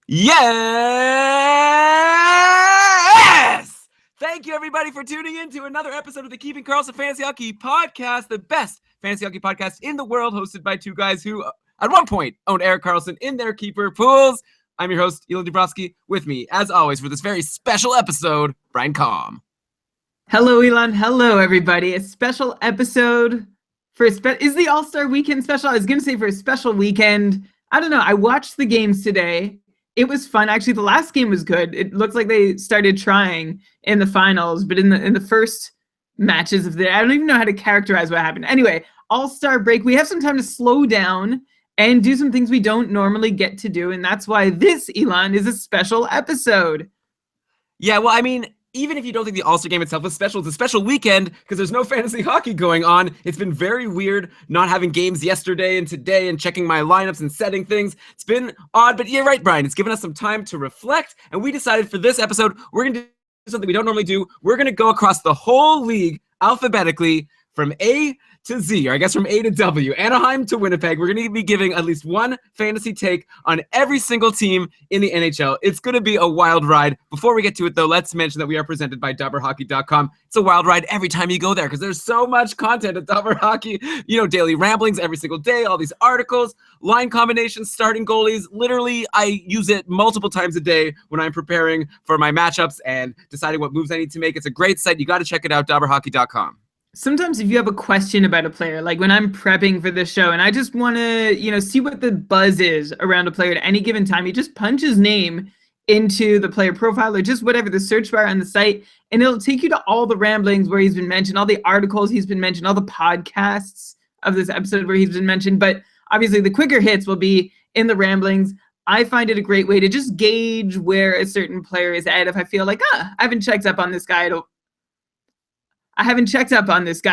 Yes! Thank you, everybody, for tuning in to another episode of the Keeping Karlsson Fantasy Hockey Podcast, the best fantasy hockey podcast in the world, hosted by two guys who, at one point, owned Erik Karlsson in their keeper pools. I'm your host, Elon Dubrowski. With me, as always, for this very special episode, Brian Calm. Hello, Elon. Hello, everybody. A special episode for is the All-Star Weekend special? I was going to say for a special weekend. I don't know. I watched the games today. It was fun. Actually, the last game was good. It looks like they started trying in the finals, but in the first matches of I don't even know how to characterize what happened. Anyway, All-Star break. We have some time to slow down and do some things we don't normally get to do, and that's why this, Elon, is a special episode. Yeah, well, I mean, even if you don't think the All-Star game itself is special, it's a special weekend because there's no fantasy hockey going on. It's been very weird not having games yesterday and today and checking my lineups and setting things. It's been odd, but you're right, Brian. It's given us some time to reflect, and we decided for this episode, we're going to do something we don't normally do. We're going to go across the whole league alphabetically from A to Z, or I guess from A to W, Anaheim to Winnipeg. We're going to be giving at least one fantasy take on every single team in the NHL. It's going to be a wild ride. Before we get to it, though, let's mention that we are presented by DobberHockey.com. It's a wild ride every time you go there because there's so much content at Dobber Hockey. You know, daily ramblings every single day, all these articles, line combinations, starting goalies. Literally, I use it multiple times a day when I'm preparing for my matchups and deciding what moves I need to make. It's a great site. You got to check it out, DobberHockey.com. Sometimes if you have a question about a player, like when I'm prepping for this show and I just want to, see what the buzz is around a player at any given time, you just punch his name into the player profile or just whatever, the search bar on the site, and it'll take you to all the ramblings where he's been mentioned, all the articles he's been mentioned, all the podcasts of this episode where he's been mentioned. But obviously the quicker hits will be in the ramblings. I find it a great way to just gauge where a certain player is at. If I feel like, I haven't checked up on this guy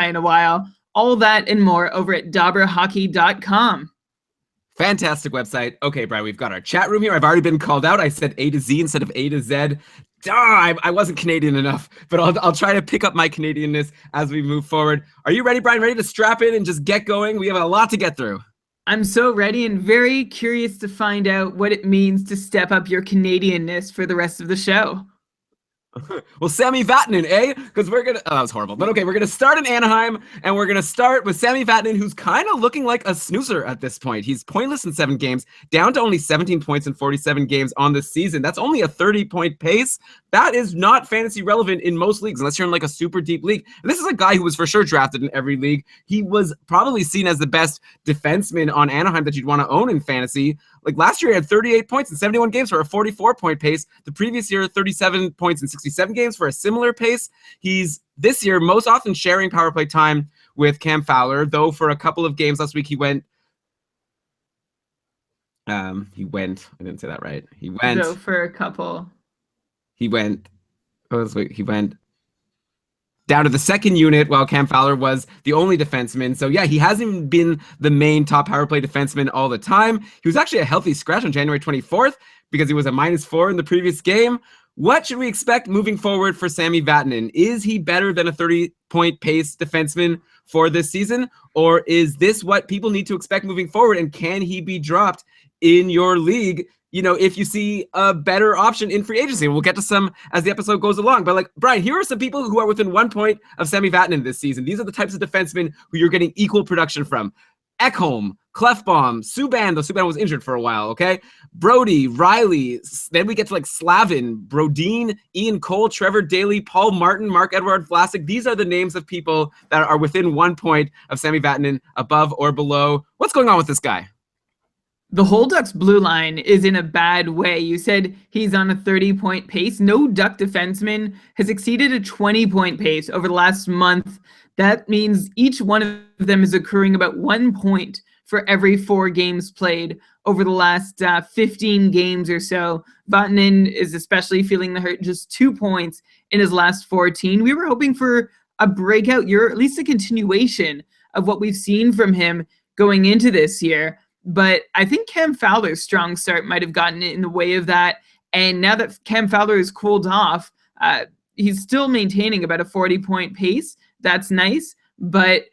in a while. All that and more over at DobberHockey.com. Fantastic website. Okay, Brian, we've got our chat room here. I've already been called out. I said A to Z instead of A to Z. I wasn't Canadian enough, but I'll try to pick up my Canadianness as we move forward. Are you ready, Brian? Ready to strap in and just get going? We have a lot to get through. I'm so ready and very curious to find out what it means to step up your Canadianness for the rest of the show. Well, Sami Vatanen, eh? Because that was horrible. But okay, we're going to start in Anaheim, and we're going to start with Sami Vatanen, who's kind of looking like a snoozer at this point. He's pointless in 7 games, down to only 17 points in 47 games on the season. That's only a 30-point pace. That is not fantasy relevant in most leagues, unless you're in like a super deep league. And this is a guy who was for sure drafted in every league. He was probably seen as the best defenseman on Anaheim that you'd want to own in fantasy. Like last year, he had 38 points in 71 games for a 44-point pace. The previous year, 37 points in 67 games for a similar pace. He's this year most often sharing power play time with Cam Fowler, though for a couple of games last week he went. I didn't say that right. He went. Though for a couple. He went down to the second unit while Cam Fowler was the only defenseman. So yeah, he hasn't been the main top power play defenseman all the time. He was actually a healthy scratch on January 24th because he was a -4 in the previous game. What should we expect moving forward for Sami Vatanen? Is he better than a 30-point pace defenseman for this season? Or is this what people need to expect moving forward? And can he be dropped in your league, if you see a better option in free agency? We'll get to some as the episode goes along. But Brian, here are some people who are within 1 point of Sami Vatanen this season. These are the types of defensemen who you're getting equal production from. Ekholm, Clefbaum, Subban, though Subban was injured for a while, okay? Brody, Riley, then we get to Slavin, Brodin, Ian Cole, Trevor Daley, Paul Martin, Mark-Edouard Vlasic. These are the names of people that are within 1 point of Sami Vatanen, above or below. What's going on with this guy? The whole Ducks blue line is in a bad way. You said he's on a 30-point pace. No Duck defenseman has exceeded a 20-point pace over the last month. That means each one of them is accruing about 1 point for every 4 games played over the last 15 games or so. Vatanen is especially feeling the hurt, just 2 points in his last 14. We were hoping for a breakout year, at least a continuation of what we've seen from him going into this year. But I think Cam Fowler's strong start might have gotten in the way of that. And now that Cam Fowler has cooled off, he's still maintaining about a 40-point pace. That's nice. But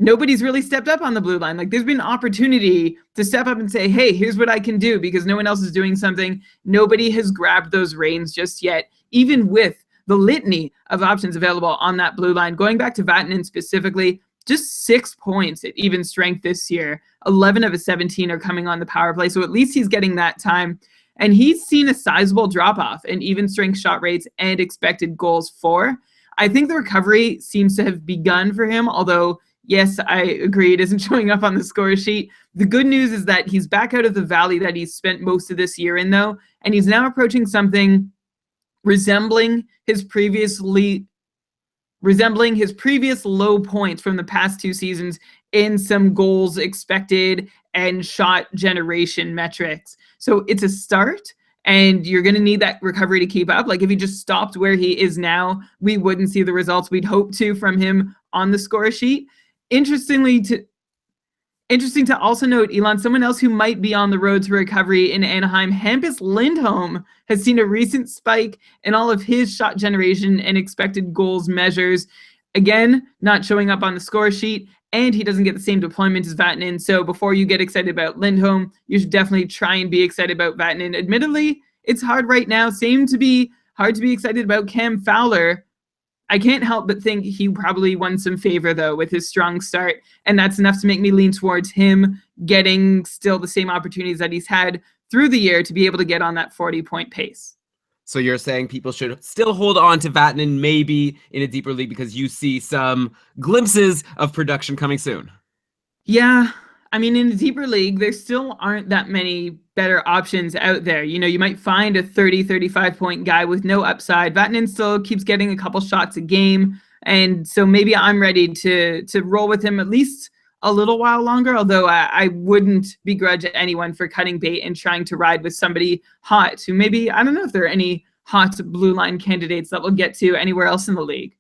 nobody's really stepped up on the blue line. Like, there's been opportunity to step up and say, hey, here's what I can do, because no one else is doing something. Nobody has grabbed those reins just yet, even with the litany of options available on that blue line. Going back to Vatanen specifically, just 6 points at even strength this year. 11 of his 17 are coming on the power play, so at least he's getting that time. And he's seen a sizable drop-off in even strength shot rates and expected goals for. I think the recovery seems to have begun for him, although, yes, I agree, it isn't showing up on the score sheet. The good news is that he's back out of the valley that he's spent most of this year in, though, and he's now approaching something resembling his previous low points from the past 2 seasons in some goals expected and shot generation metrics. So it's a start, and you're going to need that recovery to keep up. Like, if he just stopped where he is now, we wouldn't see the results we'd hope to from him on the score sheet. Interesting to also note, Elon, someone else who might be on the road to recovery in Anaheim, Hampus Lindholm, has seen a recent spike in all of his shot generation and expected goals measures. Again, not showing up on the score sheet, and he doesn't get the same deployment as Vatanen. So before you get excited about Lindholm, you should definitely try and be excited about Vatanen. Admittedly, it's hard right now. Same to be hard to be excited about Cam Fowler. I can't help but think he probably won some favor, though, with his strong start, and that's enough to make me lean towards him getting still the same opportunities that he's had through the year to be able to get on that 40-point pace. So you're saying people should still hold on to Vatanen maybe in a deeper league because you see some glimpses of production coming soon? Yeah. I mean, in a deeper league, there still aren't that many better options out there. You know, you might find a 30, 35-point guy with no upside. Vatanen still keeps getting a couple shots a game. And so maybe I'm ready to roll with him at least a little while longer, although I wouldn't begrudge anyone for cutting bait and trying to ride with somebody hot who maybe, I don't know if there are any hot blue line candidates that we'll get to anywhere else in the league.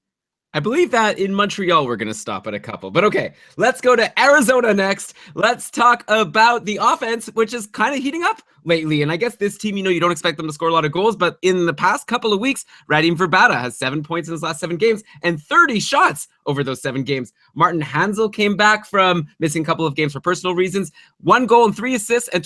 I believe that in Montreal, we're going to stop at a couple. But okay, let's go to Arizona next. Let's talk about the offense, which is kind of heating up lately. And I guess this team, you don't expect them to score a lot of goals. But in the past couple of weeks, Radim Verbata has 7 points in his last 7 games and 30 shots over those 7 games. Martin Hansel came back from missing a couple of games for personal reasons. 1 goal and 3 assists and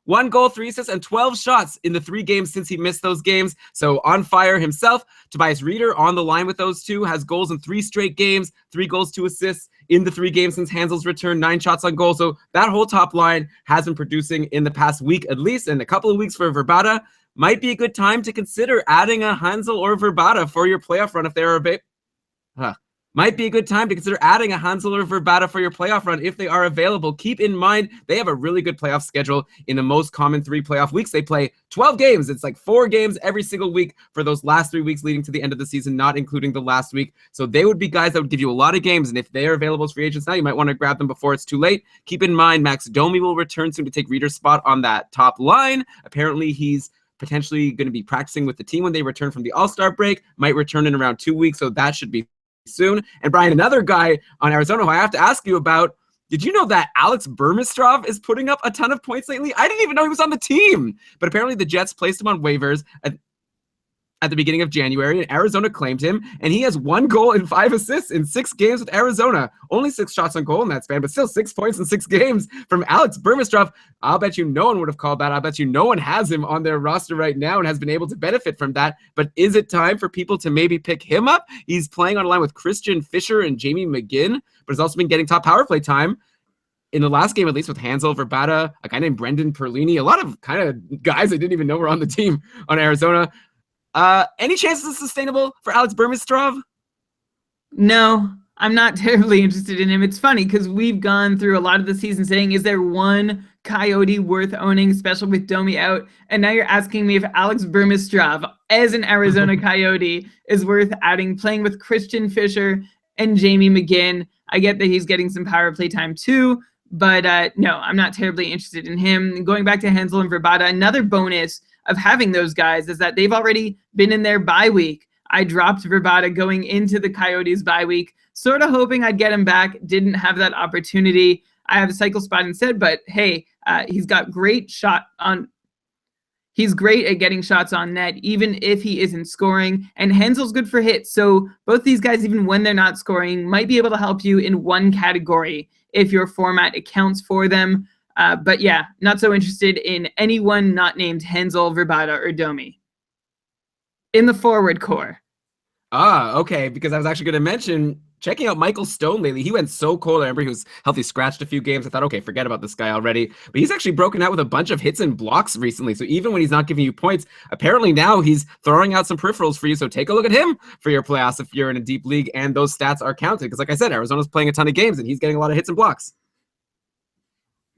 1 goal, 3 assists, and 12 shots in the 3 games since he missed those games. So on fire himself. Tobias Rieder on the line with those two, has goals in 3 straight games, 3 goals, 2 assists in the 3 games since Hansel's return, 9 shots on goal. So that whole top line has been producing in the past week at least, and a couple of weeks for Verbata. Might be a good time to consider adding a Hansel or Verbata for your playoff run if they're Might be a good time to consider adding a Hansel or Verbata for your playoff run if they are available. Keep in mind, they have a really good playoff schedule. In the most common 3 playoff weeks, they play 12 games. It's like 4 games every single week for those last 3 weeks leading to the end of the season, not including the last week. So they would be guys that would give you a lot of games. And if they are available as free agents now, you might want to grab them before it's too late. Keep in mind, Max Domi will return soon to take Reader's spot on that top line. Apparently, he's potentially going to be practicing with the team when they return from the All-Star break. Might return in around 2 weeks, so that should be soon. And Brian, another guy on Arizona who I have to ask you about, did you know that Alex Burmistrov is putting up a ton of points lately? I didn't even know he was on the team, but apparently the Jets placed him on waivers at the beginning of January, and Arizona claimed him, and he has 1 goal and 5 assists in 6 games with Arizona. Only 6 shots on goal in that span, but still 6 points in 6 games from Alex Burmistrov. I'll bet you no one would have called that. I'll bet you no one has him on their roster right now and has been able to benefit from that. But is it time for people to maybe pick him up? He's playing on a line with Christian Fischer and Jamie McGinn, but has also been getting top power play time. In the last game, at least, with Hansel, Verbata, a guy named Brendan Perlini, a lot of kind of guys I didn't even know were on the team on Arizona. Any chances it's sustainable for Alex Burmistrov? No, I'm not terribly interested in him. It's funny because we've gone through a lot of the season saying, is there one Coyote worth owning, especially with Domi out? And now you're asking me if Alex Burmistrov, as an Arizona Coyote, is worth adding, playing with Christian Fischer and Jamie McGinn. I get that he's getting some power play time too, but no, I'm not terribly interested in him. Going back to Hansel and Verbata, another bonus of having those guys is that they've already been in their bye week. I dropped Verbata going into the Coyotes bye week, sort of hoping I'd get him back. Didn't have that opportunity. I have a cycle spot instead, but hey, he's got great shot on He's great at getting shots on net, even if he isn't scoring. And Hansel's good for hits. So both these guys, even when they're not scoring, might be able to help you in one category if your format accounts for them. But yeah, not so interested in anyone not named Hansel, Verbata, or Domi. In the forward core. Okay, because I was actually going to mention checking out Michael Stone lately. He went so cold. I remember he was healthy, scratched a few games. I thought, okay, forget about this guy already. But he's actually broken out with a bunch of hits and blocks recently. So even when he's not giving you points, apparently now he's throwing out some peripherals for you. So take a look at him for your playoffs if you're in a deep league and those stats are counted. Because like I said, Arizona's playing a ton of games and he's getting a lot of hits and blocks.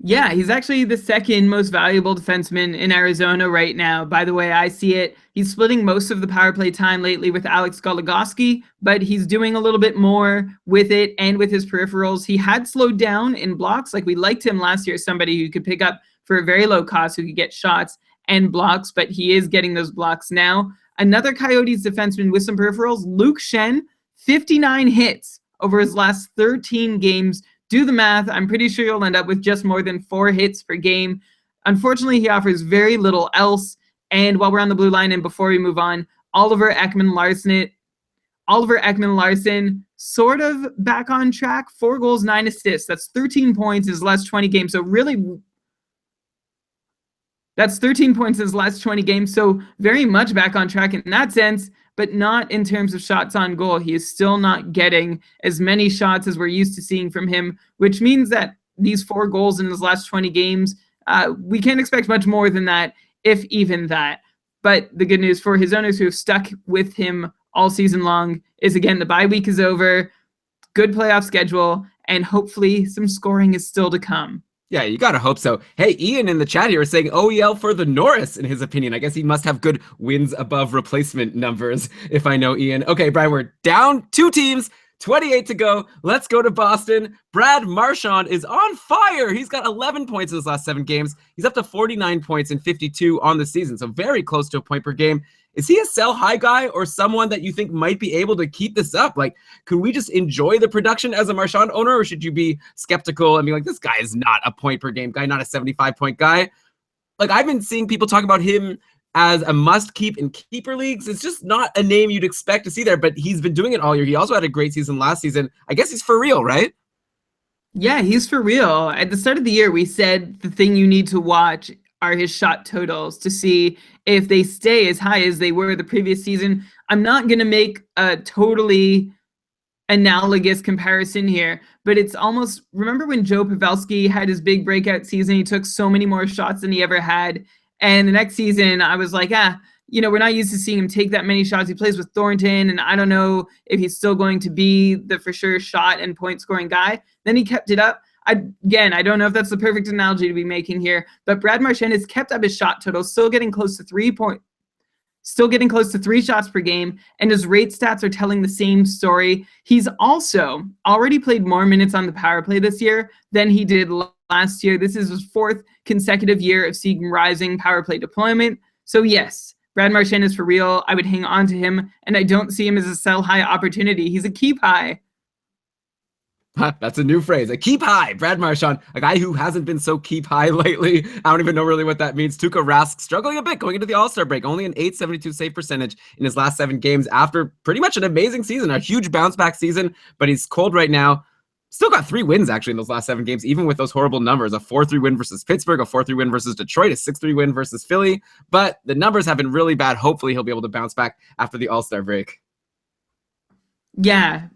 Yeah, he's actually the second most valuable defenseman in Arizona right now. By the way, I see it. He's splitting most of the power play time lately with Alex Goligoski, but he's doing a little bit more with it and with his peripherals. He had slowed down in blocks. Like we liked him last year, somebody who could pick up for a very low cost, who could get shots and blocks, but he is getting those blocks now. Another Coyotes defenseman with some peripherals, Luke Shen, 59 hits over his last 13 games. Do the math. I'm pretty sure you'll end up with just more than 4 hits per game. Unfortunately, he offers very little else. And while we're on the blue line and before we move on, Oliver Ekman-Larsson sort of back on track. 4 goals, 9 assists. That's 13 points in his last 20 games. So really, that's 13 points in his last 20 games. So very much back on track in that sense, but not in terms of shots on goal. He is still not getting as many shots as we're used to seeing from him, which means that these 4 goals in his last 20 games, we can't expect much more than that, if even that. But the good news for his owners who have stuck with him all season long is, again, the bye week is over, good playoff schedule, and hopefully some scoring is still to come. Yeah, you gotta hope so. Hey, Ian in the chat here is saying OEL for the Norris, in his opinion. I guess he must have good wins above replacement numbers, if I know Ian. Okay, Brian, we're down 2 teams, 28 to go. Let's go to Boston. Brad Marchand is on fire. He's got 11 points in his last 7 games. He's up to 49 points and 52 on the season, so very close to a point per game. Is he a sell high guy or someone that you think might be able to keep this up? Like, could we just enjoy the production as a Marchand owner, or should you be skeptical and be like, this guy is not a point per game guy, not a 75-point guy? Like, I've been seeing people talk about him as a must keep in keeper leagues. It's just not a name you'd expect to see there, but he's been doing it all year. He also had a great season last season. I guess he's for real, right? Yeah, he's for real. At the start of the year, we said the thing you need to watch are his shot totals to see if they stay as high as they were the previous season. I'm not going to make a totally analogous comparison here, but it's almost, remember when Joe Pavelski had his big breakout season? He took so many more shots than he ever had. And the next season, I was like, we're not used to seeing him take that many shots. He plays with Thornton, and I don't know if he's still going to be the for sure shot and point scoring guy. Then he kept it up. I don't know if that's the perfect analogy to be making here, but Brad Marchand has kept up his shot total, still getting close to 3 shots per game, and his rate stats are telling the same story. He's also already played more minutes on the power play this year than he did last year. This is his 4th consecutive year of seeing rising power play deployment. So yes, Brad Marchand is for real. I would hang on to him, and I don't see him as a sell high opportunity. He's a keep high. That's a new phrase. A keep high. Brad Marchand, a guy who hasn't been so keep high lately. I don't even know really what that means. Tuukka Rask struggling a bit going into the All-Star break. Only an .872 save percentage in his last 7 games after pretty much an amazing season, a huge bounce back season, but he's cold right now. Still got 3 wins actually in those last 7 games, even with those horrible numbers. A 4-3 win versus Pittsburgh, a 4-3 win versus Detroit, a 6-3 win versus Philly. But the numbers have been really bad. Hopefully he'll be able to bounce back after the All-Star break. Yeah.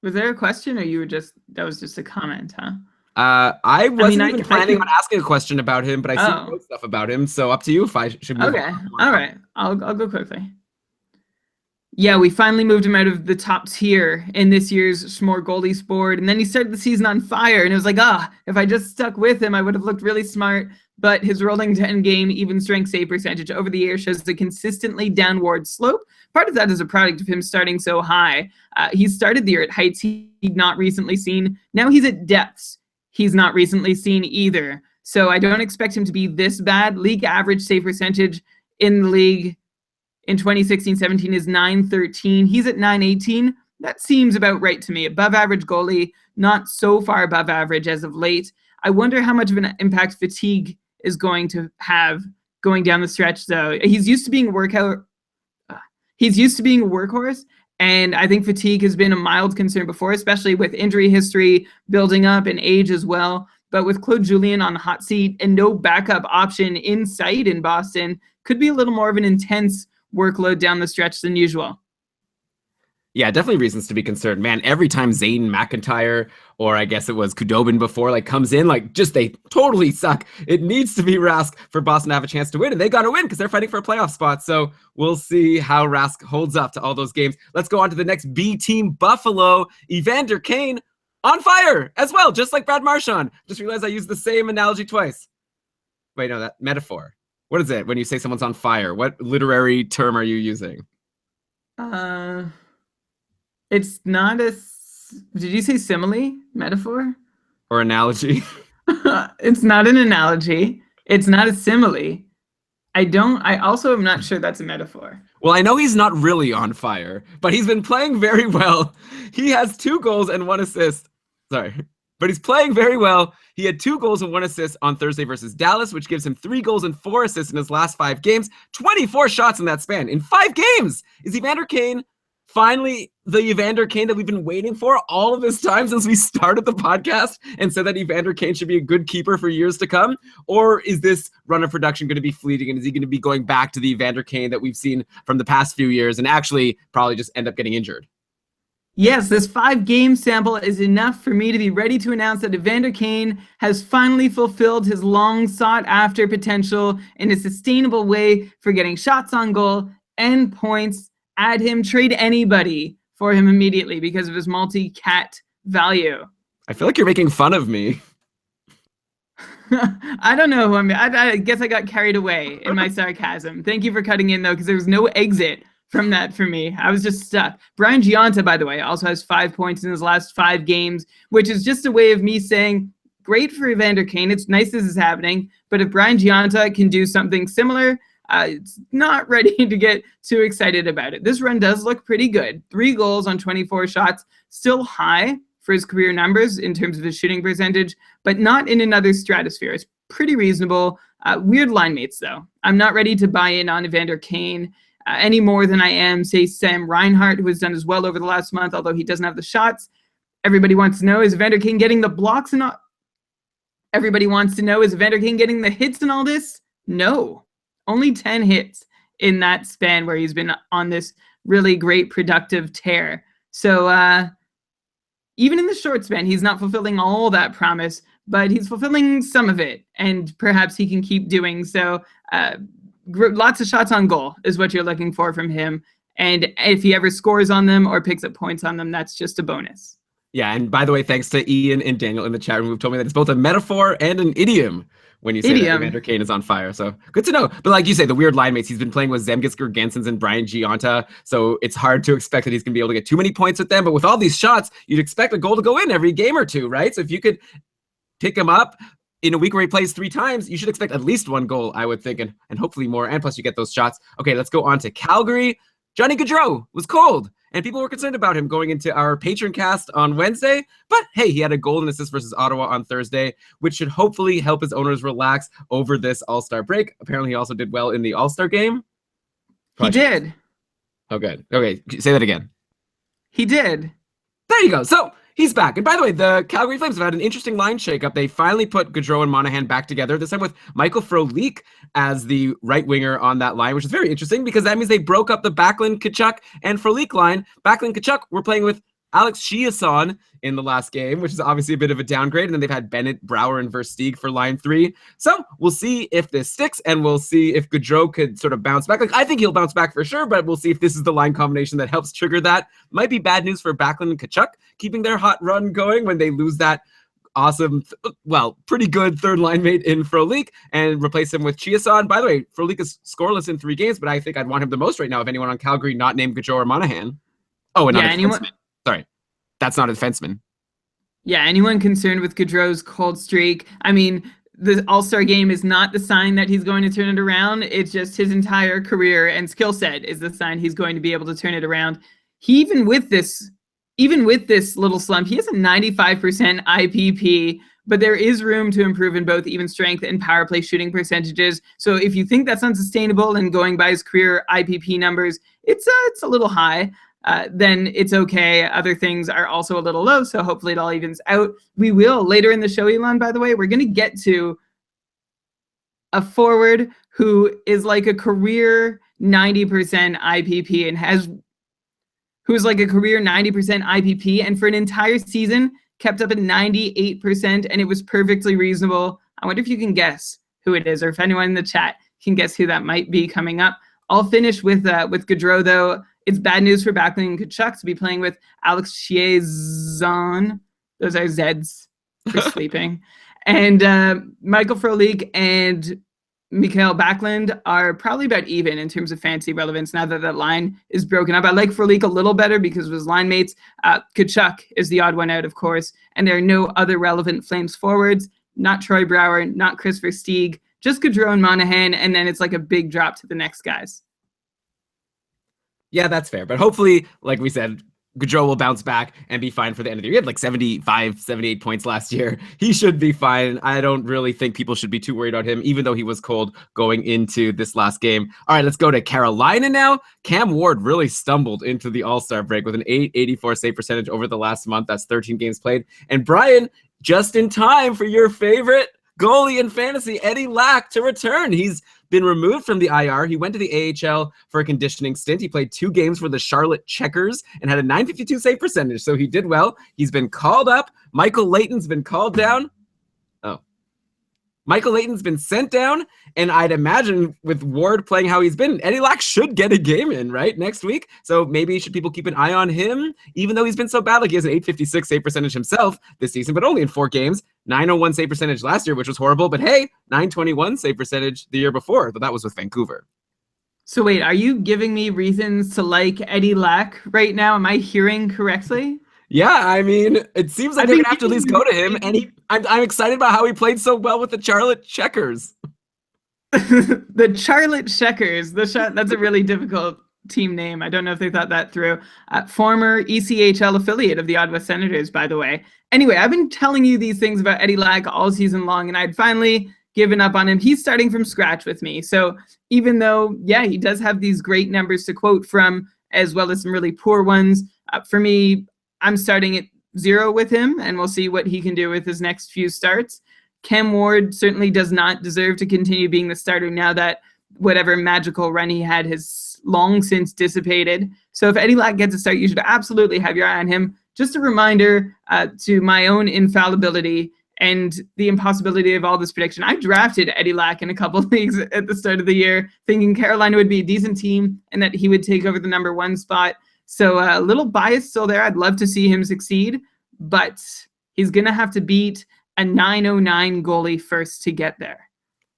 Was there a question, or that was just a comment, huh? I wasn't planning on asking a question about him, but I see more stuff about him. So up to you if I should move on. All right. I'll go quickly. Yeah, we finally moved him out of the top tier in this year's Schmore Goalies board, and then he started the season on fire, and it was like, if I just stuck with him, I would have looked really smart. But his rolling 10-game even strength save percentage over the year shows a consistently downward slope. Part of that is a product of him starting so high. He started the year at heights he'd not recently seen. Now he's at depths he's not recently seen either. So I don't expect him to be this bad. League average save percentage in the league in 2016-17 is .913. He's at .918. That seems about right to me. Above average goalie, not so far above average as of late. I wonder how much of an impact fatigue is going to have going down the stretch, though. He's used to being a workhorse, and I think fatigue has been a mild concern before, especially with injury history building up and age as well. But with Claude Julien on the hot seat and no backup option in sight in Boston, could be a little more of an intense workload down the stretch than usual. Yeah, definitely reasons to be concerned. Man, every time Zane McIntyre, or I guess it was Kudobin before, like comes in, like just they totally suck. It needs to be Rask for Boston to have a chance to win, and they got to win because they're fighting for a playoff spot. So we'll see how Rask holds up to all those games. Let's go on to the next B team, Buffalo. Evander Kane on fire as well, just like Brad Marchand. Just realized I used the same analogy twice. Wait, no, that metaphor. What is it when you say someone's on fire? What literary term are you using? It's not a. Did you say simile? Metaphor? Or analogy? It's not an analogy. It's not a simile. I also am not sure that's a metaphor. Well, I know he's not really on fire, but he's been playing very well. He has 2 goals and 1 assist. Sorry. But he's playing very well. He had 2 goals and 1 assist on Thursday versus Dallas, which gives him 3 goals and 4 assists in his last 5 games. 24 shots in that span. In 5 games! Is Evander Kane finally the Evander Kane that we've been waiting for all of this time since we started the podcast and said that Evander Kane should be a good keeper for years to come? Or is this run of production going to be fleeting, and is he going to be going back to the Evander Kane that we've seen from the past few years and actually probably just end up getting injured? Yes, this 5-game sample is enough for me to be ready to announce that Evander Kane has finally fulfilled his long sought after potential in a sustainable way for getting shots on goal and points. Add him, trade anybody for him immediately because of his multi-cat value. I feel like you're making fun of me. I don't know who I guess I got carried away in my sarcasm. Thank you for cutting in, though, because there was no exit from that for me. I was just stuck. Brian Gionta, by the way, also has 5 points in his last 5 games, which is just a way of me saying, great for Evander Kane. It's nice this is happening. But if Brian Gionta can do something similar, it's not ready to get too excited about it. This run does look pretty good. 3 goals on 24 shots, still high for his career numbers in terms of his shooting percentage, but not in another stratosphere. It's pretty reasonable. Weird line mates, though. I'm not ready to buy in on Evander Kane any more than I am, say, Sam Reinhart, who has done as well over the last month, although he doesn't have the shots. Everybody wants to know, is Evander Kane getting the blocks and all? Everybody wants to know, is Evander Kane getting the hits and all this? No. Only 10 hits in that span where he's been on this really great productive tear. So even in the short span, he's not fulfilling all that promise, but he's fulfilling some of it, and perhaps he can keep doing so. Lots of shots on goal is what you're looking for from him. And if he ever scores on them or picks up points on them, that's just a bonus. Yeah, and by the way, thanks to Ian and Daniel in the chat room who've told me that it's both a metaphor and an idiom when you say that Evander Kane is on fire. So good to know. But like you say, the weird line mates, he's been playing with Zemgus Girgensons and Brian Gionta, so it's hard to expect that he's going to be able to get too many points with them. But with all these shots, you'd expect a goal to go in every game or two, right? So if you could pick him up in a week where he plays 3 times, you should expect at least 1 goal, I would think, and hopefully more. And plus you get those shots. Okay, let's go on to Calgary. Johnny Gaudreau was cold, and people were concerned about him going into our patron cast on Wednesday. But hey, he had a goal and assist versus Ottawa on Thursday, which should hopefully help his owners relax over this All-Star break. Apparently, he also did well in the All-Star game. He did. Oh, good. Okay, say that again. He did. There you go. So he's back. And by the way, the Calgary Flames have had an interesting line shakeup. They finally put Gaudreau and Monahan back together, this time with Michael Frolik as the right winger on that line, which is very interesting because that means they broke up the Backlund, Tkachuk, and Frolik line. Backlund, Tkachuk were playing with Alex Chiasson in the last game, which is obviously a bit of a downgrade. And then they've had Bennett, Brouwer, and Versteeg for line 3. So we'll see if this sticks, and we'll see if Gaudreau could sort of bounce back. Like, I think he'll bounce back for sure, but we'll see if this is the line combination that helps trigger that. Might be bad news for Backlund and Tkachuk, keeping their hot run going when they lose that awesome, pretty good third line mate in Frolik and replace him with Chiasson. By the way, Frolik is scoreless in 3 games, but I think I'd want him the most right now of anyone on Calgary not named Gaudreau or Monahan. Oh, and not a defenseman. Sorry, that's not a defenseman. Yeah, anyone concerned with Gaudreau's cold streak? I mean, the All-Star game is not the sign that he's going to turn it around. It's just his entire career and skill set is the sign he's going to be able to turn it around. Even with this little slump, he has a 95% IPP but there is room to improve in both even strength and power play shooting percentages. So if you think that's unsustainable and going by his career IPP numbers, it's a little high, then it's okay. Other things are also a little low, so hopefully it all evens out. We will later in the show, Elon, by the way, we're going to get to a forward who is like a career 90% IPP and who's like a career 90% IPP and for an entire season kept up at 98%, and it was perfectly reasonable. I wonder if you can guess who it is, or if anyone in the chat can guess who that might be coming up. I'll finish with Gaudreau, though. It's bad news for Backlund and Tkachuk to be playing with Alex Chiasson. Those are Zeds for sleeping. And Michael Frolik and Mikael Backlund are probably about even in terms of fantasy relevance now that that line is broken up. I like Frolik a little better because of his line mates. Tkachuk is the odd one out, of course, and there are no other relevant Flames forwards. Not Troy Brouwer, not Chris Versteeg, just Gaudreau and Monahan, and then it's like a big drop to the next guys. Yeah, that's fair. But hopefully, like we said, Gaudreau will bounce back and be fine for the end of the year. He had like 75, 78 points last year. He should be fine. I don't really think people should be too worried about him, even though he was cold going into this last game. All right, let's go to Carolina now. Cam Ward really stumbled into the All-Star break with an .884 save percentage over the last month. That's 13 games played. And Brian, just in time for your favorite goalie in fantasy, Eddie Lack, to return. He's been removed from the IR. He went to the AHL for a conditioning stint. He played 2 games for the Charlotte Checkers and had a .952 save percentage, so he did well. He's been called up. Michael Layton's been called down. Michael Layton's been sent down, and I'd imagine with Ward playing how he's been, Eddie Lack should get a game in, right, next week. So maybe should people keep an eye on him, even though he's been so bad? Like, he has an .856 save percentage himself this season, but only in 4 games. .901 save percentage last year, which was horrible, but hey, .921 save percentage the year before, but that was with Vancouver. So wait, are you giving me reasons to like Eddie Lack right now? Am I hearing correctly? Yeah, I mean, it seems like they're gonna have to at least go to him, and I'm excited about how he played so well with the Charlotte Checkers. The Charlotte Checkers. That's a really difficult team name. I don't know if they thought that through. Former ECHL affiliate of the Ottawa Senators, by the way. Anyway, I've been telling you these things about Eddie Lack all season long, and I'd finally given up on him. He's starting from scratch with me. So even though, yeah, he does have these great numbers to quote from, as well as some really poor ones, for me, I'm starting at 0 with him, and we'll see what he can do with his next few starts. Cam Ward certainly does not deserve to continue being the starter now that whatever magical run he had has long since dissipated. So if Eddie Lack gets a start, you should absolutely have your eye on him. Just a reminder to my own infallibility and the impossibility of all this prediction. I drafted Eddie Lack in a couple of leagues at the start of the year, thinking Carolina would be a decent team and that he would take over the number 1 spot. So a little bias still there. I'd love to see him succeed, but he's going to have to beat a .909 goalie first to get there.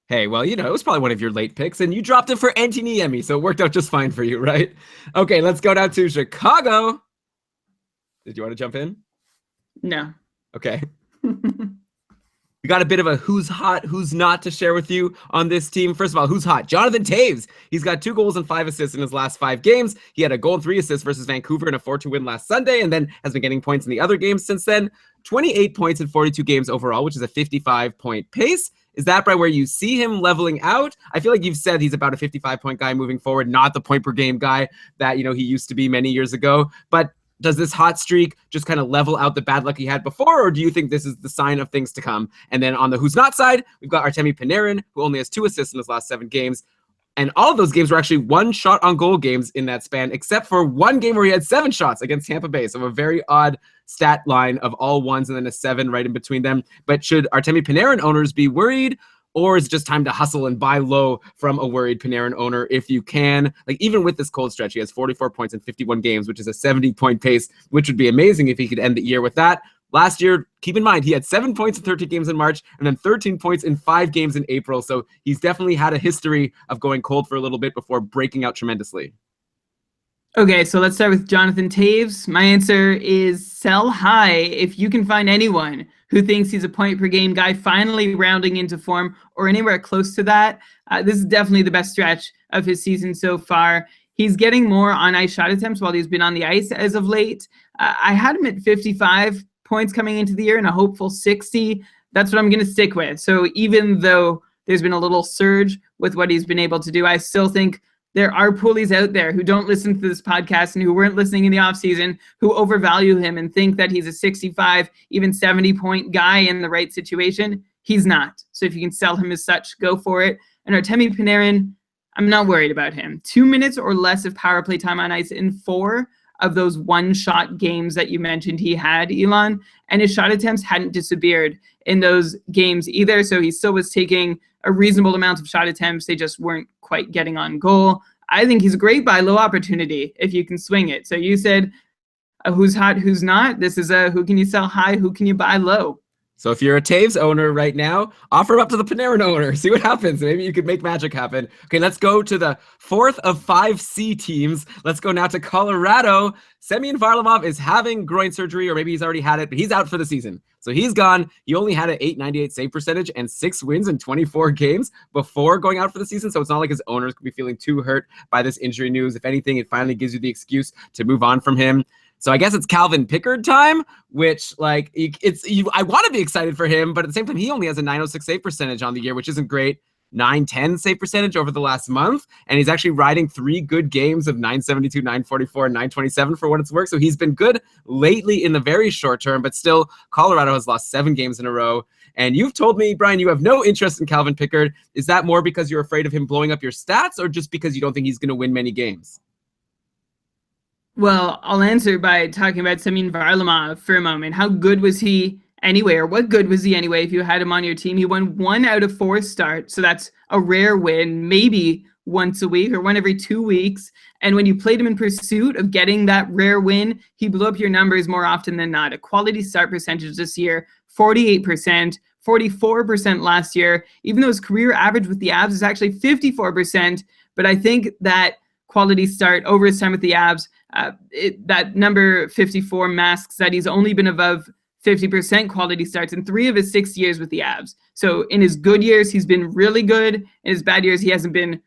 Hey, well, you know, it was probably one of your late picks, and you dropped it for Antiniemi, so it worked out just fine for you, right? Okay, let's go down to Chicago. Did you want to jump in? No. Okay. We got a bit of a who's hot, who's not to share with you on this team. First of all, who's hot? Jonathan Toews. He's got 2 goals and 5 assists in his last 5 games. He had a goal and 3 assists versus Vancouver in a 4-2 win last Sunday, and then has been getting points in the other games since then. 28 points in 42 games overall, which is a 55-point pace. Is that right where you see him leveling out? I feel like you've said he's about a 55-point guy moving forward, not the point per game guy that, you know, he used to be many years ago. But does this hot streak just kind of level out the bad luck he had before, or do you think this is the sign of things to come? And then on the who's not side, we've got Artemi Panarin, who only has 2 assists in his last 7 games. And all of those games were actually 1 shot on goal games in that span, except for 1 game where he had 7 shots against Tampa Bay. So a very odd stat line of all 1s and then a 7 right in between them. But should Artemi Panarin owners be worried? Or is it just time to hustle and buy low from a worried Panarin owner if you can? Like, even with this cold stretch, he has 44 points in 51 games, which is a 70-point pace, which would be amazing if he could end the year with that. Last year, keep in mind, he had 7 points in 13 games in March and then 13 points in 5 games in April. So he's definitely had a history of going cold for a little bit before breaking out tremendously. Okay, so let's start with Jonathan Toews. My answer is sell high if you can find anyone who thinks he's a point-per-game guy finally rounding into form or anywhere close to that. This is definitely the best stretch of his season so far. He's getting more on-ice shot attempts while he's been on the ice as of late. I had him at 55 points coming into the year and a hopeful 60. that's what I'm going to stick with. So even though there's been a little surge with what he's been able to do, I still think there are poolies out there who don't listen to this podcast and who weren't listening in the offseason, who overvalue him and think that he's a 65, even 70-point guy in the right situation. He's not. So if you can sell him as such, go for it. And Artemi Panarin, I'm not worried about him. 2 minutes or less of power play time on ice in 4 of those one-shot games that you mentioned he had, Elon. And his shot attempts hadn't disappeared in those games either. So he still was taking a reasonable amount of shot attempts. They just weren't quite getting on goal. I think he's a great buy low opportunity if you can swing it. So you said who's hot, who's not. This is a who can you sell high, who can you buy low. So if you're a Taves owner right now, offer him up to the Panarin owner. See what happens. Maybe you could make magic happen. Okay, let's go to the 4th of 5 C teams. Let's go now to Colorado. Semyon Varlamov is having groin surgery, or maybe he's already had it, but he's out for the season. So he's gone. He only had an .898 save percentage and 6 wins in 24 games before going out for the season. So it's not like his owners could be feeling too hurt by this injury news. If anything, it finally gives you the excuse to move on from him. So I guess it's Calvin Pickard time, which I want to be excited for him, but at the same time, he only has a .906 save percentage on the year, which isn't great. .910 save percentage over the last month, and he's actually riding 3 good games of .972, .944, and .927 for what it's worth. So he's been good lately in the very short term, but still, Colorado has lost 7 games in a row. And you've told me, Brian, you have no interest in Calvin Pickard. Is that more because you're afraid of him blowing up your stats, or just because you don't think he's going to win many games? Well, I'll answer by talking about Semyon Varlamov for a moment. How good was he anyway, or what good was he anyway if you had him on your team? He won 1 out of 4 starts, so that's a rare win, maybe once a week or 1 every 2 weeks. And when you played him in pursuit of getting that rare win, he blew up your numbers more often than not. A quality start percentage this year, 48%, 44% last year, even though his career average with the Avs is actually 54%. But I think that quality start over his time with the Avs, that number 54 masks that he's only been above 50% quality starts in 3 of his 6 years with the Avs. So in his good years, he's been really good. In his bad years, he hasn't been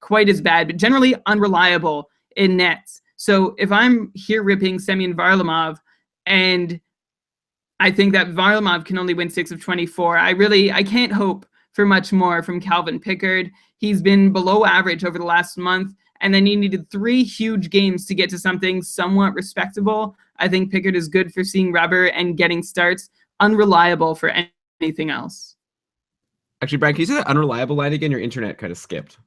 quite as bad, but generally unreliable in nets. So if I'm here ripping Semyon Varlamov, and I think that Varlamov can only win 6 of 24, I can't hope for much more from Calvin Pickard. He's been below average over the last month, and then he needed 3 huge games to get to something somewhat respectable. I think Pickard is good for seeing rubber and getting starts, unreliable for anything else. Actually, Brian, can you say that unreliable line again? Your internet kind of skipped.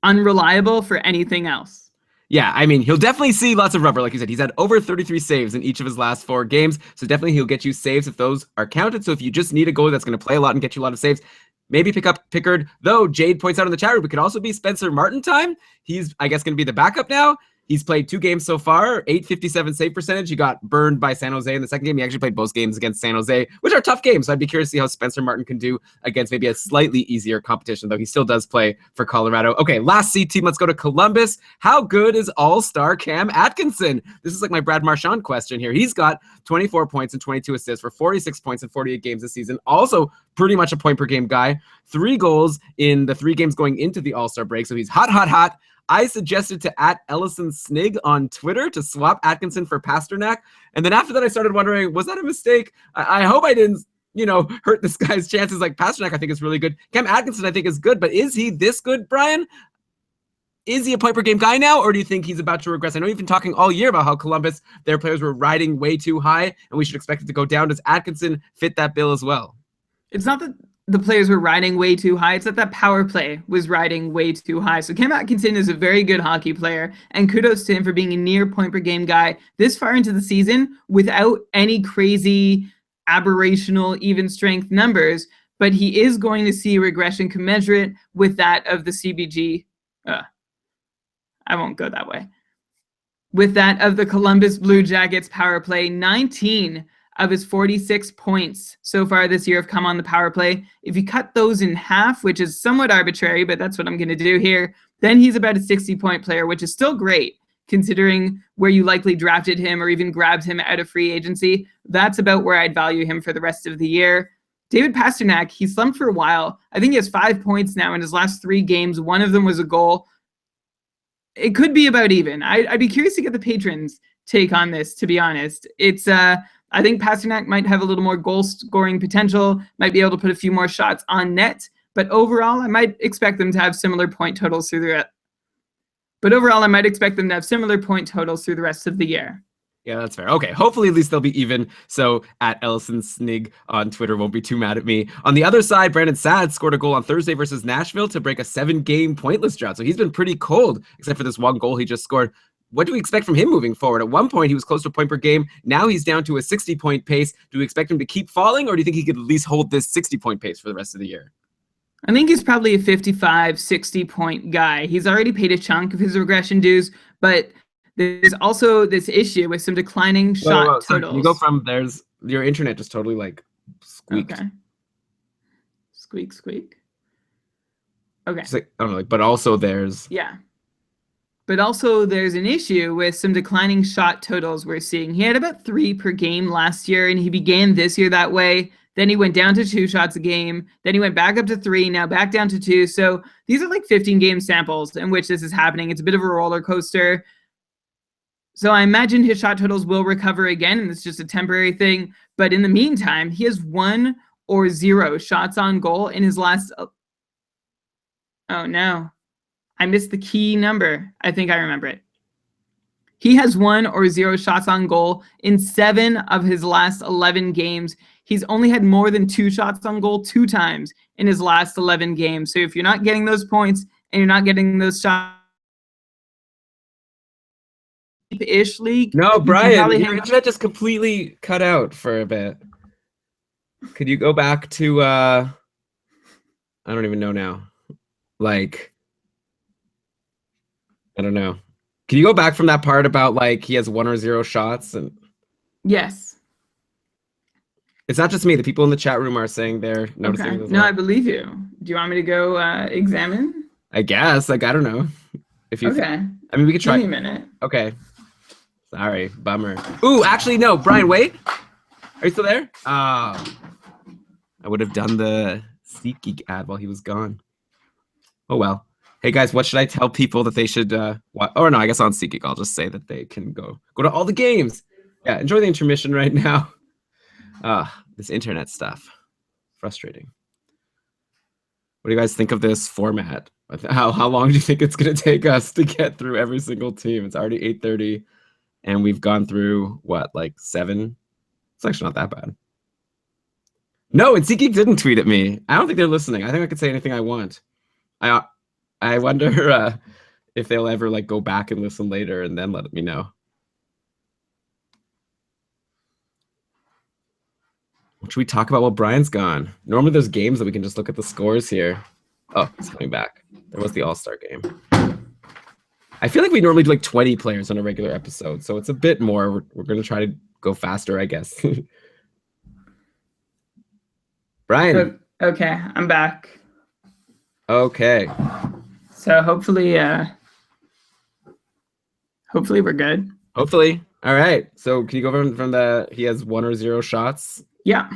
Unreliable for anything else. Yeah, I mean, he'll definitely see lots of rubber. Like you said, he's had over 33 saves in each of his last 4 games. So definitely he'll get you saves if those are counted. So if you just need a goalie that's going to play a lot and get you a lot of saves, maybe pick up Pickard. Though Jade points out in the chat room, it could also be Spencer Martin time. He's, I guess, going to be the backup now. He's played 2 games so far, .857 save percentage. He got burned by San Jose in the second game. He actually played both games against San Jose, which are tough games. So I'd be curious to see how Spencer Martin can do against maybe a slightly easier competition, though he still does play for Colorado. Okay, last C team. Let's go to Columbus. How good is all-star Cam Atkinson? This is like my Brad Marchand question here. He's got 24 points and 22 assists for 46 points in 48 games this season. Also pretty much a point-per-game guy. 3 goals in the 3 games going into the all-star break. So he's hot, hot, hot. I suggested to @EllisonSnig on Twitter to swap Atkinson for Pasternak. And then after that, I started wondering, was that a mistake? I hope I didn't, hurt this guy's chances. Like Pasternak, I think is really good. Cam Atkinson, I think is good, but is he this good, Brian? Is he a point per game guy now, or do you think he's about to regress? I know you've been talking all year about how Columbus, their players were riding way too high, and we should expect it to go down. Does Atkinson fit that bill as well? It's not that the players were riding way too high. It's that power play was riding way too high. So Cam Atkinson is a very good hockey player, and kudos to him for being a near point per game guy this far into the season without any crazy aberrational even strength numbers. But he is going to see regression commensurate with that of the CBG. I won't go that way. With that of the Columbus Blue Jackets power play, 19 of his 46 points so far this year have come on the power play. If you cut those in half, which is somewhat arbitrary, but that's what I'm going to do here, then he's about a 60-point player, which is still great considering where you likely drafted him or even grabbed him out of free agency. That's about where I'd value him for the rest of the year. David Pasternak, he slumped for a while. I think he has 5 points now in his last 3 games. One of them was a goal. It could be about even. I'd be curious to get the patrons' take on this, to be honest. It's I think Pasternak might have a little more goal scoring potential, might be able to put a few more shots on net, but overall, I might expect them to have similar point totals through the rest of the year. Yeah, that's fair. Okay, hopefully at least they'll be even, so at Ellison Snig on Twitter won't be too mad at me. On the other side, Brandon Saad scored a goal on Thursday versus Nashville to break a 7-game pointless drought, so he's been pretty cold, except for this one goal he just scored. What do we expect from him moving forward? At one point, he was close to a point per game. Now he's down to a 60-point pace. Do we expect him to keep falling, or do you think he could at least hold this 60-point pace for the rest of the year? I think he's probably a 55, 60-point guy. He's already paid a chunk of his regression dues, but there's also this issue with some declining shot totals. You go from there's your internet just totally like squeaked. Okay. Squeak, squeak. Okay. Like, I don't know, but also there's But also there's an issue with some declining shot totals we're seeing. He had about 3 per game last year, and he began this year that way. Then he went down to 2 shots a game. Then he went back up to 3, now back down to 2. So these are like 15-game samples in which this is happening. It's a bit of a roller coaster. So I imagine his shot totals will recover again, and it's just a temporary thing. But in the meantime, he has 1 or 0 shots on goal in his last... Oh, no. I missed the key number. I think I remember it. He has 1 or 0 shots on goal in 7 of his last 11 games. He's only had more than 2 shots on goal 2 times in his last 11 games. So if you're not getting those points and you're not getting those shots, ish league. No, Brian, your internet just completely cut out for a bit. Could you go back to I don't even know now. Like, I don't know. Can you go back from that part about like he has 1 or 0 shots? And yes. It's not just me. The people in the chat room are saying they're noticing. Okay. No, I believe you. Do you want me to go examine? I guess. Like, I don't know. If you okay. I mean, we could try. Give me a minute. Okay. Sorry. Bummer. Ooh, actually, no. Brian, wait. Are you still there? I would have done the SeatGeek ad while he was gone. Oh, well. Hey, guys, what should I tell people that they should watch? Or no, I guess on SeatGeek, I'll just say that they can go to all the games. Yeah, enjoy the intermission right now. This internet stuff. Frustrating. What do you guys think of this format? How long do you think it's going to take us to get through every single team? It's already 8:30, and we've gone through, what, like 7? It's actually not that bad. No, and SeatGeek didn't tweet at me. I don't think they're listening. I think I could say anything I want. I wonder if they'll ever like go back and listen later and then let me know. What should we talk about while Brian's gone? Normally there's games that we can just look at the scores here. Oh, it's coming back. There was the All-Star game. I feel like we normally do like 20 players on a regular episode, so it's a bit more. We're going to try to go faster, I guess. Brian. Okay, I'm back. Okay. So hopefully we're good. Hopefully. All right. So can you go from the he has 1 or 0 shots? Yeah.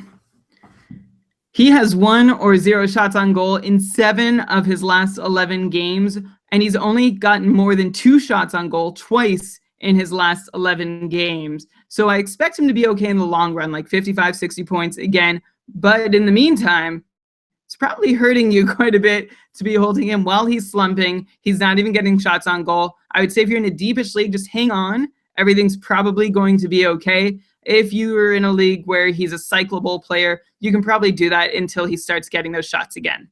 He has 1 or 0 shots on goal in 7 of his last 11 games, and he's only gotten more than 2 shots on goal twice in his last 11 games. So I expect him to be okay in the long run, like 55, 60 points again. But in the meantime, it's probably hurting you quite a bit to be holding him while he's slumping. He's not even getting shots on goal. I would say if you're in a deepish league, just hang on. Everything's probably going to be okay. If you are in a league where he's a cyclable player, you can probably do that until he starts getting those shots again.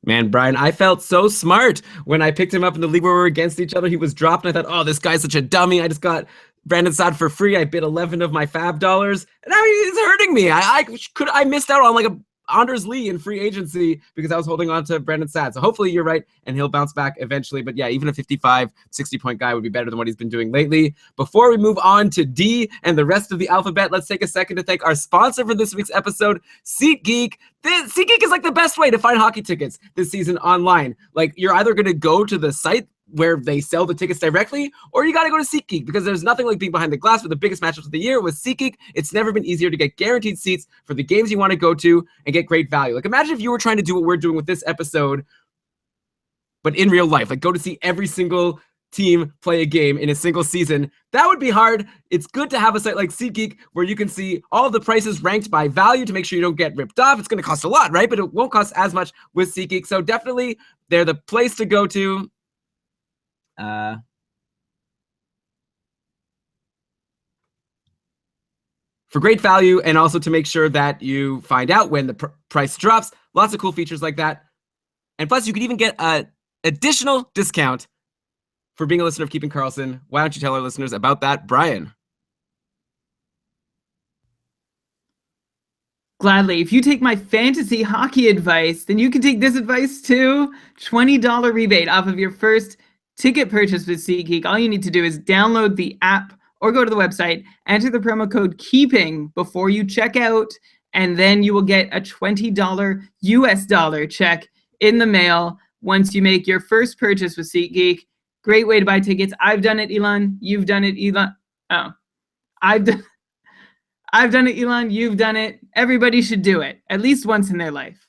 Man, Brian, I felt so smart when I picked him up in the league where we were against each other. He was dropped, and I thought, oh, this guy's such a dummy. I just got Brandon Saad for free. I bid 11 of my fab dollars, and now he's hurting me. I missed out on like a Anders Lee in free agency because I was holding on to Brandon Saad. So hopefully you're right and he'll bounce back eventually. But yeah, even a 55, 60-point guy would be better than what he's been doing lately. Before we move on to D and the rest of the alphabet, let's take a second to thank our sponsor for this week's episode, SeatGeek. SeatGeek is like the best way to find hockey tickets this season online. Like, you're either going to go to the site where they sell the tickets directly, or you got to go to SeatGeek, because there's nothing like being behind the glass for the biggest matchups of the year. With SeatGeek, it's never been easier to get guaranteed seats for the games you want to go to and get great value. Like, imagine if you were trying to do what we're doing with this episode, but in real life, like go to see every single team play a game in a single season. That would be hard. It's good to have a site like SeatGeek where you can see all of the prices ranked by value to make sure you don't get ripped off. It's going to cost a lot, right? But it won't cost as much with SeatGeek. So definitely they're the place to go to. For great value, and also to make sure that you find out when the price drops. Lots of cool features like that. And plus, you could even get an additional discount for being a listener of Keeping Karlsson. Why don't you tell our listeners about that, Brian? Gladly. If you take my fantasy hockey advice, then you can take this advice too. $20 rebate off of your first ticket purchase with SeatGeek. All you need to do is download the app or go to the website, enter the promo code KEEPING before you check out, and then you will get a $20 US dollar check in the mail once you make your first purchase with SeatGeek. Great way to buy tickets. I've done it, Elon. You've done it, Elon. Oh, I've done it, Elon. You've done it. Everybody should do it at least once in their life.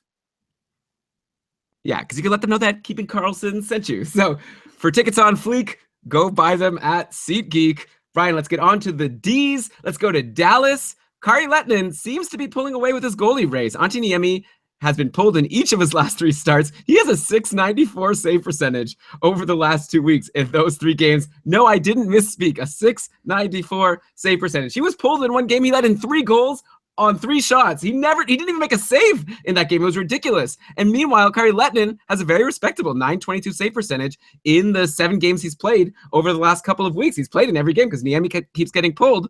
Yeah, because you can let them know that Keeping Karlsson sent you. So for tickets on fleek, go buy them at SeatGeek. Brian, let's get on to the Ds. Let's go to Dallas. Kari Lehtinen seems to be pulling away with his goalie race. Antti Niemi has been pulled in each of his last 3 starts. He has a .694 save percentage over the last 2 weeks in those 3 games. No, I didn't misspeak. A .694 save percentage. He was pulled in one game. He let in 3 goals on 3 shots. He didn't even make a save in that game. It was ridiculous. And meanwhile, Kari Lehtinen has a very respectable .922 save percentage in the 7 games he's played over the last couple of weeks. He's played in every game because Niemi keeps getting pulled.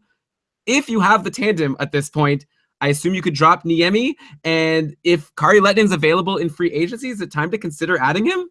If you have the tandem at this point, I assume you could drop Niemi. And if Kari Lehtinen's available in free agency, is it time to consider adding him?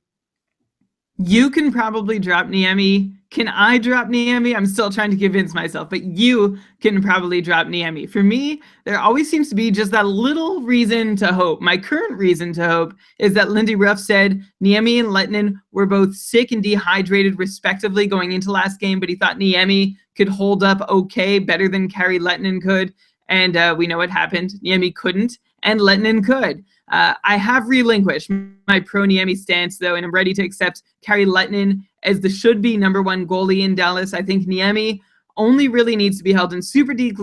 You can probably drop Niemi. Can I drop Niemi? I'm still trying to convince myself, but you can probably drop Niemi. For me, there always seems to be just that little reason to hope. My current reason to hope is that Lindy Ruff said Niemi and Lehtinen were both sick and dehydrated respectively going into last game, but he thought Niemi could hold up okay, better than Kari Lehtinen could. And we know what happened. Niemi couldn't, and Lehtinen could. I have relinquished my pro Niemi stance, though, and I'm ready to accept Kari Lehtinen as the should-be #1 goalie in Dallas. I think Niemi only really needs to be held in super deep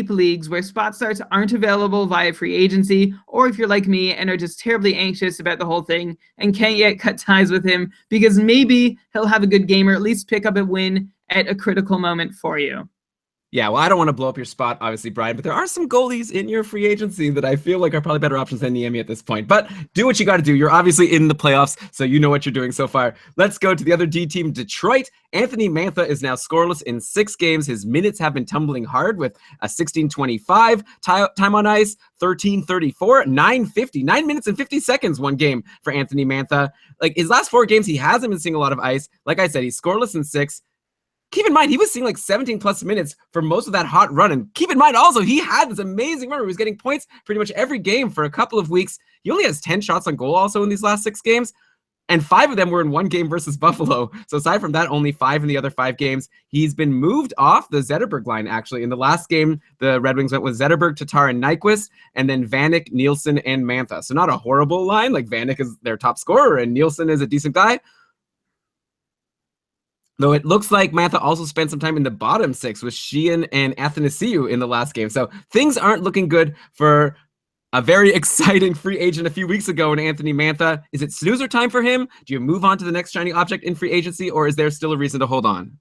leagues where spot starts aren't available via free agency, or if you're like me and are just terribly anxious about the whole thing and can't yet cut ties with him because maybe he'll have a good game or at least pick up a win at a critical moment for you. Yeah, well, I don't want to blow up your spot, obviously, Brian, but there are some goalies in your free agency that I feel like are probably better options than Niemi at this point. But do what you got to do. You're obviously in the playoffs, so you know what you're doing so far. Let's go to the other D team, Detroit. Anthony Mantha is now scoreless in 6 games. His minutes have been tumbling hard with a 16:25 time on ice, 13:34, 9:50, 9 minutes and 50 seconds one game for Anthony Mantha. Like his last 4 games, he hasn't been seeing a lot of ice. Like I said, he's scoreless in 6. Keep in mind, he was seeing like 17 plus minutes for most of that hot run. And keep in mind also, he had this amazing run where he was getting points pretty much every game for a couple of weeks. He only has 10 shots on goal also in these last 6 games. And 5 of them were in one game versus Buffalo. So aside from that, only 5 in the other 5 games. He's been moved off the Zetterberg line, actually. In the last game, the Red Wings went with Zetterberg, Tatar, and Nyquist, and then Vanek, Nielsen, and Mantha. So not a horrible line. Like Vanek is their top scorer, and Nielsen is a decent guy. Though it looks like Mantha also spent some time in the bottom 6 with Sheehan and Athanasiou in the last game. So things aren't looking good for a very exciting free agent a few weeks ago in Anthony Mantha. Is it snoozer time for him? Do you move on to the next shiny object in free agency, or is there still a reason to hold on?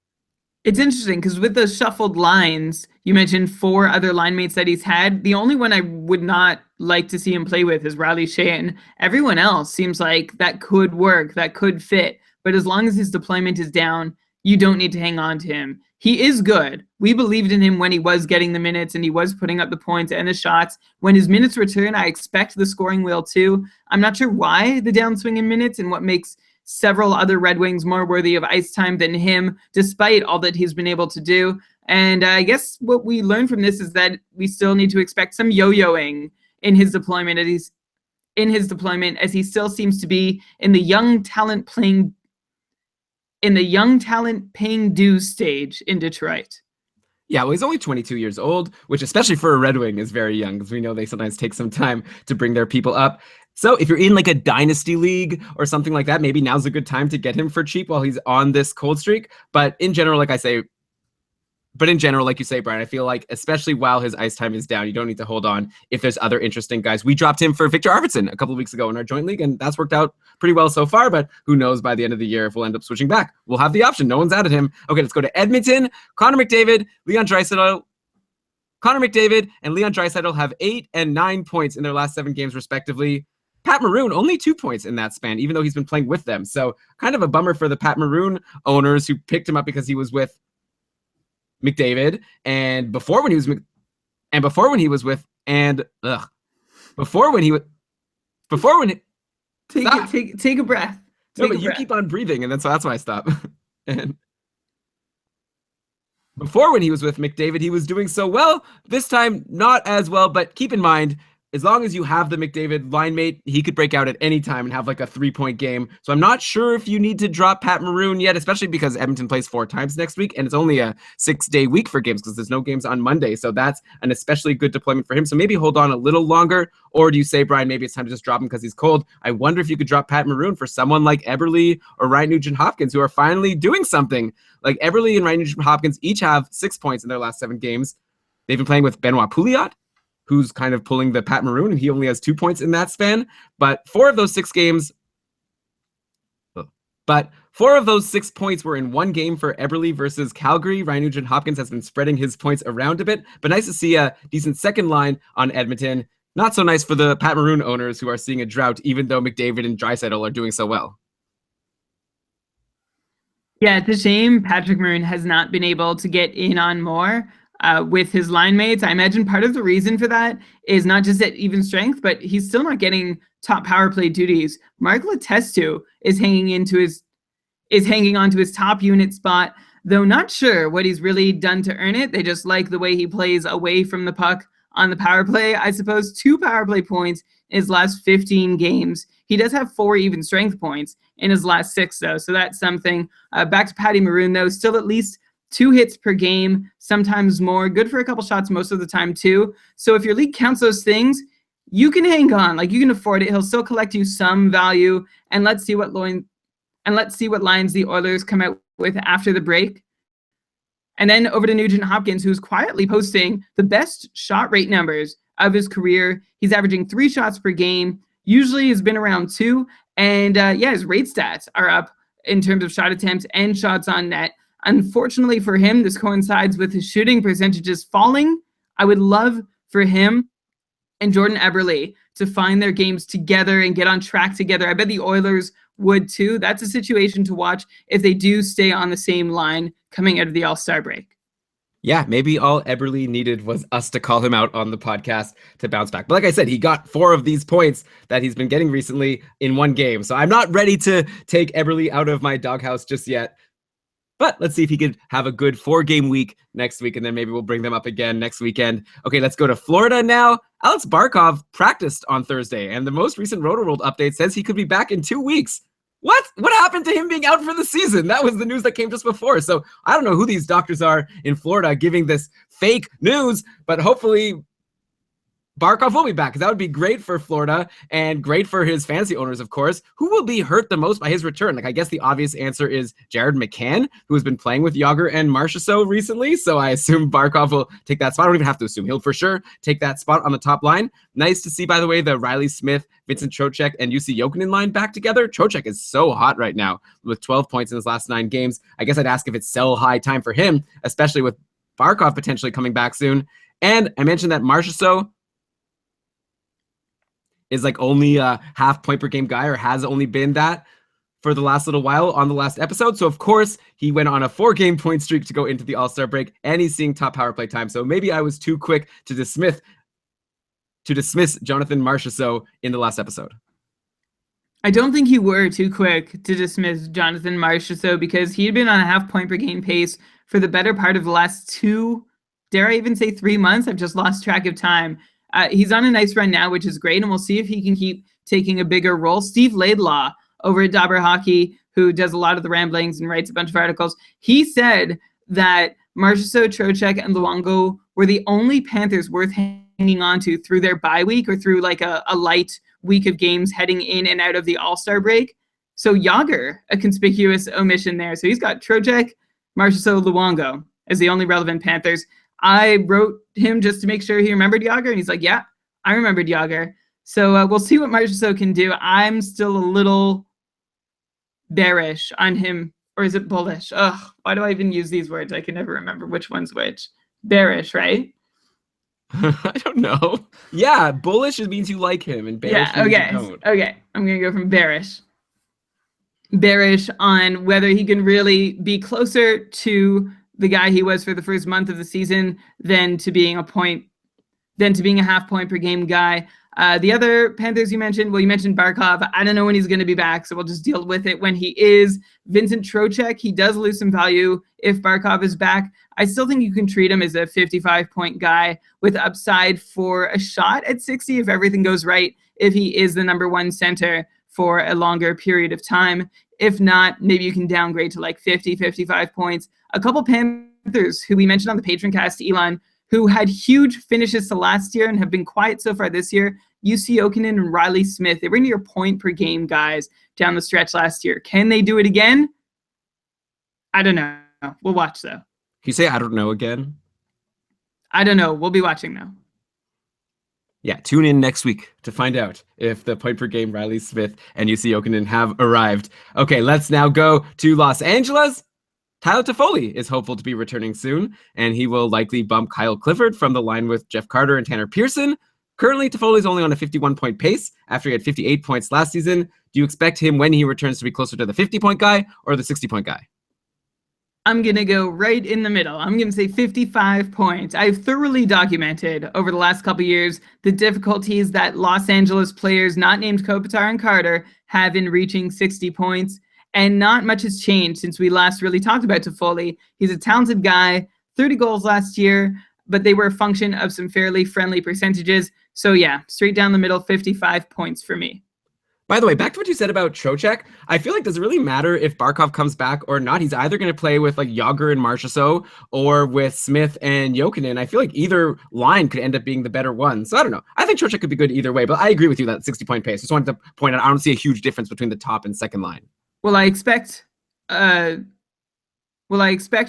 It's interesting because with the shuffled lines, you mentioned 4 other line mates that he's had. The only one I would not like to see him play with is Riley Sheehan. Everyone else seems like that could work, that could fit. But as long as his deployment is down, you don't need to hang on to him. He is good. We believed in him when he was getting the minutes and he was putting up the points and the shots. When his minutes return, I expect the scoring will too. I'm not sure why the downswing in minutes and what makes several other Red Wings more worthy of ice time than him, despite all that he's been able to do. And I guess what we learned from this is that we still need to expect some yo-yoing in his deployment as he still seems to be in the young talent paying dues stage in Detroit. Yeah, well, he's only 22 years old, which especially for a Red Wing is very young because we know they sometimes take some time to bring their people up. So if you're in like a dynasty league or something like that, maybe now's a good time to get him for cheap while he's on this cold streak. But in general, like you say, Brian, I feel like especially while his ice time is down, you don't need to hold on if there's other interesting guys. We dropped him for Victor Arvidsson a couple of weeks ago in our joint league, and that's worked out pretty well so far, but who knows by the end of the year if we'll end up switching back. We'll have the option. No one's added him. Okay, let's go to Edmonton. Connor McDavid, Leon Draisaitl. Connor McDavid and Leon Draisaitl have 8 and 9 points in their last 7 games, respectively. Pat Maroon, only 2 points in that span, even though he's been playing with them. So kind of a bummer for the Pat Maroon owners who picked him up because he was with McDavid, and before when he was with Take a breath. No, but you keep on breathing, and that's why I stop. And before when he was with McDavid, he was doing so well. This time, not as well, but keep in mind, as long as you have the McDavid line mate, he could break out at any time and have like a 3-point game. So I'm not sure if you need to drop Pat Maroon yet, especially because Edmonton plays 4 times next week, and it's only a 6-day week for games because there's no games on Monday. So that's an especially good deployment for him. So maybe hold on a little longer, or do you say, Brian, maybe it's time to just drop him because he's cold? I wonder if you could drop Pat Maroon for someone like Eberle or Ryan Nugent-Hopkins, who are finally doing something. Like Eberle and Ryan Nugent-Hopkins each have 6 points in their last 7 games. They've been playing with Benoit Pouliot, who's kind of pulling the Pat Maroon, and he only has 2 points in that span. But 4 of those 6 points were in one game for Eberle versus Calgary. Ryan Nugent-Hopkins has been spreading his points around a bit, but nice to see a decent second line on Edmonton. Not so nice for the Pat Maroon owners who are seeing a drought, even though McDavid and Draisaitl are doing so well. Yeah, it's a shame Patrick Maroon has not been able to get in on more with his line mates. I imagine part of the reason for that is not just at even strength, but he's still not getting top power play duties. Mark Letestu is hanging onto his top unit spot, though not sure what he's really done to earn it. They just like the way he plays away from the puck on the power play. I suppose 2 power play points in his last 15 games. He does have 4 even strength points in his last 6, though, so that's something. Back to Patty Maroon, though, still at least 2 hits per game, sometimes more. Good for a couple shots most of the time, too. So if your league counts those things, you can hang on. Like, you can afford it. He'll still collect you some value, and let's see what lines the Oilers come out with after the break. And then over to Nugent-Hopkins, who's quietly posting the best shot rate numbers of his career. He's averaging 3 shots per game. Usually has been around 2. And his rate stats are up in terms of shot attempts and shots on net. Unfortunately for him, this coincides with his shooting percentages falling. I would love for him and Jordan Eberle to find their games together and get on track together. I bet the Oilers would too. That's a situation to watch if they do stay on the same line coming out of the All-Star break. Yeah, maybe all Eberle needed was us to call him out on the podcast to bounce back. But like I said, he got 4 of these points that he's been getting recently in one game. So I'm not ready to take Eberle out of my doghouse just yet. But let's see if he could have a good 4-game week next week, and then maybe we'll bring them up again next weekend. Okay, let's go to Florida now. Alex Barkov practiced on Thursday, and the most recent Roto-World update says he could be back in 2 weeks. What happened to him being out for the season? That was the news that came just before. So I don't know who these doctors are in Florida giving this fake news, but hopefully Barkov will be back, because that would be great for Florida and great for his fantasy owners, of course. Who will be hurt the most by his return? Like, I guess the obvious answer is Jared McCann, who has been playing with Jágr and Marchessault recently. So I assume Barkov will take that spot. I don't even have to assume. He'll for sure take that spot on the top line. Nice to see, by the way, the Riley Smith, Vincent Trocheck, and UC Jokinen line back together. Trocheck is so hot right now with 12 points in his last 9 games. I guess I'd ask if it's sell high time for him, especially with Barkov potentially coming back soon. And I mentioned that Marchessault is like only a half point per game guy, or has only been that for the last little while on the last episode. So of course he went on a 4-game point streak to go into the All-Star break, and he's seeing top power play time. So maybe I was too quick to dismiss Jonathan Marchessault in the last episode. I don't think you were too quick to dismiss Jonathan Marchessault, because he had been on a half point per game pace for the better part of the last 2, dare I even say 3 months? I've just lost track of time. He's on a nice run now, which is great, and we'll see if he can keep taking a bigger role. Steve Laidlaw over at Dobber Hockey, who does a lot of the ramblings and writes a bunch of articles, he said that Marchessault, Trocheck, and Luongo were the only Panthers worth hanging on to through their bye week, or through like a light week of games heading in and out of the All-Star break. So Jágr, a conspicuous omission there. So he's got Trocheck, Marchessault, Luongo as the only relevant Panthers. I wrote him just to make sure he remembered Jágr, and he's like, yeah, I remembered Jágr. So we'll see what Marchessault can do. I'm still a little bearish on him, or is it bullish? Ugh, why do I even use these words? I can never remember which one's which. Bearish, right? I don't know. Yeah, bullish means you like him, and bearish means you don't. Okay, I'm going to go from bearish. Bearish on whether he can really be closer to the guy he was for the first month of the season than to being a half point per game guy. The other Panthers you mentioned, you mentioned Barkov. I don't know when he's going to be back, so we'll just deal with it when he is. Vincent Trocheck, he does lose some value if Barkov is back. I still think you can treat him as a 55-point guy with upside for a shot at 60 if everything goes right, if he is the number one center for a longer period of time. If not, maybe you can downgrade to like 50, 55 points. A couple Panthers who we mentioned on the Patreon cast, Elon, who had huge finishes to last year and have been quiet so far this year, UC Jokinen and Riley Smith. They were near point per game guys down the stretch last year. Can they do it again? I don't know. We'll watch, though. Can you say I don't know again? I don't know. We'll be watching, though. Yeah, tune in next week to find out if the point per game Riley Smith and UC Jokinen have arrived. Okay, let's now go to Los Angeles. Tyler Toffoli is hopeful to be returning soon, and he will likely bump Kyle Clifford from the line with Jeff Carter and Tanner Pearson. Currently, Toffoli is only on a 51-point pace after he had 58 points last season. Do you expect him, when he returns, to be closer to the 50-point guy or the 60-point guy? I'm going to go right in the middle. I'm going to say 55 points. I've thoroughly documented over the last couple of years the difficulties that Los Angeles players not named Kopitar and Carter have in reaching 60 points. And not much has changed since we last really talked about Toffoli. He's a talented guy, 30 goals last year, but they were a function of some fairly friendly percentages. So yeah, straight down the middle, 55 points for me. By the way, back to what you said about Trocheck, I feel like does it really matter if Barkov comes back or not? He's either going to play with like Jágr and Marchessault or with Smith and Jokinen. I feel like either line could end up being the better one. So I don't know. I think Trocheck could be good either way, but I agree with you that 60-point pace. Just wanted to point out, I don't see a huge difference between the top and second line. Well, I expect the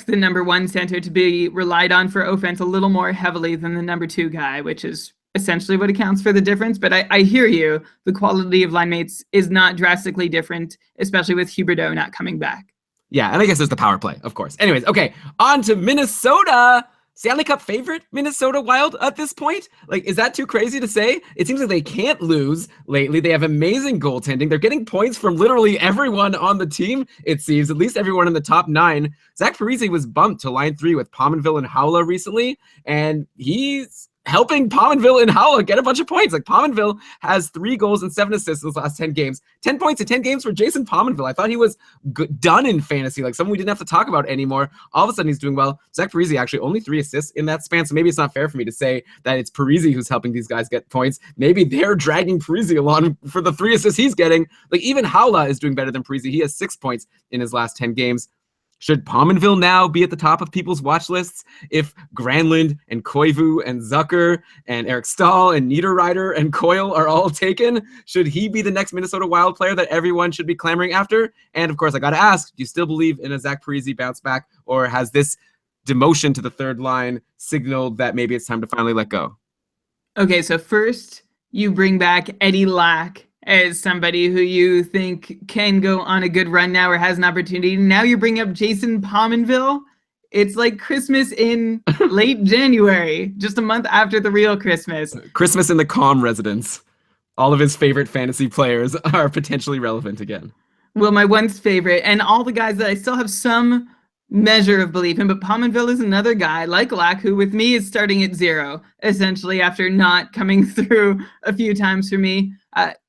number one center to be relied on for offense a little more heavily than the number two guy, which is essentially what accounts for the difference. But I hear you. The quality of line mates is not drastically different, especially with Huberdeau not coming back. Yeah, and I guess there's the power play, of course. Anyways, okay, on to Minnesota. Stanley Cup favorite Minnesota Wild at this point? Like, is that too crazy to say? It seems like they can't lose lately. They have amazing goaltending. They're getting points from literally everyone on the team, it seems, at least everyone in the top 9. Zach Parise was bumped to line 3 with Pominville and Haula recently, and he's helping Pominville and Haula get a bunch of points. Like, Pominville has 3 goals and 7 assists in those last 10 games. 10 points in 10 games for Jason Pominville. I thought he was done in fantasy, like someone we didn't have to talk about anymore. All of a sudden, he's doing well. Zach Parise actually only 3 assists in that span, so maybe it's not fair for me to say that it's Parise who's helping these guys get points. Maybe they're dragging Parise along for the 3 assists he's getting. Like, even Haula is doing better than Parise. He has 6 points in his last 10 games. Should Pominville now be at the top of people's watch lists if Granlund and Koivu and Zucker and Eric Stahl and Niederreiter and Coyle are all taken? Should he be the next Minnesota Wild player that everyone should be clamoring after? And of course, I got to ask, do you still believe in a Zach Parise bounce back, or has this demotion to the third line signaled that maybe it's time to finally let go? Okay, so first you bring back Eddie Lack as somebody who you think can go on a good run now or has an opportunity. Now you bring up Jason Pominville. It's like Christmas in late January, just a month after the real Christmas. Christmas in the calm residence. All of his favorite fantasy players are potentially relevant again. Well, my once favorite, and all the guys that I still have some measure of belief in, but Pominville is another guy like Lack, who with me is starting at 0, essentially, after not coming through a few times for me.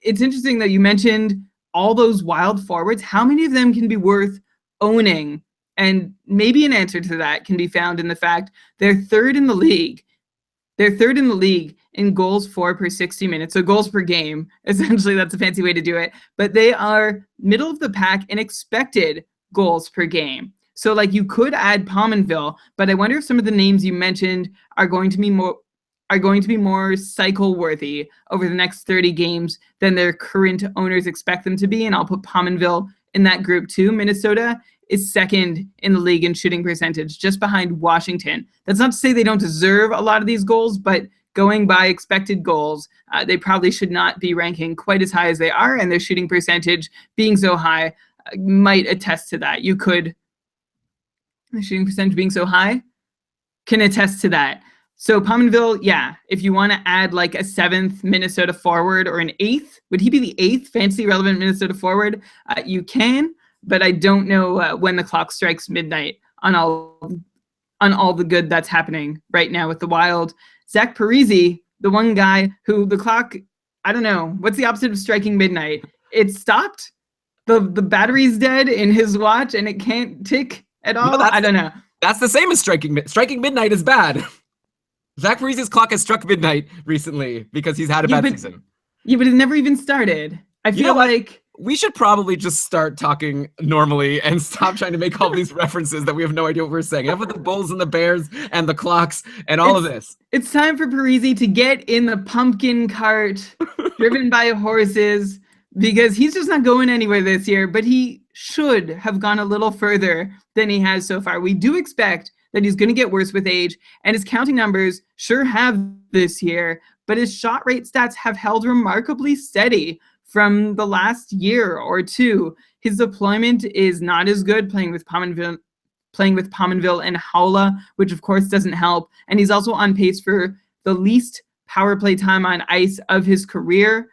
It's interesting that you mentioned all those Wild forwards. How many of them can be worth owning? And maybe an answer to that can be found in the fact they're third in the league. They're third in the league in goals for per 60 minutes. So goals per game, essentially, that's a fancy way to do it. But they are middle of the pack in expected goals per game. So, like, you could add Pominville, but I wonder if some of the names you mentioned are going to be more are going to be more cycle worthy over the next 30 games than their current owners expect them to be. And I'll put Pominville in that group too. Minnesota is second in the league in shooting percentage, just behind Washington. That's not to say they don't deserve a lot of these goals, but going by expected goals, they probably should not be ranking quite as high as they are, and their shooting percentage being so high might attest to that. The shooting percentage being so high can attest to that. So Pominville, yeah, if you want to add like a 7th Minnesota forward or an 8th, would he be the 8th fantasy relevant Minnesota forward? You can, but I don't know when the clock strikes midnight on all the good that's happening right now with the Wild. Zach Parise, the one guy who the clock, I don't know, what's the opposite of striking midnight? It stopped. The battery's dead in his watch and it can't tick at all. No, I don't know. That's the same as striking midnight is bad. Zach Parise's clock has struck midnight recently because he's had a bad season. Yeah, but it never even started. I feel like we should probably just start talking normally and stop trying to make all these references that we have no idea what we're saying. Enough with the Bulls and the Bears and the clocks and all of this. It's time for Parise to get in the pumpkin cart driven by horses, because he's just not going anywhere this year, but he should have gone a little further than he has so far. We do expect that he's going to get worse with age, and his counting numbers sure have this year, but his shot rate stats have held remarkably steady from the last year or two. His deployment is not as good playing with Pominville and Haula, which of course doesn't help, and he's also on pace for the least power play time on ice of his career.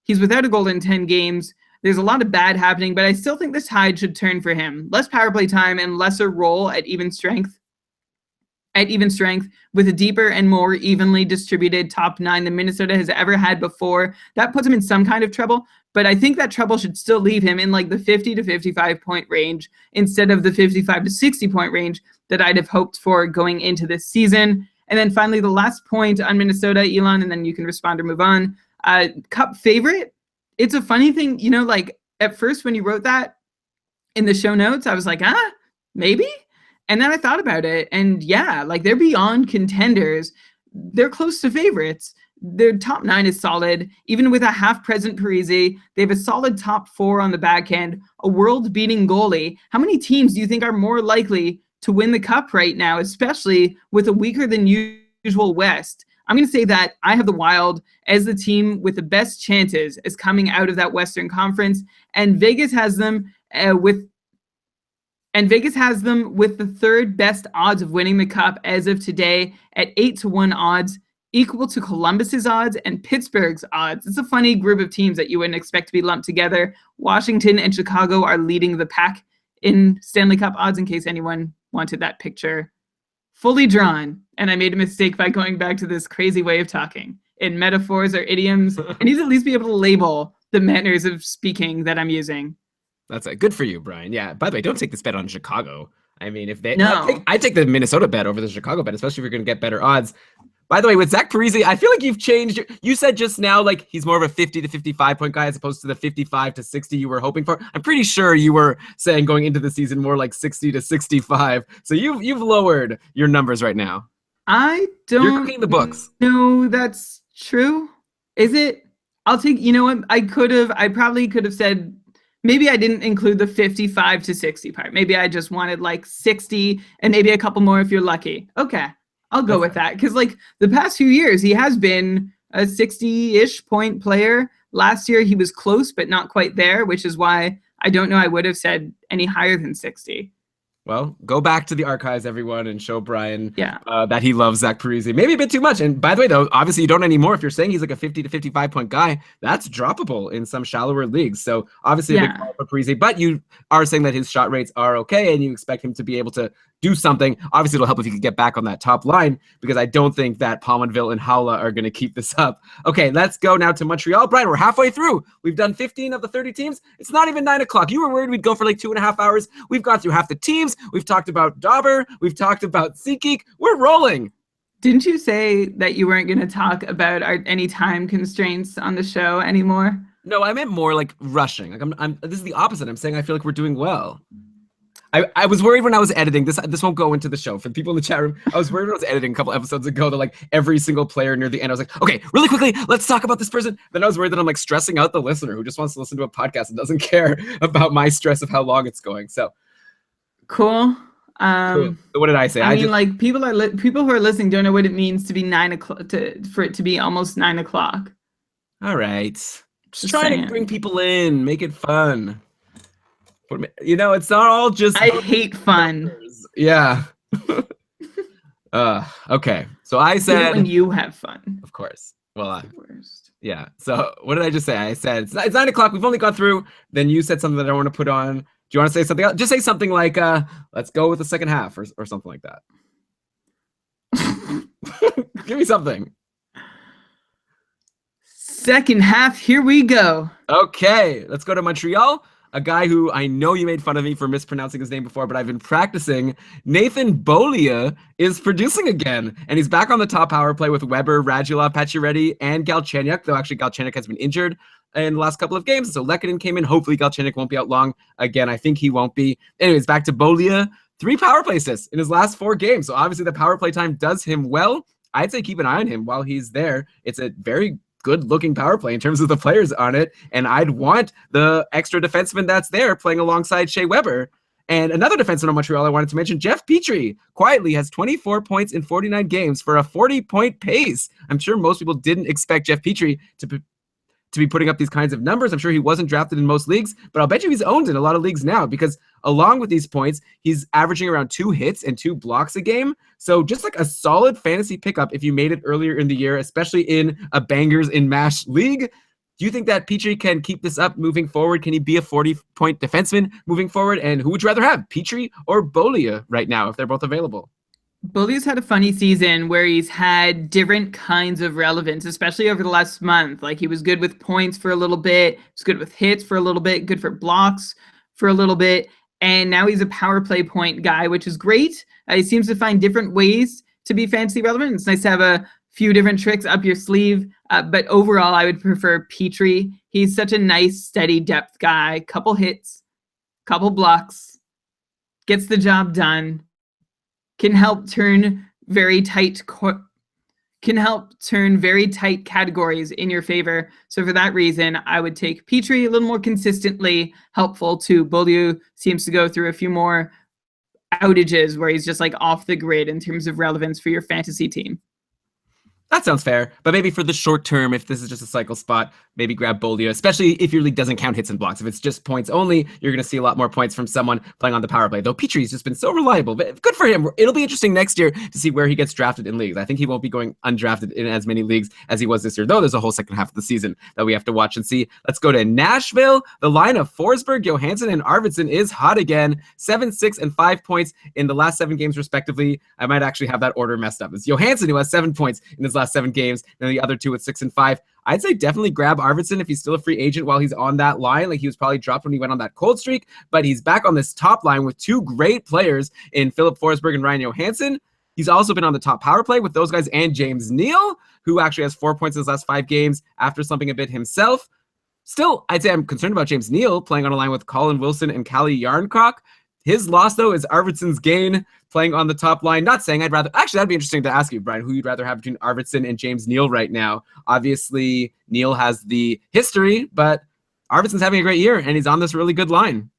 He's without a goal in 10 games. There's a lot of bad happening, but I still think this tide should turn for him. Less power play time and lesser role at even strength with a deeper and more evenly distributed top 9 than Minnesota has ever had before. That puts him in some kind of trouble, but I think that trouble should still leave him in like the 50 to 55 point range instead of the 55 to 60 point range that I'd have hoped for going into this season. And then finally, the last point on Minnesota, Elon, and then you can respond or move on. Cup favorite. It's a funny thing, like at first when you wrote that in the show notes, I was like, maybe. And then I thought about it, and yeah, like they're beyond contenders. They're close to favorites. Their top 9 is solid. Even with a half-present Parise, they have a solid top 4 on the back end, a world-beating goalie. How many teams do you think are more likely to win the Cup right now, especially with a weaker than usual West? I'm going to say that I have the Wild as the team with the best chances as coming out of that Western Conference, and Vegas has them with the third best odds of winning the Cup as of today at 8-1 odds, equal to Columbus's odds and Pittsburgh's odds. It's a funny group of teams that you wouldn't expect to be lumped together. Washington and Chicago are leading the pack in Stanley Cup odds, in case anyone wanted that picture fully drawn. And I made a mistake by going back to this crazy way of talking in metaphors or idioms. I need to at least be able to label the manners of speaking that I'm using. That's good for you, Brian. Yeah. By the way, don't take this bet on Chicago. I mean, I take the Minnesota bet over the Chicago bet, especially if you're going to get better odds. By the way, with Zach Parise, I feel like you've changed. You said just now, like he's more of a 50 to 55 point guy as opposed to the 55 to 60 you were hoping for. I'm pretty sure you were saying going into the season more like 60 to 65. So you've lowered your numbers right now. I don't. You're cooking the books. No, that's true. Is it? I'll take. You know what? I probably could have said. Maybe I didn't include the 55 to 60 part. Maybe I just wanted like 60 and maybe a couple more if you're lucky. Okay, I'll go with that. Because like the past few years, he has been a 60-ish point player. Last year, he was close, but not quite there, which is why I don't know I would have said any higher than 60. Well, go back to the archives, everyone, and show Brian Yeah. That he loves Zach Parise. Maybe a bit too much. And by the way, though, obviously you don't anymore. If you're saying he's like a 50 to 55 point guy, that's droppable in some shallower leagues. So obviously a big call for Parise, but you are saying that his shot rates are okay and you expect him to be able to do something. Obviously, it'll help if he could get back on that top line, because I don't think that Pominville and Haula are going to keep this up. Okay, let's go now to Montreal. Brian, we're halfway through. We've done 15 of the 30 teams. It's not even 9 o'clock. You were worried we'd go for like 2.5 hours. We've gone through half the teams. We've talked about Dauber. We've talked about SeatGeek. We're rolling. Didn't you say that you weren't going to talk about any time constraints on the show anymore? No, I meant more like rushing. Like this is the opposite. I'm saying I feel like we're doing well. I was worried when I was editing this. This won't go into the show for the people in the chat room. I was worried when I was editing a couple episodes ago that like every single player near the end, I was like, okay, really quickly, let's talk about this person. Then I was worried that I'm like stressing out the listener who just wants to listen to a podcast and doesn't care about my stress of how long it's going. So Cool. cool. So what did I say? I mean, like people who are listening don't know what it means to be 9 o'clock for it to be almost 9 o'clock. All right. Just trying saying. to bring people in, make it fun. You know, it's not all just. I hate fun. Numbers. Yeah. Okay. So I said. When you have fun. Of course. Well, yeah. So what did I just say? I said it's 9 o'clock. We've only gone through. Then you said something that I want to put on. Do you want to say something else? Just say something like, let's go with the second half or something like that. Give me something. Second half, here we go. Okay, let's go to Montreal. A guy who I know you made fun of me for mispronouncing his name before, but I've been practicing. Nathan Beaulieu is producing again, and he's back on the top power play with Weber, Radulov, Pacioretty, and Galchenyuk, though actually Galchenyuk has been injured in the last couple of games, so Lehkonen came in. Hopefully Galchenyuk won't be out long. Again, I think he won't be. Anyways, back to Beaulieu. 3 power play assists in his last 4 games, so obviously the power play time does him well. I'd say keep an eye on him while he's there. It's a very good-looking power play in terms of the players on it, and I'd want the extra defenseman that's there playing alongside Shea Weber. And another defenseman on Montreal I wanted to mention, Jeff Petrie, quietly has 24 points in 49 games for a 40-point pace. I'm sure most people didn't expect Jeff Petrie to be putting up these kinds of numbers. I'm sure he wasn't drafted in most leagues, but I'll bet you he's owned in a lot of leagues now because along with these points, he's averaging around 2 hits and 2 blocks a game. So just like a solid fantasy pickup if you made it earlier in the year, especially in a bangers in mash league. Do you think that Petrie can keep this up moving forward? Can he be a 40-point defenseman moving forward? And who would you rather have, Petrie or Beaulieu right now if they're both available? Beaulieu's had a funny season where he's had different kinds of relevance, especially over the last month. Like he was good with points for a little bit, he's good with hits for a little bit, good for blocks for a little bit, and now he's a power play point guy, which is great. He seems to find different ways to be fantasy relevant. It's nice to have a few different tricks up your sleeve, but overall, I would prefer Petrie. He's such a nice, steady depth guy. Couple hits, couple blocks, gets the job done. Can help turn very tight categories in your favor. So for that reason, I would take Petrie a little more consistently helpful to Beaulieu. Seems to go through a few more outages where he's just like off the grid in terms of relevance for your fantasy team. That sounds fair, but maybe for the short term, if this is just a cycle spot, maybe grab Beaulieu, especially if your league doesn't count hits and blocks. If it's just points only, you're going to see a lot more points from someone playing on the power play. Though Petrie's just been so reliable, but good for him. It'll be interesting next year to see where he gets drafted in leagues. I think he won't be going undrafted in as many leagues as he was this year, though there's a whole second half of the season that we have to watch and see. Let's go to Nashville. The line of Forsberg, Johansson, and Arvidsson is hot again. 7, 6, and 5 points in the last 7 games, respectively. I might actually have that order messed up. It's Johansson who has 7 points in his last 7 games, and the other 2 with 6 and 5. I'd say definitely grab Arvidsson if he's still a free agent while he's on that line. Like he was probably dropped when he went on that cold streak, but he's back on this top line with 2 great players in Philip Forsberg and Ryan Johansson. He's also been on the top power play with those guys and James Neal, who actually has 4 points in his last 5 games after slumping a bit himself. Still, I'd say I'm concerned about James Neal playing on a line with Colin Wilson and Calle Jarnkrok. His loss, though, is Arvidsson's gain playing on the top line. Not saying I'd rather... Actually, that'd be interesting to ask you, Brian, who you'd rather have between Arvidsson and James Neal right now. Obviously, Neal has the history, but Arvidsson's having a great year, and he's on this really good line.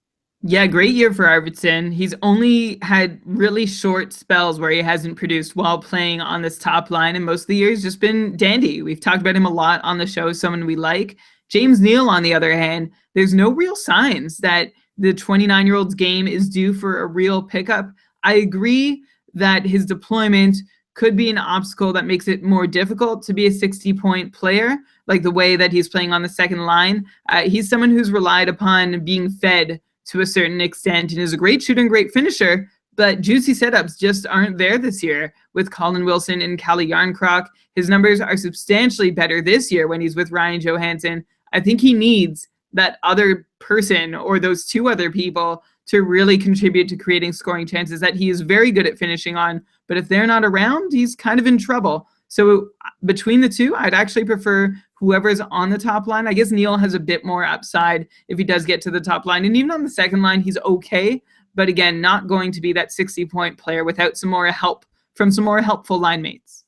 Yeah, great year for Arvidsson. He's only had really short spells where he hasn't produced while playing on this top line, and most of the year he's just been dandy. We've talked about him a lot on the show, someone we like. James Neal, on the other hand, there's no real signs that the 29-year-old's game is due for a real pickup. I agree that his deployment could be an obstacle that makes it more difficult to be a 60-point player, like the way that he's playing on the second line. He's someone who's relied upon being fed to a certain extent and is a great shooter and great finisher, but juicy setups just aren't there this year with Colin Wilson and Calle Jarnkrok. His numbers are substantially better this year when he's with Ryan Johansson. I think he needs that other person or those 2 other people to really contribute to creating scoring chances that he is very good at finishing on. But if they're not around, he's kind of in trouble. So between the 2, I'd actually prefer whoever's on the top line. I guess Neal has a bit more upside if he does get to the top line. And even on the second line, he's okay. but again, not going to be that 60-point player without some more help from some more helpful line mates.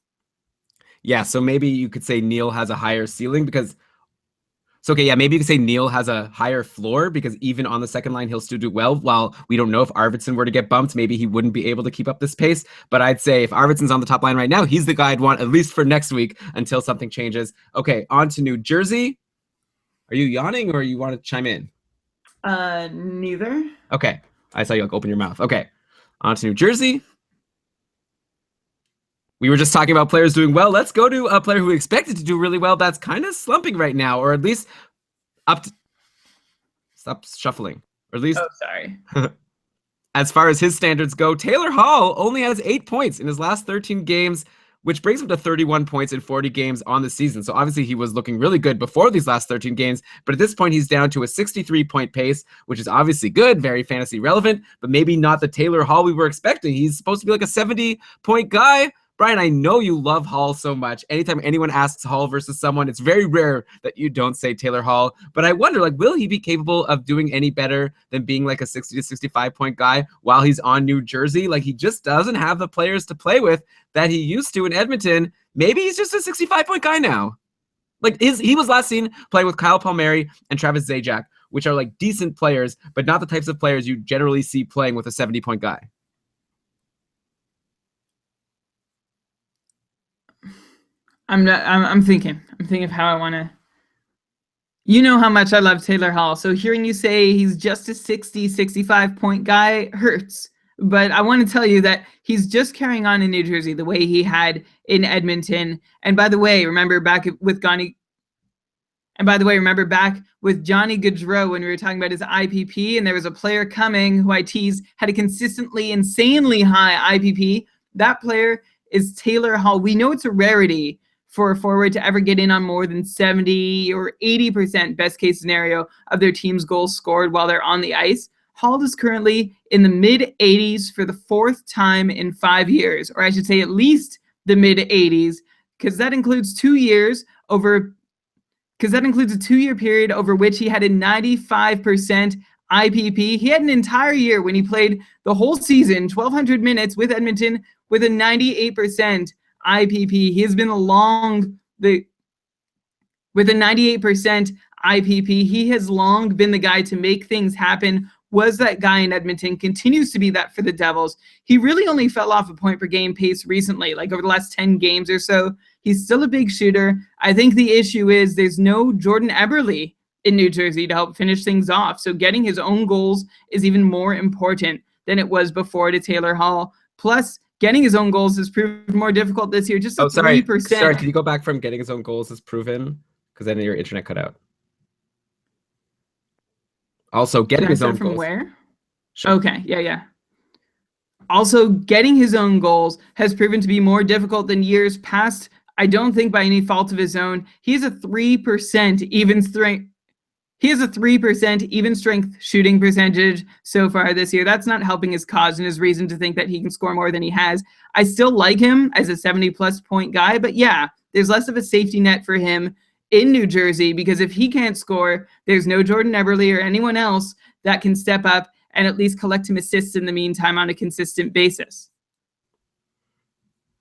Yeah, so maybe you could say Neil has a higher ceiling because maybe you could say Neil has a higher floor because even on the second line, he'll still do well. While we don't know if Arvidsson were to get bumped, maybe he wouldn't be able to keep up this pace. But I'd say if Arvidsson's on the top line right now, he's the guy I'd want at least for next week until something changes. Okay, on to New Jersey. Are you yawning or you want to chime in? Neither. Okay, I saw you like open your mouth. Okay, on to New Jersey. We were just talking about players doing well. Let's go to a player who we expected to do really well that's kind of slumping right now, or at least stop shuffling. Or at least sorry. As far as his standards go, Taylor Hall only has 8 points in his last 13 games, which brings him to 31 points in 40 games on the season. So obviously he was looking really good before these last 13 games, but at this point he's down to a 63-point pace, which is obviously good, very fantasy relevant, but maybe not the Taylor Hall we were expecting. He's supposed to be like a 70-point guy. Brian, I know you love Hall so much. Anytime anyone asks Hall versus someone, it's very rare that you don't say Taylor Hall. But I wonder, like, will he be capable of doing any better than being like a 60 to 65-point guy while he's on New Jersey? Like, he just doesn't have the players to play with that he used to in Edmonton. Maybe he's just a 65-point guy now. Like, he was last seen playing with Kyle Palmieri and Travis Zajac, which are like decent players, but not the types of players you generally see playing with a 70-point guy. I'm thinking of how I want to. You know how much I love Taylor Hall, so hearing you say he's just a 60, 65-point guy hurts. But I want to tell you that he's just carrying on in New Jersey the way he had in Edmonton. And by the way, remember back with Johnny Gaudreau when we were talking about his IPP, and there was a player coming who I teased had a consistently insanely high IPP. That player is Taylor Hall. We know it's a rarity for a forward to ever get in on more than 70 or 80% best case scenario of their team's goals scored while they're on the ice. Hall is currently in the mid-80s for the fourth time in 5 years, or I should say at least the mid-80s, because that includes 2 years because that includes a 2-year period over which he had a 95% IPP. He had an entire year when he played the whole season, 1,200 minutes with Edmonton, with a 98% IPP. He has been with a 98% IPP. He has long been the guy to make things happen, was that guy in Edmonton, continues to be that for the Devils. He really only fell off a point per game pace recently, like over the last 10 games or so. He's still a big shooter. I think the issue is there's no Jordan Eberle in New Jersey to help finish things off. So getting his own goals is even more important than it was before to Taylor Hall. Plus, getting his own goals has proved more difficult this year. Just 3%. Sorry, can you go back from getting his own goals is proven? Because then your internet cut out. Also, getting his own from goals. Where? Sure. Okay, yeah. Also, getting his own goals has proven to be more difficult than years past. I don't think by any fault of his own. He has a 3% even strength. He has a 3% even strength shooting percentage so far this year. That's not helping his cause and his reason to think that he can score more than he has. I still like him as a 70-plus point guy, but yeah, there's less of a safety net for him in New Jersey because if he can't score, there's no Jordan Eberle or anyone else that can step up and at least collect him assists in the meantime on a consistent basis.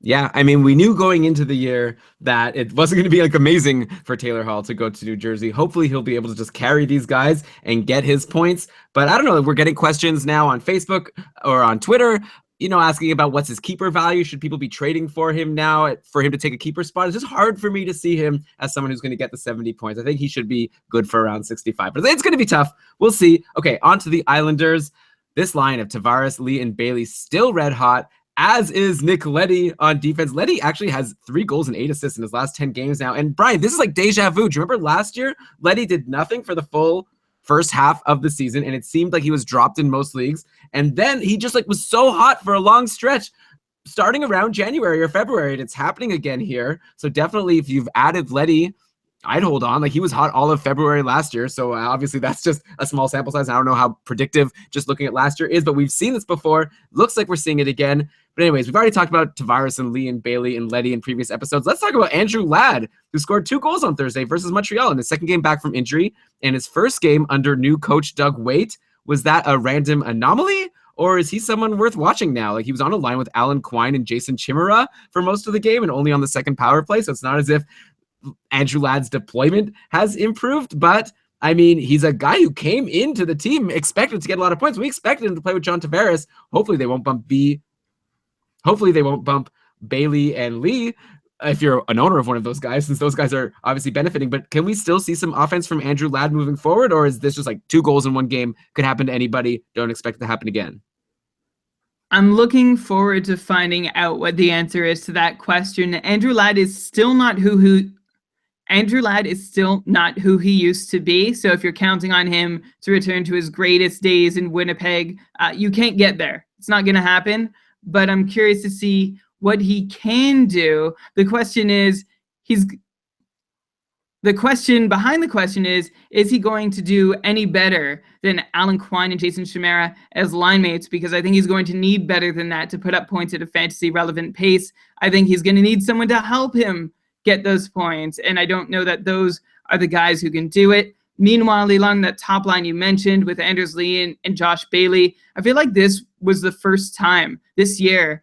Yeah, I mean, we knew going into the year that it wasn't going to be like amazing for Taylor Hall to go to New Jersey. Hopefully he'll be able to just carry these guys and get his points. But I don't know, we're getting questions now on Facebook or on Twitter, asking about what's his keeper value. Should people be trading for him now for him to take a keeper spot? It's just hard for me to see him as someone who's going to get the 70 points. I think he should be good for around 65, but it's going to be tough. We'll see. Okay, on to the Islanders. This line of Tavares, Lee, and Bailey still red hot, as is Nick Leddy on defense. Leddy actually has 3 goals and 8 assists in his last 10 games now. And Brian, this is like deja vu. Do you remember last year? Leddy did nothing for the full first half of the season, and it seemed like he was dropped in most leagues. And then he just was so hot for a long stretch, starting around January or February, and it's happening again here. So definitely, if you've added Leddy, I'd hold on. He was hot all of February last year. So obviously that's just a small sample size. I don't know how predictive just looking at last year is, but we've seen this before. Looks like we're seeing it again. But anyways, we've already talked about Tavares and Lee and Bailey and Leddy in previous episodes. Let's talk about Andrew Ladd, who scored 2 goals on Thursday versus Montreal in his second game back from injury. And his first game under new coach Doug Waite. Was that a random anomaly? or is he someone worth watching now? Like, he was on a line with Alan Quine and Jason Chimera for most of the game and only on the second power play, so it's not as if Andrew Ladd's deployment has improved, but I mean, he's a guy who came into the team expected to get a lot of points. We expected him to play with John Tavares. Hopefully they won't bump Bailey and Lee if you're an owner of one of those guys, since those guys are obviously benefiting. But can we still see some offense from Andrew Ladd moving forward, or is this just like 2 goals in one game? Could happen to anybody. Don't expect it to happen again. I'm looking forward to finding out what the answer is to that question. Andrew Ladd is still not who he used to be. So if you're counting on him to return to his greatest days in Winnipeg, you can't get there. It's not going to happen. But I'm curious to see what he can do. The question behind the question is he going to do any better than Alan Quine and Jason Chimera as line mates? Because I think he's going to need better than that to put up points at a fantasy relevant pace. I think he's going to need someone to help him get those points, and I don't know that those are the guys who can do it. Meanwhile, along that top line you mentioned with Anders Lee and Josh Bailey, I feel like this was the first time this year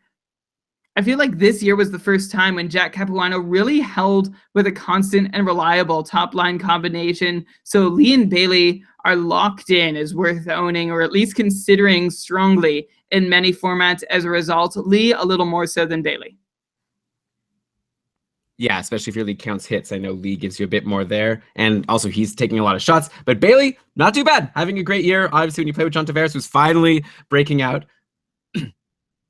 was the first time when Jack Capuano really held with a constant and reliable top line combination. So Lee and Bailey are locked in as worth owning, or at least considering strongly in many formats as a result. Lee a little more so than Bailey. Yeah, especially if your league counts hits. I know Lee gives you a bit more there. And also, he's taking a lot of shots. But Bailey, not too bad. Having a great year. Obviously, when you play with John Tavares, who's finally breaking out.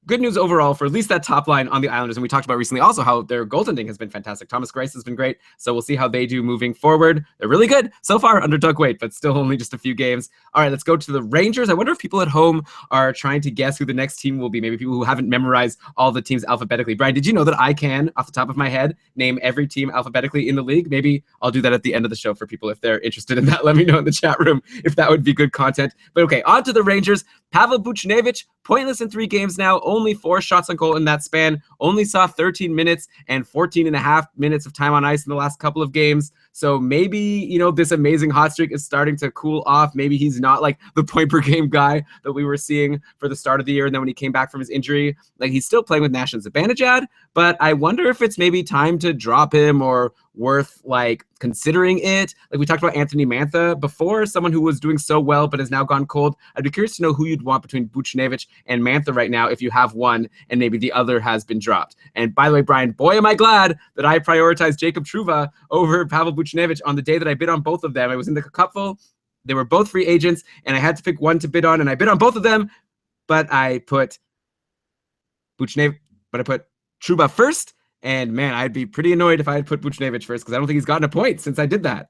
Good news overall for at least that top line on the Islanders. And we talked about recently also how their goaltending has been fantastic. Thomas Greiss has been great. So we'll see how they do moving forward. They're really good so far under Doug Weight, but still only just a few games. All right, let's go to the Rangers. I wonder if people at home are trying to guess who the next team will be. Maybe people who haven't memorized all the teams alphabetically. Brian, did you know that I can, off the top of my head, name every team alphabetically in the league? Maybe I'll do that at the end of the show for people if they're interested in that. Let me know in the chat room if that would be good content. But okay, on to the Rangers. Pavel Buchnevich, pointless in 3 games now, only 4 shots on goal in that span, only saw 13 minutes and 14 and a half minutes of time on ice in the last couple of games. So maybe, this amazing hot streak is starting to cool off. Maybe he's not like the point per game guy that we were seeing for the start of the year. And then when he came back from his injury, like he's still playing with National Zibanejad, but I wonder if it's maybe time to drop him or worth like considering it. Like we talked about Anthony Mantha before, someone who was doing so well but has now gone cold. I'd be curious to know who you'd want between Buchnevich and Mantha right now if you have one and maybe the other has been dropped. And by the way, Brian, boy, am I glad that I prioritized Jacob Trouba over Pavel Buchnevich on the day that I bid on both of them. I was in the cupful. They were both free agents, and I had to pick one to bid on, and I bid on both of them, but I put Trouba first. And man, I'd be pretty annoyed if I had put Buchnevich first because I don't think he's gotten a point since I did that.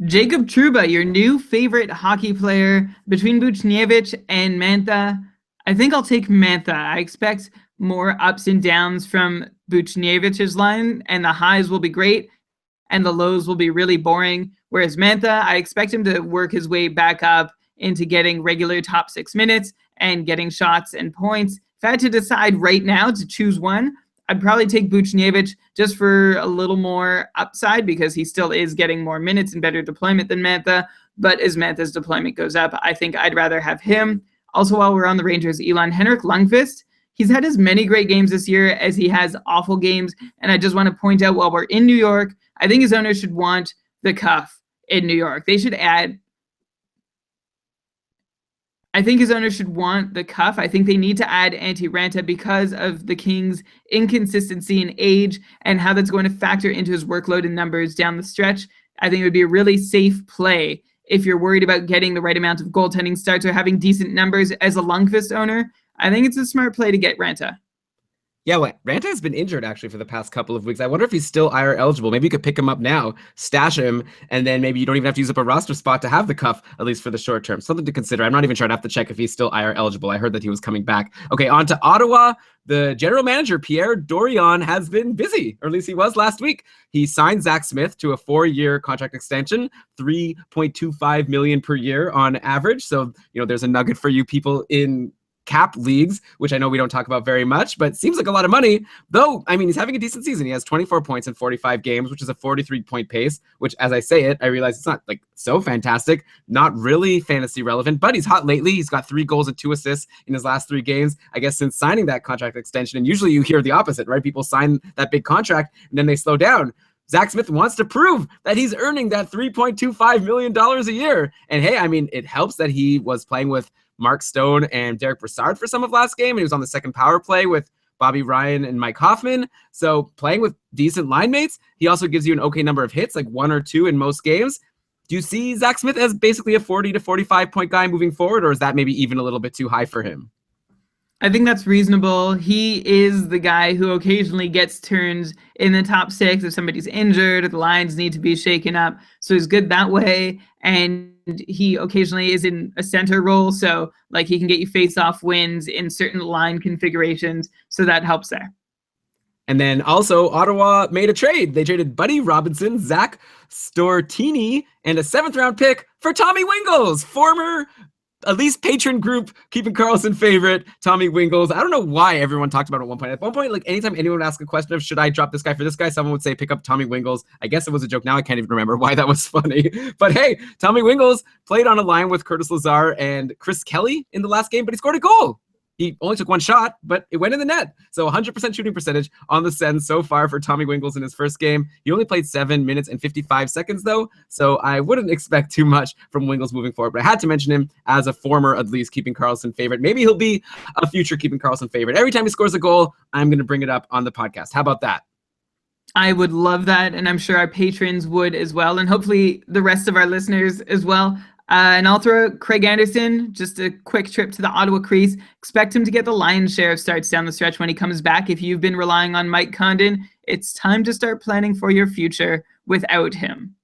Jacob Trouba, your new favorite hockey player between Buchnevich and Mantha. I think I'll take Mantha. I expect more ups and downs from Buchnevich's line, and the highs will be great and the lows will be really boring. Whereas Mantha, I expect him to work his way back up into getting regular top 6 minutes and getting shots and points. If I had to decide right now to choose one, I'd probably take Buchnevich just for a little more upside because he still is getting more minutes and better deployment than Mantha. But as Mantha's deployment goes up, I think I'd rather have him. Also, while we're on the Rangers, Elon Henrik Lundqvist, he's had as many great games this year as he has awful games. And I just want to point out, while we're in New York, I think his owners should want the cuff in New York. I think his owners should want the cuff. I think they need to add Antti Ranta because of the Kings' inconsistency in age and how that's going to factor into his workload and numbers down the stretch. I think it would be a really safe play if you're worried about getting the right amount of goaltending starts or having decent numbers as a Lundqvist owner. I think it's a smart play to get Ranta. Yeah, well, Ranta has been injured actually for the past couple of weeks. I wonder if he's still IR eligible. Maybe you could pick him up now, stash him, and then maybe you don't even have to use up a roster spot to have the cuff, at least for the short term. Something to consider. I'm not even sure. I'd have to check if he's still IR eligible. I heard that he was coming back. Okay, on to Ottawa. The general manager, Pierre Dorion, has been busy, or at least he was last week. He signed Zach Smith to a 4-year contract extension, $3.25 million per year on average. So, there's a nugget for you people in cap leagues, which I know we don't talk about very much, but seems like a lot of money. Though, I mean, he's having a decent season. He has 24 points in 45 games, which is a 43-point pace, which as I say it, I realize it's not like so fantastic, not really fantasy relevant, but he's hot lately. He's got 3 goals and 2 assists in his last 3 games, I guess, since signing that contract extension. And usually you hear the opposite, right? People sign that big contract and then they slow down. Zach Smith wants to prove that he's earning that $3.25 million a year. And hey, I mean, it helps that he was playing with Mark Stone and Derek Brassard for some of last game, and he was on the second power play with Bobby Ryan and Mike Hoffman. So playing with decent line mates, he also gives you an okay number of hits, like 1 or 2 in most games. Do you see Zach Smith as basically a 40 to 45 point guy moving forward, or is that maybe even a little bit too high for him? I think that's reasonable. He is the guy who occasionally gets turns in the top 6 if somebody's injured or the lines need to be shaken up. So he's good that way. And he occasionally is in a center role. So like he can get you face-off wins in certain line configurations. So that helps there. And then also Ottawa made a trade. They traded Buddy Robinson, Zach Stortini, and a 7th-round pick for Tommy Wingels, former at least patron group keeping Karlsson favorite, Tommy Wingels. I don't know why everyone talked about it at one point. At one point, like anytime anyone would ask a question of should I drop this guy for this guy, someone would say pick up Tommy Wingels. I guess it was a joke. Now I can't even remember why that was funny. But hey, Tommy Wingels played on a line with Curtis Lazar and Chris Kelly in the last game, but he scored a goal. He only took 1 shot, but it went in the net. So 100% shooting percentage on the Sens so far for Tommy Wingels in his first game. He only played 7 minutes and 55 seconds, though, so I wouldn't expect too much from Wingels moving forward. But I had to mention him as a former, at least, keeping Karlsson favorite. Maybe he'll be a future keeping Karlsson favorite. Every time he scores a goal, I'm going to bring it up on the podcast. How about that? I would love that, and I'm sure our patrons would as well, and hopefully the rest of our listeners as well. And I'll throw Craig Anderson, just a quick trip to the Ottawa crease. Expect him to get the lion's share of starts down the stretch when he comes back. If you've been relying on Mike Condon, it's time to start planning for your future without him.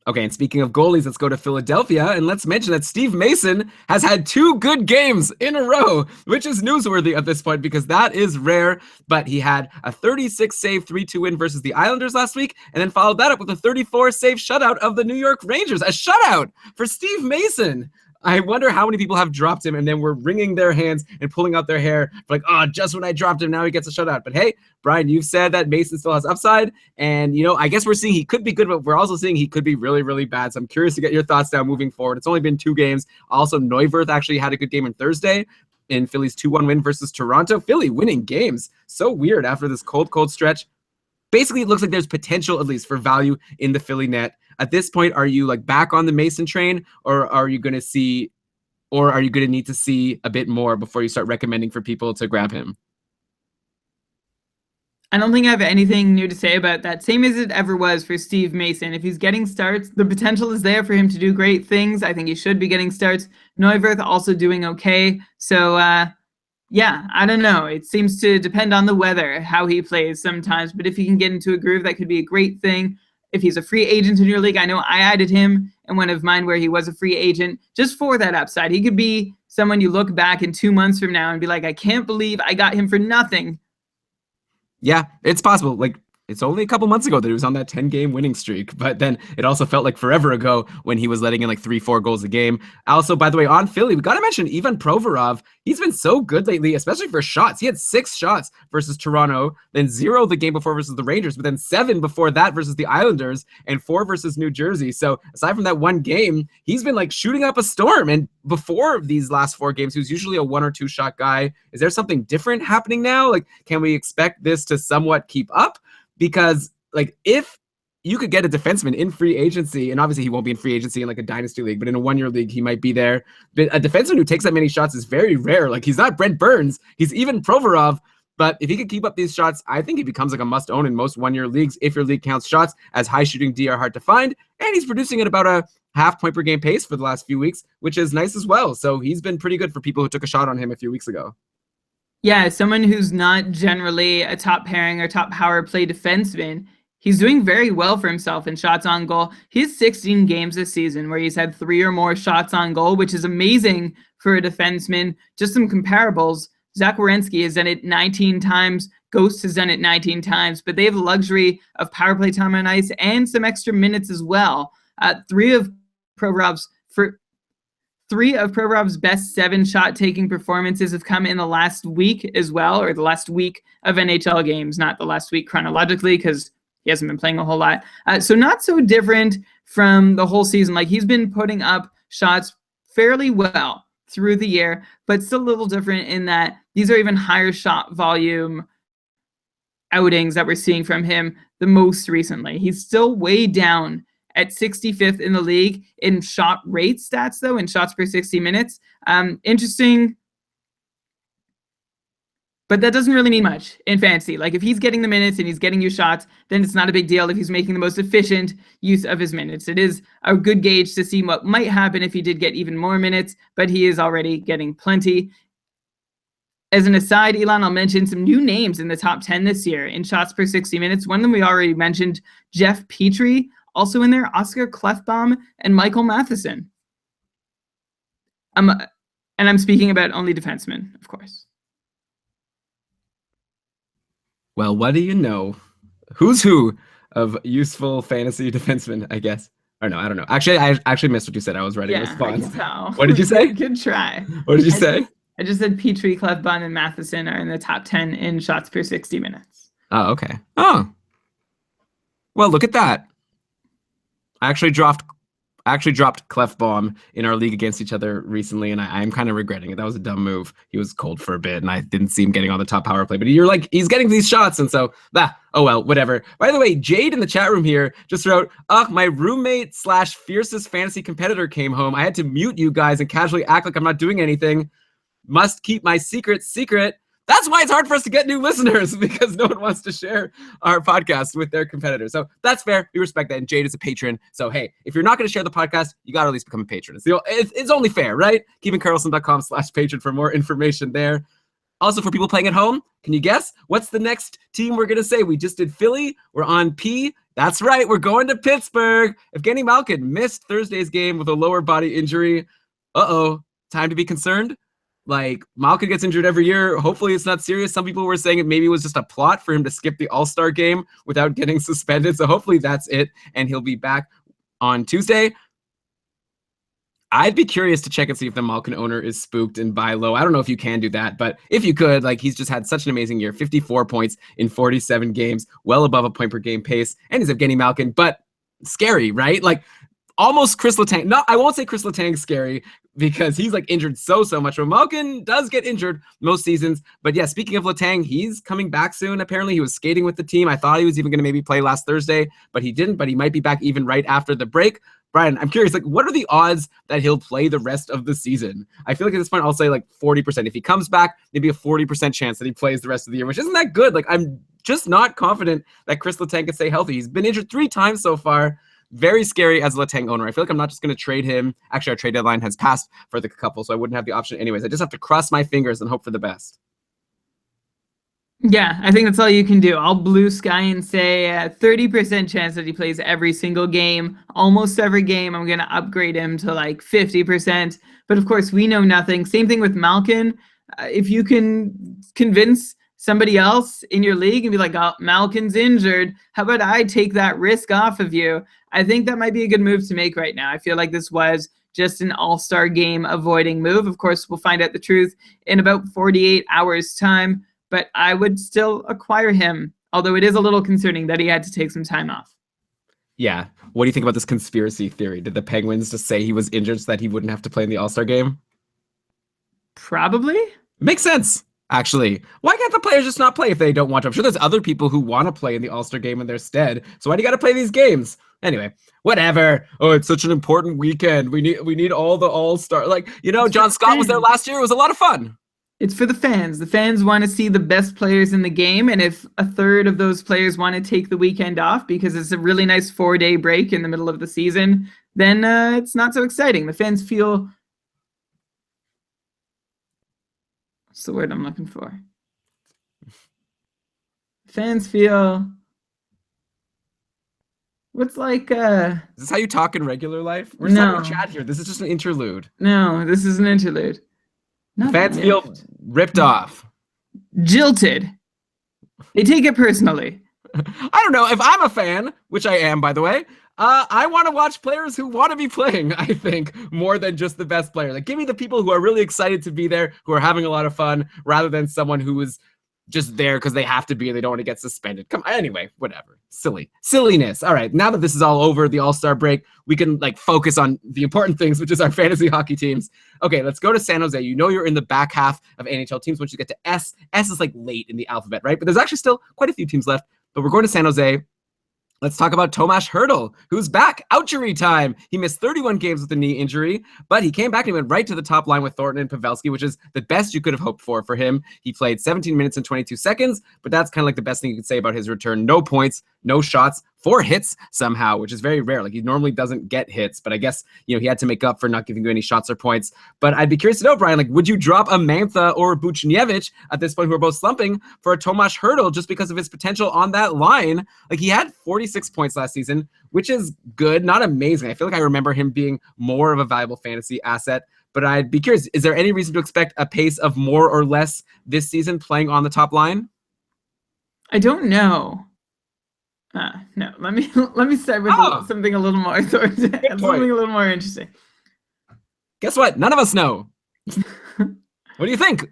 Okay, and speaking of goalies, let's go to Philadelphia, and let's mention that Steve Mason has had 2 good games in a row, which is newsworthy at this point because that is rare, but he had a 36-save 3-2 win versus the Islanders last week, and then followed that up with a 34-save shutout of the New York Rangers. A shutout for Steve Mason! I wonder how many people have dropped him and then were wringing their hands and pulling out their hair like, oh, just when I dropped him, now he gets a shutout. But hey, Brian, you've said that Mason still has upside. And, you know, I guess we're seeing he could be good, but we're also seeing he could be really, really bad. So I'm curious to get your thoughts now moving forward. It's only been 2 games. Also, Neuwirth actually had a good game on Thursday in Philly's 2-1 win versus Toronto. Philly winning games. So weird after this cold stretch. Basically, it looks like there's potential, at least, for value in the Philly net. At this point, are you like back on the Mason train, or are you going to need to see a bit more before you start recommending for people to grab him? I don't think I have anything new to say about that. Same as it ever was for Steve Mason. If he's getting starts, the potential is there for him to do great things. I think he should be getting starts. Neuwirth also doing okay. So, yeah, I don't know. It seems to depend on the weather, how he plays sometimes. But if he can get into a groove, that could be a great thing. If he's a free agent in your league, I know I added him in one of mine where he was a free agent just for that upside. He could be someone you look back in 2 months from now and be like, I can't believe I got him for nothing. Yeah, it's possible. Like, it's only a couple months ago that he was on that 10-game winning streak, but then it also felt like forever ago when he was letting in like 3-4 goals a game. Also, by the way, on Philly, we got to mention Ivan Provorov. He's been so good lately, especially for shots. He had 6 shots versus Toronto, then 0 the game before versus the Rangers, but then 7 before that versus the Islanders, and 4 versus New Jersey. So aside from that one game, he's been like shooting up a storm. And before these last 4 games, he was usually a 1 or 2 shot guy. Is there something different happening now? Like, can we expect this to somewhat keep up? Because, like, if you could get a defenseman in free agency, and obviously he won't be in free agency in, like, a dynasty league, but in a one-year league, he might be there. But a defenseman who takes that many shots is very rare. Like, he's not Brent Burns. He's even Provorov. But if he could keep up these shots, I think he becomes, like, a must-own in most one-year leagues if your league counts shots, as high-shooting D are hard to find. And he's producing at about a half-point-per-game pace for the last few weeks, which is nice as well. So he's been pretty good for people who took a shot on him a few weeks ago. Yeah, someone who's not generally a top pairing or top power play defenseman, he's doing very well for himself in shots on goal. He has 16 games this season where he's had 3 or more shots on goal, which is amazing for a defenseman. Just some comparables. Zach Werenski has done it 19 times. Ghost has done it 19 times, but they have the luxury of power play time on ice and some extra minutes as well. 3 of Provorov's 3 of Provorov's best 7 shot-taking performances have come in the last week as well, or the last week of NHL games, not the last week chronologically, because he hasn't been playing a whole lot. So not so different from the whole season. Like, he's been putting up shots fairly well through the year, but still a little different in that these are even higher shot volume outings that we're seeing from him the most recently. He's still way down at 65th in the league in shot rate stats, though, in shots per 60 minutes. Interesting, but that doesn't really mean much in fantasy. Like, if he's getting the minutes and he's getting you shots, then it's not a big deal if he's making the most efficient use of his minutes. It is a good gauge to see what might happen if he did get even more minutes, but he is already getting plenty. As an aside, Elon, I'll mention some new names in the top 10 this year in shots per 60 minutes. One of them we already mentioned, Jeff Petrie. Also in there, Oscar Klefbom and Michael Matheson. And I'm speaking about only defensemen, of course. Well, what do you know? Who's who of useful fantasy defensemen, I guess. Or no, I don't know. Actually, I actually missed what you said. I was writing a response. I can tell. What did you say? Good try. What did you say? I just said Petrie, Klefbom, and Matheson are in the top 10 in shots per 60 minutes. Oh, okay. Oh. Well, look at that. I actually dropped Klefbom in our league against each other recently, and I'm kind of regretting it. That was a dumb move. He was cold for a bit, and I didn't see him getting on the top power play. But you're like, he's getting these shots, and so, oh well, whatever. By the way, Jade in the chat room here just wrote, my roommate / fiercest fantasy competitor came home. I had to mute you guys and casually act like I'm not doing anything. Must keep my secret secret. That's why it's hard for us to get new listeners, because no one wants to share our podcast with their competitors. So that's fair. We respect that. And Jade is a patron. So, hey, if you're not going to share the podcast, you got to at least become a patron. It's only fair, right? KevinKarlsson.com/patron for more information there. Also, for people playing at home, can you guess what's the next team we're going to say? We just did Philly. We're on P. That's right. We're going to Pittsburgh. Evgeny Malkin missed Thursday's game with a lower body injury. Time to be concerned. Like, Malkin gets injured every year. Hopefully it's not serious. Some people were saying it maybe was just a plot for him to skip the All-Star game without getting suspended. So hopefully that's it, and he'll be back on Tuesday. I'd be curious to check and see if the Malkin owner is spooked and buy low. I don't know if you can do that, but if you could, like, he's just had such an amazing year. 54 points in 47 games, well above a point per game pace, and he's Evgeny Malkin, but scary, right? Like, almost Chris Letang. No, I won't say Chris Letang's scary because he's like injured so much. But Malkin does get injured most seasons. But yeah, speaking of Letang, he's coming back soon. Apparently he was skating with the team. I thought he was even going to maybe play last Thursday, but he didn't. But he might be back even right after the break. Brian, I'm curious, like, what are the odds that he'll play the rest of the season? I feel like at this point, I'll say like 40%. If he comes back, maybe a 40% chance that he plays the rest of the year, which isn't that good. Like, I'm just not confident that Chris Letang can stay healthy. He's been injured 3 times so far. Very scary as a Letang owner. I feel like I'm not just going to trade him. Actually, our trade deadline has passed for the couple, so I wouldn't have the option anyways. I just have to cross my fingers and hope for the best. Yeah, I think that's all you can do. I'll blue sky and say 30% chance that he plays every single game. Almost every game, I'm going to upgrade him to like 50%. But of course, we know nothing. Same thing with Malkin. If you can convince somebody else in your league and be like, oh, Malkin's injured, how about I take that risk off of you? I think that might be a good move to make right now. I feel like this was just an all-star game avoiding move. Of course, we'll find out the truth in about 48 hours time, but I would still acquire him, although it is a little concerning that he had to take some time off. Yeah. What do you think about this conspiracy theory? Did the Penguins just say he was injured so that he wouldn't have to play in the all-star game? Probably. Makes sense. Actually, why can't the players just not play if they don't want to? I'm sure there's other people who want to play in the All-Star game in their stead. So why do you got to play these games? Anyway, whatever. Oh, it's such an important weekend. We need all the All-Star. Like, you know, John Scott was there last year. It was a lot of fun. It's for the fans. The fans want to see the best players in the game. And if a third of those players want to take the weekend off because it's a really nice 4-day break in the middle of the season, then it's not so exciting. The fans feel... What's the word I'm looking for? Fans feel... What's like... Is this how you talk in regular life? We're just having a chat here. This is just an interlude. No, this is an interlude. Fans feel ripped off. Jilted. They take it personally. I don't know. If I'm a fan, which I am, by the way, I want to watch players who want to be playing, I think, more than just the best player. Like, give me the people who are really excited to be there, who are having a lot of fun, rather than someone who is just there because they have to be and they don't want to get suspended. Come on, anyway, whatever. Silliness. All right, now that this is all over, the All-Star break, we can like focus on the important things, which is our fantasy hockey teams. Okay, let's go to San Jose. You know you're in the back half of NHL teams once you get to S. S is like late in the alphabet, right? But there's actually still quite a few teams left. But we're going to San Jose. Let's talk about Tomas Hertl, who's back. Ouchery time. He missed 31 games with a knee injury, but he came back and he went right to the top line with Thornton and Pavelski, which is the best you could have hoped for him. He played 17 minutes and 22 seconds, but that's kind of like the best thing you could say about his return. No points, no shots, 4 hits somehow, which is very rare. Like, he normally doesn't get hits, but I guess, he had to make up for not giving you any shots or points. But I'd be curious to know, Brian, like, would you drop a Mantha or Buchnevich at this point, who are both slumping, for a Tomas Hertl just because of his potential on that line? Like, he had 46 points last season, which is good, not amazing. I feel like I remember him being more of a valuable fantasy asset, but I'd be curious, is there any reason to expect a pace of more or less this season playing on the top line? I don't know. No, let me start with something a little more something a little more interesting. Guess what? None of us know. What do you think?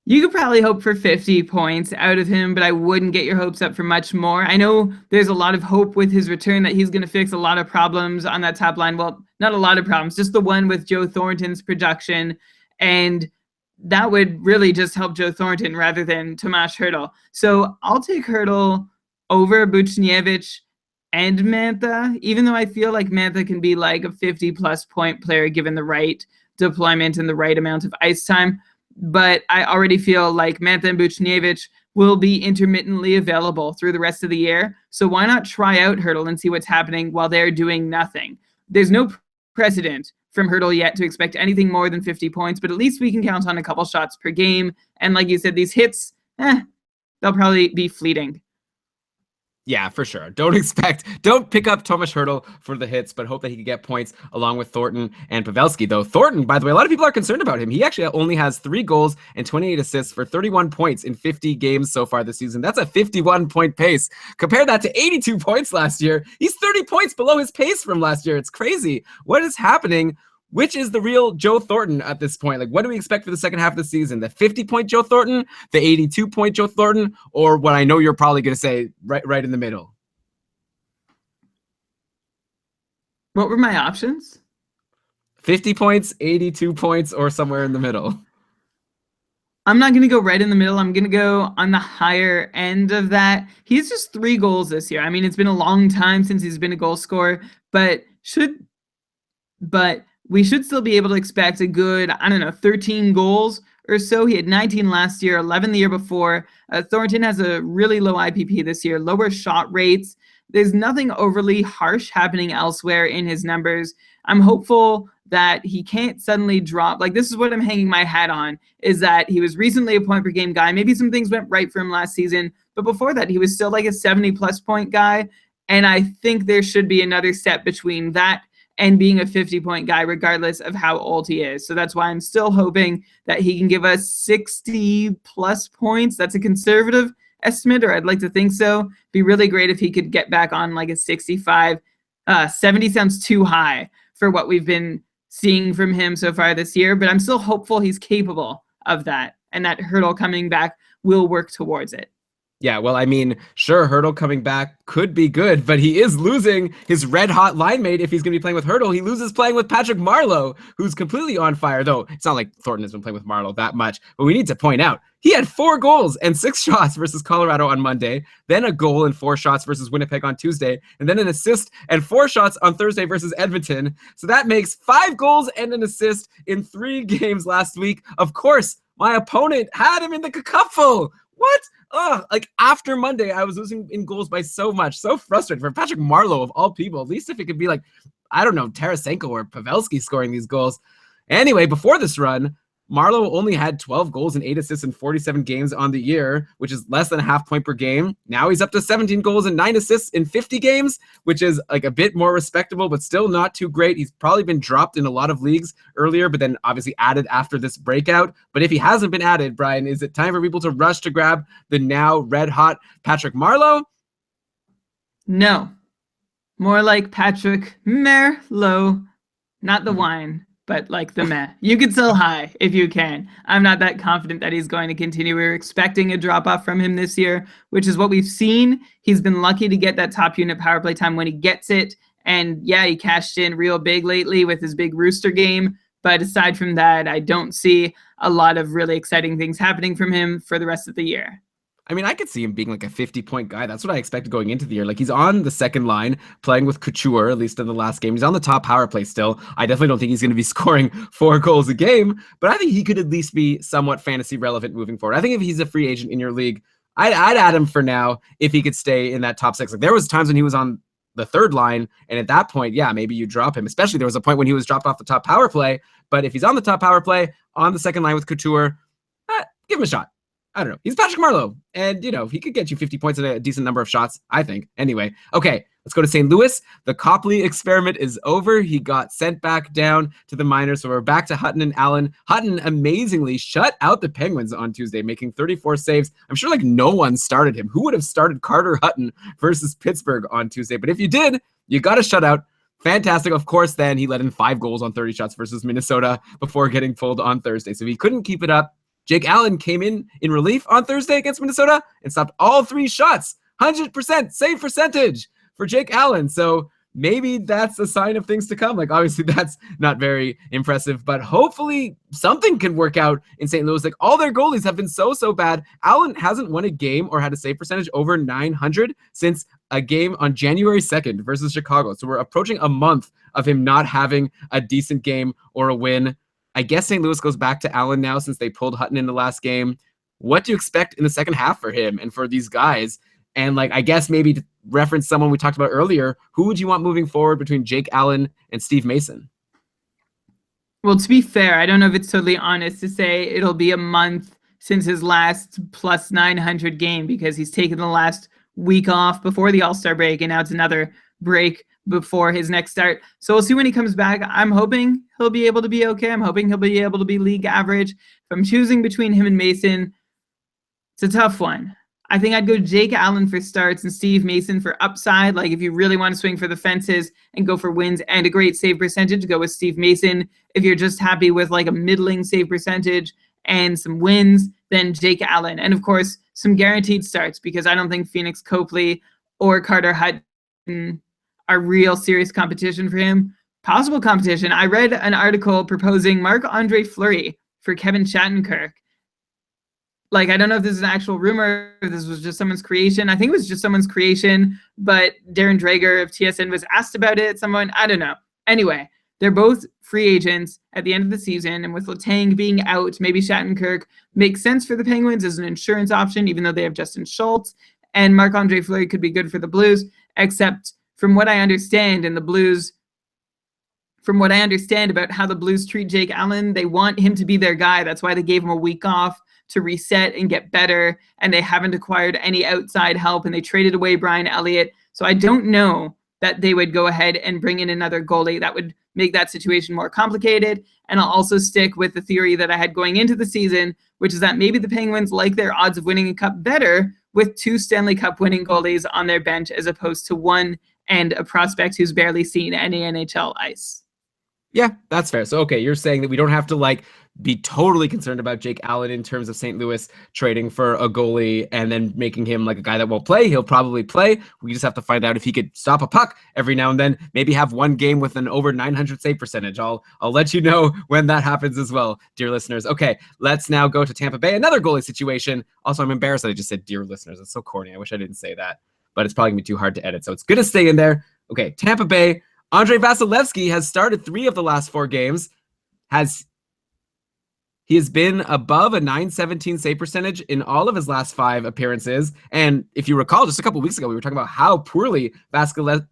You could probably hope for 50 points out of him, but I wouldn't get your hopes up for much more. I know there's a lot of hope with his return that he's going to fix a lot of problems on that top line. Well, not a lot of problems, just the one with Joe Thornton's production, and that would really just help Joe Thornton rather than Tomas Hertl. So I'll take Hertl over Buchnevich and Mantha, even though I feel like Mantha can be like a 50-plus point player given the right deployment and the right amount of ice time. But I already feel like Mantha and Buchnevich will be intermittently available through the rest of the year. So why not try out Hertl and see what's happening while they're doing nothing? There's no precedent from Hertl yet to expect anything more than 50 points, but at least we can count on a couple shots per game. And like you said, these hits, they'll probably be fleeting. Yeah, for sure. Don't pick up Tomas Hertl for the hits, but hope that he can get points along with Thornton and Pavelski. Though Thornton, by the way, a lot of people are concerned about him. He actually only has 3 goals and 28 assists for 31 points in 50 games so far this season. That's a 51-point pace. Compare that to 82 points last year. He's 30 points below his pace from last year. It's crazy. What is happening? Which is the real Joe Thornton at this point? Like, what do we expect for the second half of the season? The 50-point Joe Thornton, the 82-point Joe Thornton, or what I know you're probably going to say, right in the middle? What were my options? 50 points, 82 points, or somewhere in the middle. I'm not going to go right in the middle. I'm going to go on the higher end of that. He's just 3 goals this year. I mean, it's been a long time since he's been a goal scorer, but we should still be able to expect a good, 13 goals or so. He had 19 last year, 11 the year before. Thornton has a really low IPP this year, lower shot rates. There's nothing overly harsh happening elsewhere in his numbers. I'm hopeful that he can't suddenly drop. Like, this is what I'm hanging my hat on, is that he was recently a point per game guy. Maybe some things went right for him last season, but before that, he was still like a 70-plus point guy. And I think there should be another step between that and being a 50-point guy, regardless of how old he is. So that's why I'm still hoping that he can give us 60-plus points. That's a conservative estimate, or I'd like to think so. Be really great if he could get back on like a 65. 70 sounds too high for what we've been seeing from him so far this year, but I'm still hopeful he's capable of that, and that Hertl coming back will work towards it. Yeah, well, I mean, sure, Hertl coming back could be good, but he is losing his red-hot line mate if he's going to be playing with Hertl. He loses playing with Patrick Marleau, who's completely on fire, though it's not like Thornton has been playing with Marleau that much. But we need to point out, he had 4 goals and 6 shots versus Colorado on Monday, then a goal and 4 shots versus Winnipeg on Tuesday, and then an assist and 4 shots on Thursday versus Edmonton. So that makes 5 goals and an assist in 3 games last week. Of course, my opponent had him in the cupful. What? Like after Monday, I was losing in goals by so much. So frustrated for Patrick Marleau of all people. At least if it could be like, I don't know, Tarasenko or Pavelski scoring these goals. Anyway, before this run, Marleau only had 12 goals and 8 assists in 47 games on the year, which is less than a half point per game. Now he's up to 17 goals and 9 assists in 50 games, which is like a bit more respectable, but still not too great. He's probably been dropped in a lot of leagues earlier, but then obviously added after this breakout. But if he hasn't been added, Brian, is it time for people to rush to grab the now red hot Patrick Marleau? No, more like Patrick Merlot, not the wine, but like the meh. You could sell high if you can. I'm not that confident that he's going to continue. We're expecting a drop off from him this year, which is what we've seen. He's been lucky to get that top unit power play time when he gets it. And yeah, he cashed in real big lately with his big rooster game. But aside from that, I don't see a lot of really exciting things happening from him for the rest of the year. I mean, I could see him being like a 50-point guy. That's what I expected going into the year. Like, he's on the second line playing with Couture, at least in the last game. He's on the top power play still. I definitely don't think he's going to be scoring 4 goals a game, but I think he could at least be somewhat fantasy relevant moving forward. I think if he's a free agent in your league, I'd add him for now if he could stay in that top 6. Like, there was times when he was on the third line, and at that point, yeah, maybe you drop him. Especially there was a point when he was dropped off the top power play, but if he's on the top power play, on the second line with Couture, give him a shot. I don't know. He's Patrick Marleau, and he could get you 50 points in a decent number of shots, I think. Anyway, okay, let's go to St. Louis. The Copley experiment is over. He got sent back down to the minors, so we're back to Hutton and Allen. Hutton amazingly shut out the Penguins on Tuesday, making 34 saves. I'm sure like no one started him. Who would have started Carter Hutton versus Pittsburgh on Tuesday? But if you did, you got a shutout. Fantastic. Of course, then he let in 5 goals on 30 shots versus Minnesota before getting pulled on Thursday. So he couldn't keep it up. Jake Allen came in relief on Thursday against Minnesota and stopped all 3 shots. 100% save percentage for Jake Allen. So maybe that's a sign of things to come. Like, obviously, that's not very impressive, but hopefully something can work out in St. Louis. Like, all their goalies have been so bad. Allen hasn't won a game or had a save percentage over 900 since a game on January 2nd versus Chicago. So we're approaching a month of him not having a decent game or a win. I guess St. Louis goes back to Allen now since they pulled Hutton in the last game. What do you expect in the second half for him and for these guys? And like, I guess maybe to reference someone we talked about earlier, who would you want moving forward between Jake Allen and Steve Mason? Well, to be fair, I don't know if it's totally honest to say it'll be a month since his last plus 900 game because he's taken the last week off before the All-Star break, and now it's another break before his next start. So we'll see when he comes back. I'm hoping he'll be able to be okay. I'm hoping he'll be able to be league average. If I'm choosing between him and Mason, it's a tough one. I think I'd go Jake Allen for starts and Steve Mason for upside. Like, if you really want to swing for the fences and go for wins and a great save percentage, go with Steve Mason. If you're just happy with like a middling save percentage and some wins, then Jake Allen. And of course, some guaranteed starts, because I don't think Phoenix Copley or Carter Hutton are real serious competition for him. Possible competition. I read an article proposing Marc-Andre Fleury for Kevin Shattenkirk. Like, I don't know if this is an actual rumor, if this was just someone's creation. I think it was just someone's creation, but Darren Drager of TSN was asked about it at some point. I don't know. Anyway, they're both free agents at the end of the season, and with Letang being out, maybe Shattenkirk makes sense for the Penguins as an insurance option, even though they have Justin Schultz, and Marc-Andre Fleury could be good for the Blues, except from what I understand, and the Blues, from what I understand about how the Blues treat Jake Allen, they want him to be their guy. That's why they gave him a week off to reset and get better, and they haven't acquired any outside help, and they traded away Brian Elliott. So I don't know that they would go ahead and bring in another goalie. That would make that situation more complicated. And I'll also stick with the theory that I had going into the season, which is that maybe the Penguins like their odds of winning a cup better with 2 Stanley Cup winning goalies on their bench as opposed to one and a prospect who's barely seen any NHL ice. Yeah, that's fair. So, okay, you're saying that we don't have to like be totally concerned about Jake Allen in terms of St. Louis trading for a goalie and then making him like a guy that won't play. He'll probably play. We just have to find out if he could stop a puck every now and then, maybe have one game with an over 900 save percentage. I'll let you know when that happens as well, dear listeners. Okay, let's now go to Tampa Bay, another goalie situation. Also, I'm embarrassed that I just said dear listeners. It's so corny. I wish I didn't say that, but it's probably gonna be too hard to edit. So it's gonna stay in there. Okay, Tampa Bay. Andrei Vasilevskiy has started 3 of the last 4 games. He has been above a .917 save percentage in all of his last 5 appearances. And if you recall, just a couple weeks ago, we were talking about how poorly Vasilevskiy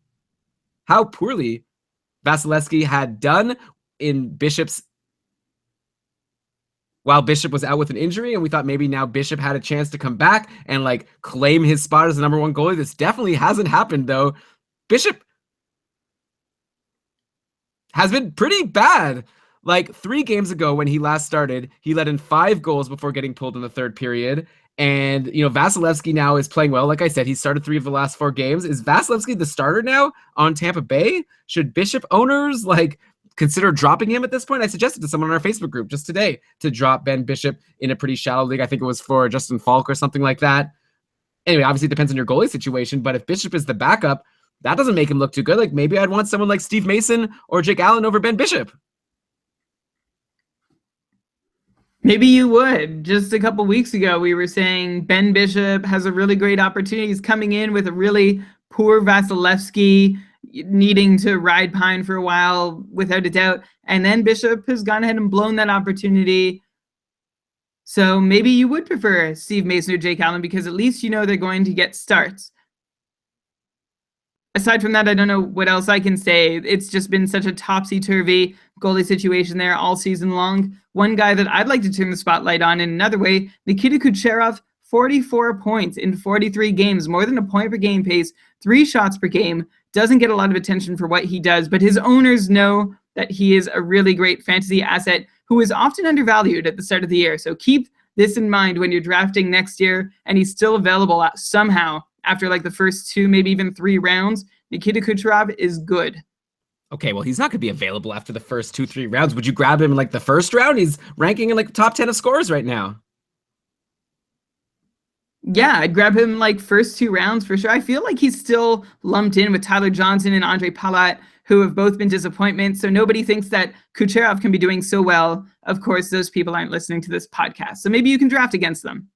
had done in while Bishop was out with an injury, and we thought maybe now Bishop had a chance to come back and like claim his spot as the number 1 goalie. This definitely hasn't happened, though. Bishop has been pretty bad. Like 3 games ago when he last started, he let in 5 goals before getting pulled in the 3rd period. And, Vasilevsky now is playing well. Like I said, he started 3 of the last 4 games. Is Vasilevsky the starter now on Tampa Bay? Should Bishop owners consider dropping him at this point? I suggested to someone on our Facebook group just today to drop Ben Bishop in a pretty shallow league. I think it was for Justin Falk or something like that. Anyway, obviously it depends on your goalie situation, but if Bishop is the backup, that doesn't make him look too good. Like maybe I'd want someone like Steve Mason or Jake Allen over Ben Bishop. Maybe you would. Just a couple weeks ago, we were saying Ben Bishop has a really great opportunity. He's coming in with a really poor Vasilevsky, needing to ride pine for a while, without a doubt. And then Bishop has gone ahead and blown that opportunity. So maybe you would prefer Steve Mason or Jake Allen because at least you know they're going to get starts. Aside from that, I don't know what else I can say. It's just been such a topsy-turvy goalie situation there all season long. One guy that I'd like to turn the spotlight on in another way, Nikita Kucherov, 44 points in 43 games, more than a point per game pace, 3 shots per game, doesn't get a lot of attention for what he does, but his owners know that he is a really great fantasy asset who is often undervalued at the start of the year. So keep this in mind when you're drafting next year, and he's still available somehow after the first 2, maybe even 3 rounds. Nikita Kucherov is good. Okay, well, he's not going to be available after the first 2-3 rounds. Would you grab him in the first round? He's ranking in top 10 of scorers right now. Yeah, I'd grab him first 2 rounds for sure. I feel like he's still lumped in with Tyler Johnson and Andre Palat, who have both been disappointments. So nobody thinks that Kucherov can be doing so well. Of course, those people aren't listening to this podcast. So maybe you can draft against them.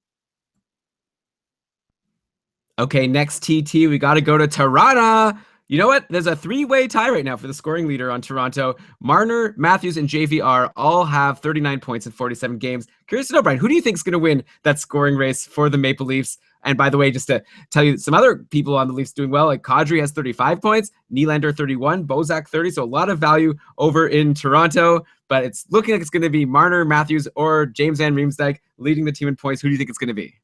Okay, next TT, we got to go to Toronto. You know what? There's a 3-way tie right now for the scoring leader on Toronto. Marner, Matthews, and JVR all have 39 points in 47 games. Curious to know, Brian, who do you think is going to win that scoring race for the Maple Leafs? And by the way, just to tell you, some other people on the Leafs doing well, like Kadri has 35 points, Nylander 31, Bozak 30, so a lot of value over in Toronto. But it's looking like it's going to be Marner, Matthews, or James Van Riemsdyk leading the team in points. Who do you think it's going to be?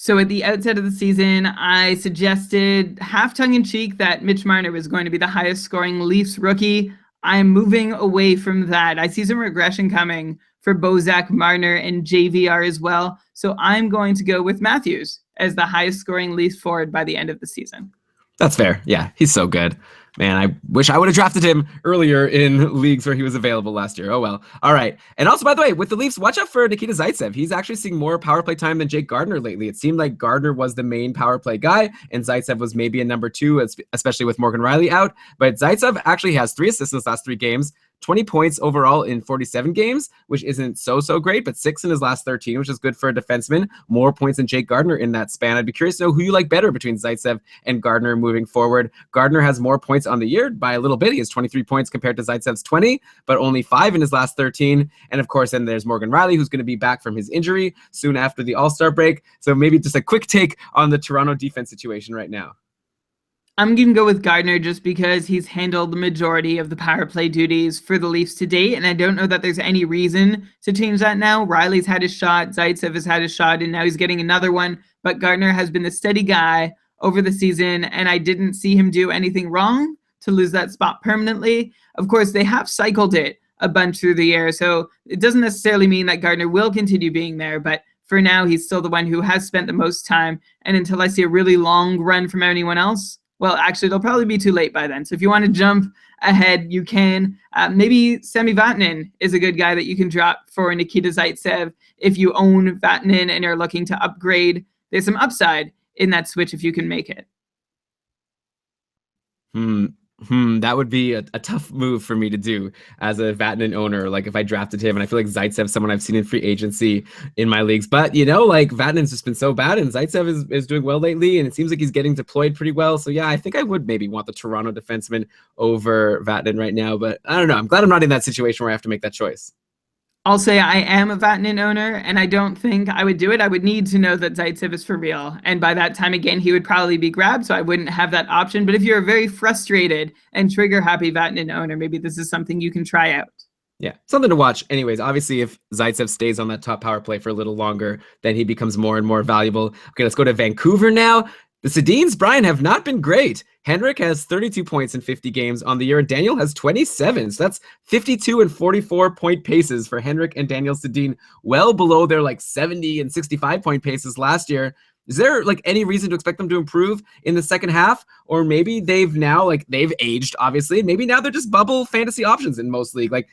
So at the outset of the season, I suggested half tongue-in-cheek that Mitch Marner was going to be the highest scoring Leafs rookie. I'm moving away from that. I see some regression coming for Bozak, Marner, and JVR as well. So I'm going to go with Matthews as the highest scoring Leafs forward by the end of the season. That's fair. Yeah, he's so good. Man, I wish I would have drafted him earlier in leagues where he was available last year. Oh, well. All right. And also, by the way, with the Leafs, watch out for Nikita Zaitsev. He's actually seeing more power play time than Jake Gardiner lately. It seemed like Gardiner was the main power play guy, and Zaitsev was maybe a number 2, especially with Morgan Riley out. But Zaitsev actually has 3 assists in his last 3 games, 20 points overall in 47 games, which isn't so great, but 6 in his last 13, which is good for a defenseman. More points than Jake Gardiner in that span. I'd be curious to know who you like better between Zaitsev and Gardiner moving forward. Gardiner has more points on the year by a little bit. He has 23 points compared to Zaitsev's 20, but only 5 in his last 13. And of course, then there's Morgan Riley, who's going to be back from his injury soon after the All-Star break. So maybe just a quick take on the Toronto defense situation right now. I'm going to go with Gardner just because he's handled the majority of the power play duties for the Leafs to date, and I don't know that there's any reason to change that now. Riley's had his shot, Zaitsev has had his shot, and now he's getting another one, but Gardner has been the steady guy over the season, and I didn't see him do anything wrong to lose that spot permanently. Of course, they have cycled it a bunch through the year, so it doesn't necessarily mean that Gardner will continue being there, but for now, he's still the one who has spent the most time, and until I see a really long run from anyone else, well, actually, they'll probably be too late by then. So if you want to jump ahead, you can. Maybe Sami Vatanen is a good guy that you can drop for Nikita Zaitsev if you own Vatanen and are looking to upgrade. There's some upside in that switch if you can make it. That would be a tough move for me to do as a Vatanen owner. Like if I drafted him, and I feel like Zaitsev, someone I've seen in free agency in my leagues. But Vatanen's just been so bad, and Zaitsev is doing well lately, and it seems like he's getting deployed pretty well. So yeah, I think I would maybe want the Toronto defenseman over Vatanen right now. But I don't know. I'm glad I'm not in that situation where I have to make that choice. I'll say I am a Vatanen owner, and I don't think I would do it. I would need to know that Zaitsev is for real. And by that time, again, he would probably be grabbed, so I wouldn't have that option. But if you're a very frustrated and trigger-happy Vatanen owner, maybe this is something you can try out. Yeah, something to watch. Anyways, obviously, if Zaitsev stays on that top power play for a little longer, then he becomes more and more valuable. Okay, let's go to Vancouver now. The Sedins, Brian, have not been great. Henrik has 32 points in 50 games on the year, and Daniel has 27. So that's 52 and 44 point paces for Henrik and Daniel Sedin, well below their like 70 and 65 point paces last year. Is there like any reason to expect them to improve in the second half? Or maybe they've aged, obviously. Maybe now they're just bubble fantasy options in most league. Like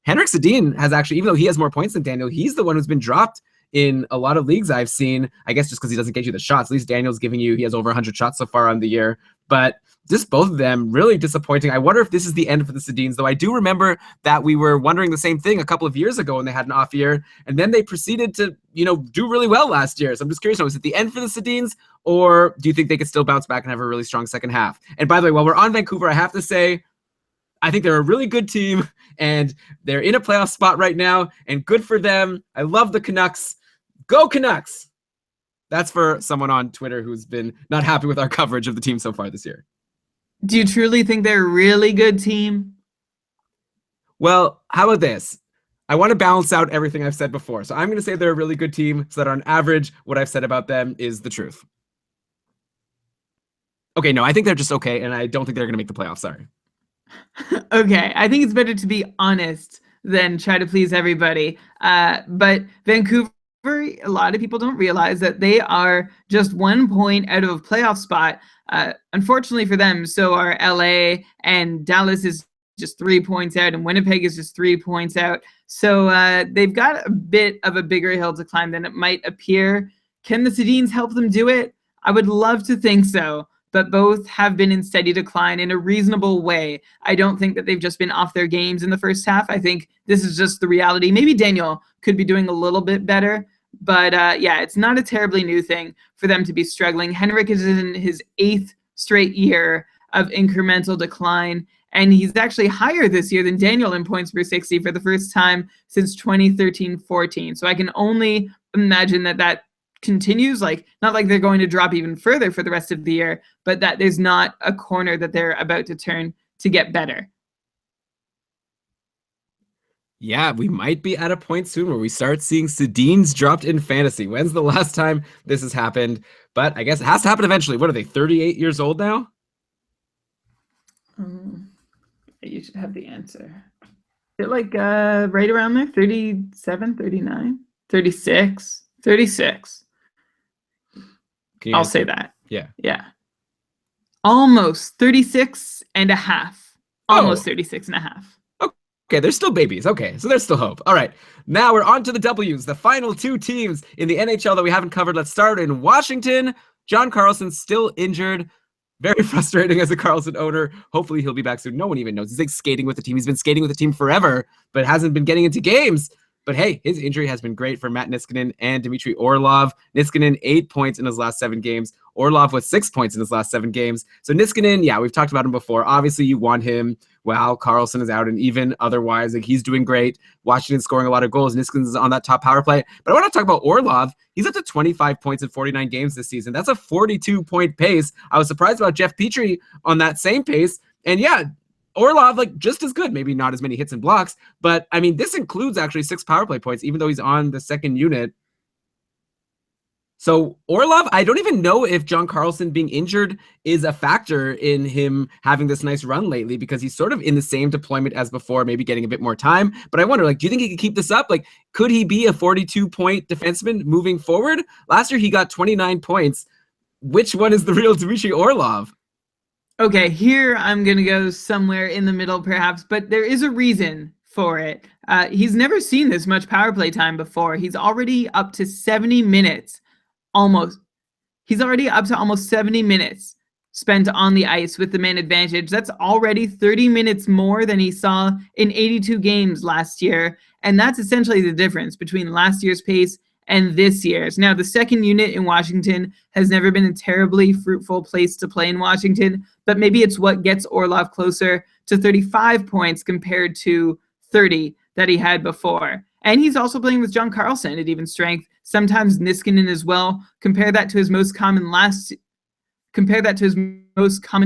Henrik Sedin has actually, even though he has more points than Daniel, he's the one who's been dropped in a lot of leagues I've seen, I guess just because he doesn't get you the shots. At least Daniel's giving you, he has over 100 shots so far on the year. But just both of them really disappointing. I wonder if this is the end for the Sedins, though I do remember that we were wondering the same thing a couple of years ago when they had an off year, and then they proceeded to, do really well last year. So I'm just curious, is it the end for the Sedins, or do you think they could still bounce back and have a really strong second half? And by the way, while we're on Vancouver, I have to say, I think they're a really good team, and they're in a playoff spot right now, and good for them. I love the Canucks. Go Canucks! That's for someone on Twitter who's been not happy with our coverage of the team so far this year. Do you truly think they're a really good team? Well, how about this? I want to balance out everything I've said before. So I'm going to say they're a really good team so that on average, what I've said about them is the truth. Okay, no, I think they're just okay, and I don't think they're going to make the playoffs. Sorry. Okay, I think it's better to be honest than try to please everybody. But Vancouver, a lot of people don't realize that they are just 1 point out of a playoff spot. Unfortunately for them, so are LA, and Dallas is just 3 points out, and Winnipeg is just 3 points out. So they've got a bit of a bigger hill to climb than it might appear. Can the Sedins help them do it? I would love to think so, but both have been in steady decline in a reasonable way. I don't think that they've just been off their games in the first half. I think this is just the reality. Maybe Daniel could be doing a little bit better, but yeah, it's not a terribly new thing for them to be struggling. Henrik is in his 8th straight year of incremental decline, and he's actually higher this year than Daniel in points per 60 for the first time since 2013-14. So I can only imagine that continues, not like they're going to drop even further for the rest of the year, but that there's not a corner that they're about to turn to get better. Yeah, we might be at a point soon where we start seeing Sedins dropped in fantasy. When's the last time this has happened? But I guess it has to happen eventually. What are they, 38 years old now? You should have the answer. Is it right around there? 37, 39, 36, 36. I'll say that. Yeah. Yeah. Almost 36 and a half. Almost 36 and a half. Okay, they're still babies. Okay, so there's still hope. All right, now we're on to the W's, the final 2 teams in the NHL that we haven't covered. Let's start in Washington. John Karlsson's still injured. Very frustrating as a Karlsson owner. Hopefully he'll be back soon. No one even knows. He's skating with the team. He's been skating with the team forever, but hasn't been getting into games. But hey, his injury has been great for Matt Niskanen and Dmitry Orlov. Niskanen 8 points in his last 7 games. Orlov with 6 points in his last 7 games. So Niskanen, yeah, we've talked about him before. Obviously, you want him while Karlsson is out, and even otherwise, he's doing great. Washington scoring a lot of goals. Niskanen's on that top power play. But I want to talk about Orlov. He's up to 25 points in 49 games this season. That's a 42-point pace. I was surprised about Jeff Petrie on that same pace. And yeah, Orlov, just as good, maybe not as many hits and blocks, but I mean, this includes actually 6 power play points, even though he's on the second unit. So Orlov, I don't even know if John Karlsson being injured is a factor in him having this nice run lately, because he's sort of in the same deployment as before, maybe getting a bit more time. But I wonder, do you think he can keep this up? Could he be a 42-point defenseman moving forward? Last year, he got 29 points. Which one is the real Dmitry Orlov? Okay, here I'm going to go somewhere in the middle perhaps, but there is a reason for it. He's never seen this much power play time before. He's already up to 70 minutes, almost. He's already up to almost 70 minutes spent on the ice with the man advantage. That's already 30 minutes more than he saw in 82 games last year, and that's essentially the difference between last year's pace and this year's. Now, the second unit in Washington has never been a terribly fruitful place to play in Washington, but maybe it's what gets Orlov closer to 35 points compared to 30 that he had before. And he's also playing with John Karlsson at even strength, sometimes Niskanen as well. Compare that to his most common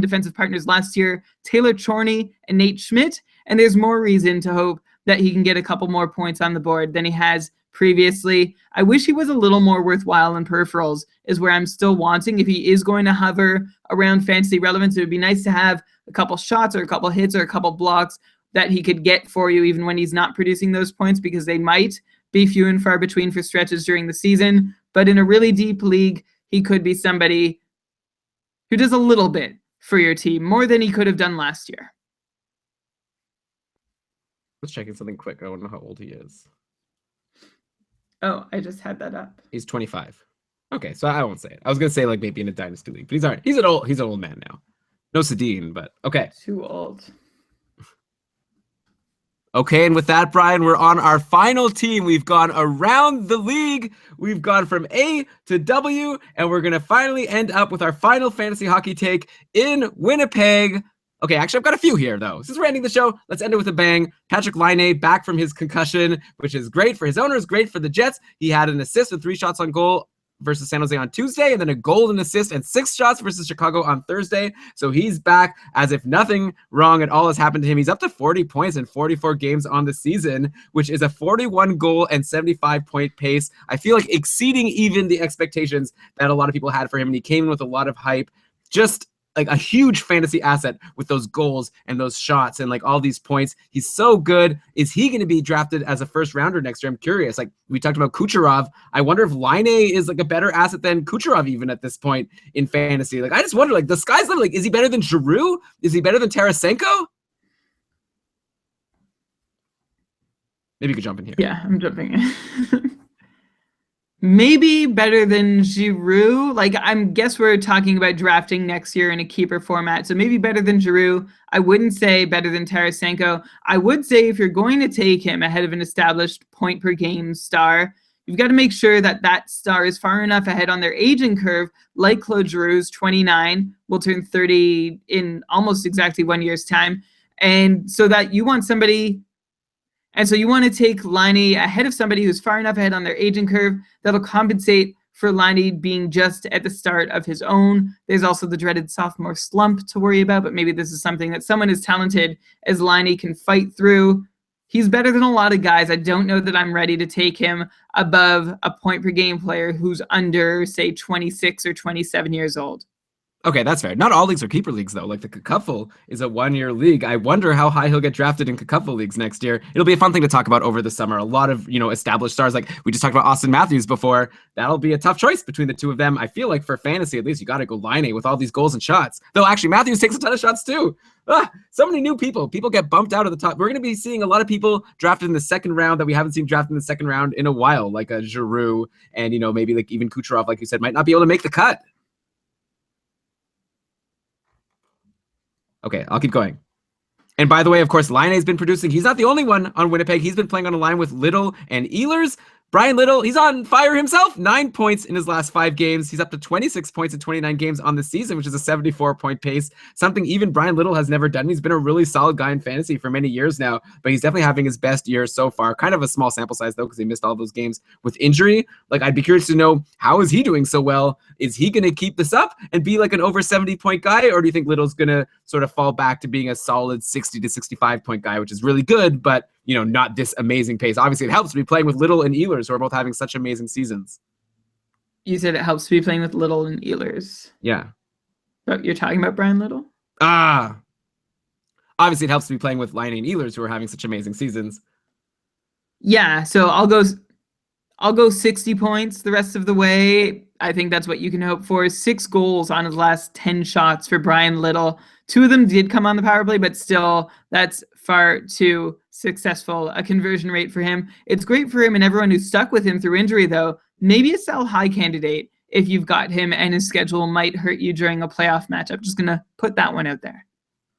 defensive partners last year, Taylor Chorney and Nate Schmidt, and there's more reason to hope that he can get a couple more points on the board than he has previously. I wish he was a little more worthwhile in peripherals, is where I'm still wanting. If he is going to hover around fantasy relevance, it would be nice to have a couple shots or a couple hits or a couple blocks that he could get for you even when he's not producing those points, because they might be few and far between for stretches during the season. But in a really deep league, he could be somebody who does a little bit for your team, more than he could have done last year. Let's checking something quick. I don't know how old he is. Oh, I just had that up. He's 25. Okay, so I won't say it. I was gonna say like maybe in a dynasty league, but he's all right. He's an old man now. No Sedin, but okay. Too old. Okay, and with that, Brian, we're on our final team. We've gone around the league. We've gone from A to W, and we're going to finally end up with our final fantasy hockey take in Winnipeg. Okay, actually, I've got a few here, though. Since we're ending the show, let's end it with a bang. Patrik Laine back from his concussion, which is great for his owners, great for the Jets. He had an assist with 3 shots on goal versus San Jose on Tuesday, and then a goal and assist and 6 shots versus Chicago on Thursday. So he's back as if nothing wrong at all has happened to him. He's up to 40 points in 44 games on the season, which is a 41 goal and 75 point pace. I feel like exceeding even the expectations that a lot of people had for him, and he came in with a lot of hype. Just like a huge fantasy asset with those goals and those shots and like all these points. He's so good. Is he going to be drafted as a first rounder next year? I'm curious. Like we talked about Kucherov. I wonder if Laine is like a better asset than Kucherov even at this point in fantasy. Like I just wonder, like the sky's the limit. Like, is he better than Giroux? Is he better than Tarasenko? Maybe you could jump in here. Yeah, I'm jumping in. Maybe better than Giroux. Like, guess we're talking about drafting next year in a keeper format. So maybe better than Giroux. I wouldn't say better than Tarasenko. I would say if you're going to take him ahead of an established point per game star, you've got to make sure that that star is far enough ahead on their aging curve, like Claude Giroux's 29, will turn 30 in almost exactly 1 year's time. And so that you want somebody... And so you want to take Laine ahead of somebody who's far enough ahead on their aging curve that'll compensate for Laine being just at the start of his own. There's also the dreaded sophomore slump to worry about, but maybe this is something that someone as talented as Laine can fight through. He's better than a lot of guys. I don't know that I'm ready to take him above a point per game player who's under, say, 26 or 27 years old. Okay, that's fair. Not all leagues are keeper leagues, though. Like the Cacupful is a 1-year league. I wonder how high he'll get drafted in Cacupful leagues next year. It'll be a fun thing to talk about over the summer. A lot of, established stars. Like we just talked about Austin Matthews before. That'll be a tough choice between the two of them. I feel like for fantasy, at least, you got to go Laine with all these goals and shots. Though actually, Matthews takes a ton of shots too. So many new people. People get bumped out of the top. We're going to be seeing a lot of people drafted in the second round that we haven't seen drafted in the second round in a while, like a Giroux and, maybe like even Kucherov, like you said, might not be able to make the cut. Okay, I'll keep going. And by the way, of course, Laine's been producing. He's not the only one on Winnipeg. He's been playing on a line with Little and Ehlers. Brian Little, he's on fire himself. 9 points in his last 5 games. He's up to 26 points in 29 games on the season, which is a 74-point pace. Something even Brian Little has never done. He's been a really solid guy in fantasy for many years now, but he's definitely having his best year so far. Kind of a small sample size, though, because he missed all those games with injury. Like, I'd be curious to know, how is he doing so well? Is he going to keep this up and be like an over 70-point guy, or do you think Little's going to sort of fall back to being a solid 60 to 65-point guy, which is really good, but not this amazing pace? Obviously, it helps to be playing with Little and Ehlers, who are both having such amazing seasons. You said it helps to be playing with Little and Ehlers. Yeah. But you're talking about Brian Little? Obviously, it helps to be playing with Laine and Ehlers, who are having such amazing seasons. Yeah, so I'll go 60 points the rest of the way. I think that's what you can hope for. 6 goals on his last 10 shots for Brian Little. 2 of them did come on the power play, but still, that's far too successful a conversion rate for him. It's great for him and everyone who's stuck with him through injury, though. Maybe a sell high candidate if you've got him, and his schedule might hurt you during a playoff matchup. Just going to put that one out there.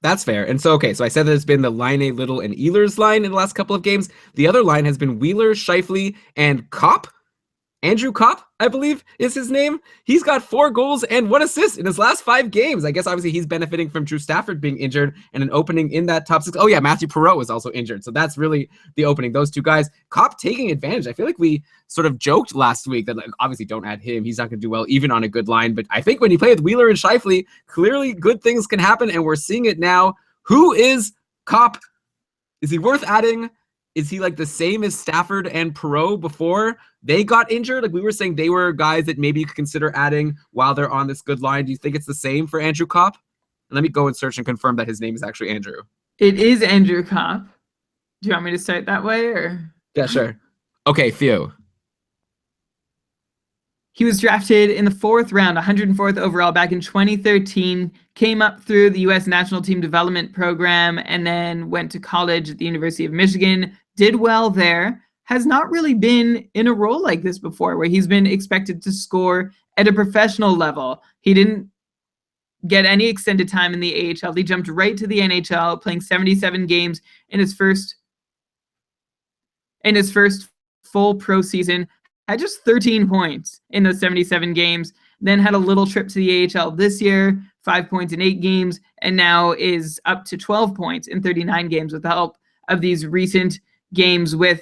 That's fair. And so, okay, so I said that it's been the Laine, Little, and Ehlers line in the last couple of games. The other line has been Wheeler, Scheifele, and Kopp. Andrew Kopp, I believe, is his name. He's got 4 goals and 1 assist in his last 5 games. I guess, obviously, he's benefiting from Drew Stafford being injured and an opening in that top 6. Oh, yeah, Matthew Perreault was also injured. So that's really the opening. Those 2 guys. Kopp taking advantage. I feel like we sort of joked last week that, like, obviously, don't add him. He's not going to do well even on a good line. But I think when you play with Wheeler and Scheifele, clearly good things can happen, and we're seeing it now. Who is Kopp? Is he worth adding? is he like the same as Stafford and Perot before they got injured? Like we were saying, they were guys that maybe you could consider adding while they're on this good line. Do you think it's the same for Andrew Kopp? Let me go and search and confirm that his name is actually Andrew. It is Andrew Kopp. Do you want me to start that way, or? Yeah, sure. Okay, Theo. He was drafted in the 4th round, 104th overall back in 2013, came up through the U.S. National Team Development Program, and then went to college at the University of Michigan, did well there, has not really been in a role like this before, where he's been expected to score at a professional level. He didn't get any extended time in the AHL. He jumped right to the NHL, playing 77 games in his first full pro season. Had just 13 points in those 77 games, then had a little trip to the AHL this year, 5 points in 8 games, and now is up to 12 points in 39 games with the help of these recent games with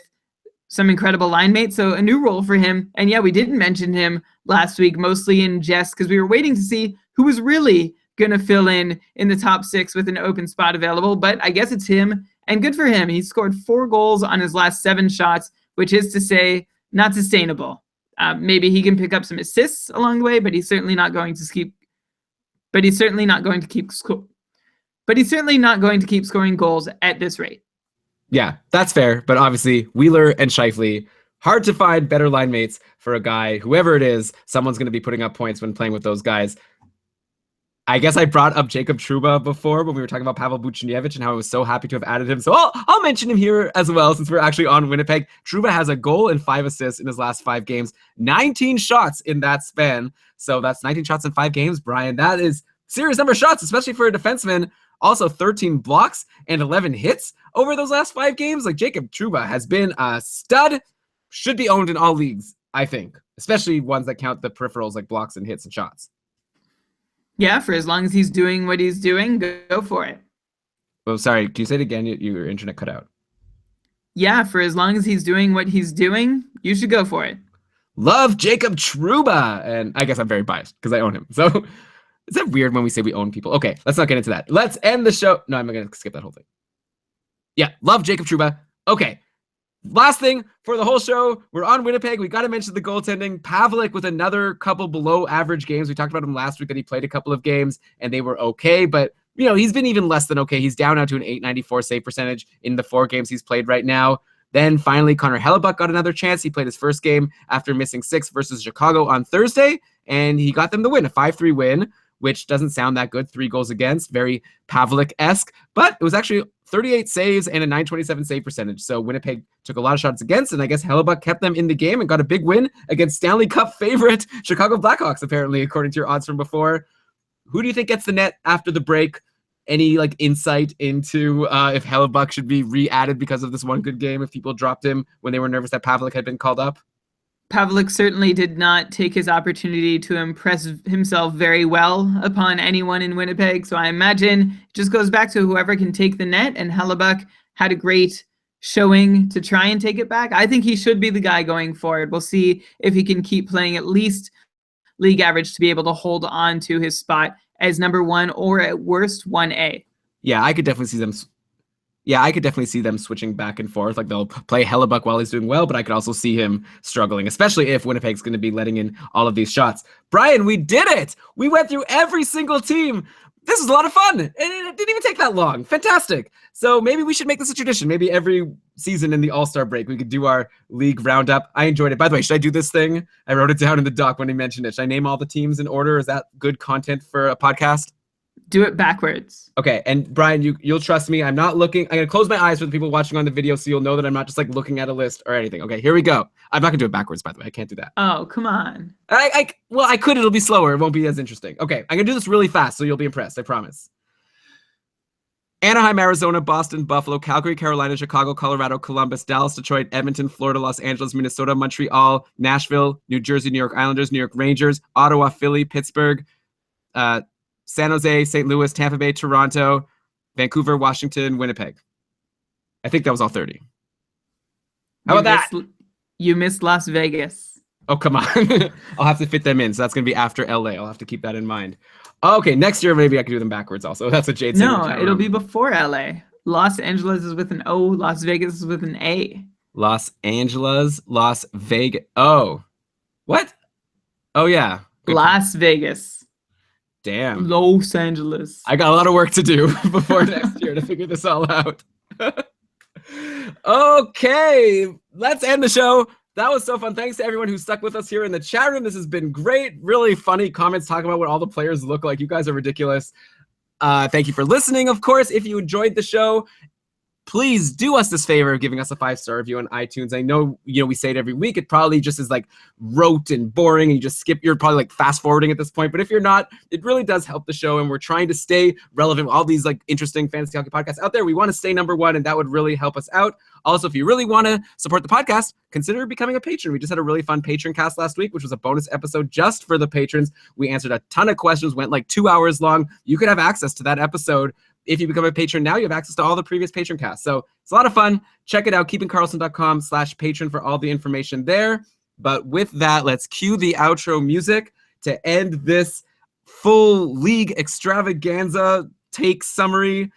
some incredible line mates. So a new role for him. And yeah, we didn't mention him last week, mostly in jest, because we were waiting to see who was really going to fill in the top 6 with an open spot available. But I guess it's him, and good for him. He scored 4 goals on his last 7 shots, which is to say, not sustainable. Maybe he can pick up some assists along the way, but he's certainly not going to keep. But he's certainly not going to keep. But he's certainly not going to keep scoring goals at this rate. Yeah, that's fair. But obviously, Wheeler and Scheifele, hard to find better line mates for a guy. Whoever it is, someone's going to be putting up points when playing with those guys. I guess I brought up Jacob Trouba before when we were talking about Pavel Buchnevich and how I was so happy to have added him. So I'll mention him here as well, since we're actually on Winnipeg. Trouba has a goal and 5 assists in his last 5 games, 19 shots in that span. So that's 19 shots in 5 games, Brian. That is serious number of shots, especially for a defenseman. Also 13 blocks and 11 hits over those last 5 games. Like Jacob Trouba has been a stud, should be owned in all leagues, I think, especially ones that count the peripherals like blocks and hits and shots. Yeah, for as long as he's doing what he's doing, go for it. Well, sorry, can you say it again? Your internet cut out. Yeah, for as long as he's doing what he's doing, you should go for it. Love Jacob Trouba. And I guess I'm very biased because I own him. So is that weird when we say we own people? Okay, let's not get into that. Let's end the show. No, I'm going to skip that whole thing. Yeah, love Jacob Trouba. Okay. Last thing for the whole show, we're on Winnipeg. We got to mention the goaltending. Pavlik with another couple below average games. We talked about him last week that he played a couple of games and they were okay, but he's been even less than okay. He's down now to an .894 save percentage in the 4 games he's played right now. Then finally, Connor Hellebuck got another chance. He played his first game after missing 6 versus Chicago on Thursday, and he got them the win, a 5-3 win, which doesn't sound that good. 3 goals against, very Pavlik-esque, but it was actually 38 saves and a .927 save percentage. So Winnipeg took a lot of shots against, and I guess Hellebuck kept them in the game and got a big win against Stanley Cup favorite Chicago Blackhawks, apparently, according to your odds from before. Who do you think gets the net after the break? Any insight into if Hellebuck should be re-added because of this one good game, if people dropped him when they were nervous that Pavlik had been called up? Pavlik certainly did not take his opportunity to impress himself very well upon anyone in Winnipeg. So I imagine it just goes back to whoever can take the net, and Hellebuck had a great showing to try and take it back. I think he should be the guy going forward. We'll see if he can keep playing at least league average to be able to hold on to his spot as number 1 or at worst 1A. Yeah, I could definitely see them. Yeah, I could definitely see them switching back and forth. Like they'll play Hellebuck while he's doing well, but I could also see him struggling, especially if Winnipeg's going to be letting in all of these shots. Brian, we did it! We went through every single team. This was a lot of fun, and it didn't even take that long. Fantastic. So maybe we should make this a tradition. Maybe every season in the All-Star break, we could do our league roundup. I enjoyed it. By the way, should I do this thing? I wrote it down in the doc when he mentioned it. Should I name all the teams in order? Is that good content for a podcast? Do it backwards. Okay, and Brian, you'll trust me. I'm not looking. I'm gonna close my eyes for the people watching on the video, so you'll know that I'm not just looking at a list or anything. Okay, here we go. I'm not gonna do it backwards, by the way. I can't do that. Oh, come on. Well, I could. It'll be slower. It won't be as interesting. Okay, I'm gonna do this really fast, so you'll be impressed. I promise. Anaheim, Arizona, Boston, Buffalo, Calgary, Carolina, Chicago, Colorado, Columbus, Dallas, Detroit, Edmonton, Florida, Los Angeles, Minnesota, Montreal, Nashville, New Jersey, New York Islanders, New York Rangers, Ottawa, Philly, Pittsburgh, San Jose, St. Louis, Tampa Bay, Toronto, Vancouver, Washington, Winnipeg. I think that was all 30. How about that? You missed Las Vegas. Oh, come on. I'll have to fit them in. So that's going to be after LA. I'll have to keep that in mind. Okay, next year maybe I can do them backwards also. That's what Jade said. No, it'll be before LA. Los Angeles is with an O. Las Vegas is with an A. Los Angeles, Las Vegas. Oh, what? Oh, yeah. Good point. Las Vegas. Damn. Los Angeles. I got a lot of work to do before next year to figure this all out. Okay, let's end the show. That was so fun. Thanks to everyone who stuck with us here in the chat room. This has been great. Really funny comments talking about what all the players look like. You guys are ridiculous. Thank you for listening, of course. If you enjoyed the show, please do us this favor of giving us a 5-star review on iTunes. I know, we say it every week. It probably just is like rote and boring and you just skip. You're probably like fast forwarding at this point. But if you're not, it really does help the show. And we're trying to stay relevant with all these like interesting fantasy hockey podcasts out there. We want to stay number one and that would really help us out. Also, if you really want to support the podcast, consider becoming a patron. We just had a really fun patron cast last week, which was a bonus episode just for the patrons. We answered a ton of questions, went like 2 hours long. You could have access to that episode. If you become a patron now, you have access to all the previous patron casts. So it's a lot of fun. Check it out, keepingkarlsson.com/patron for all the information there. But with that, let's cue the outro music to end this full league extravaganza take summary.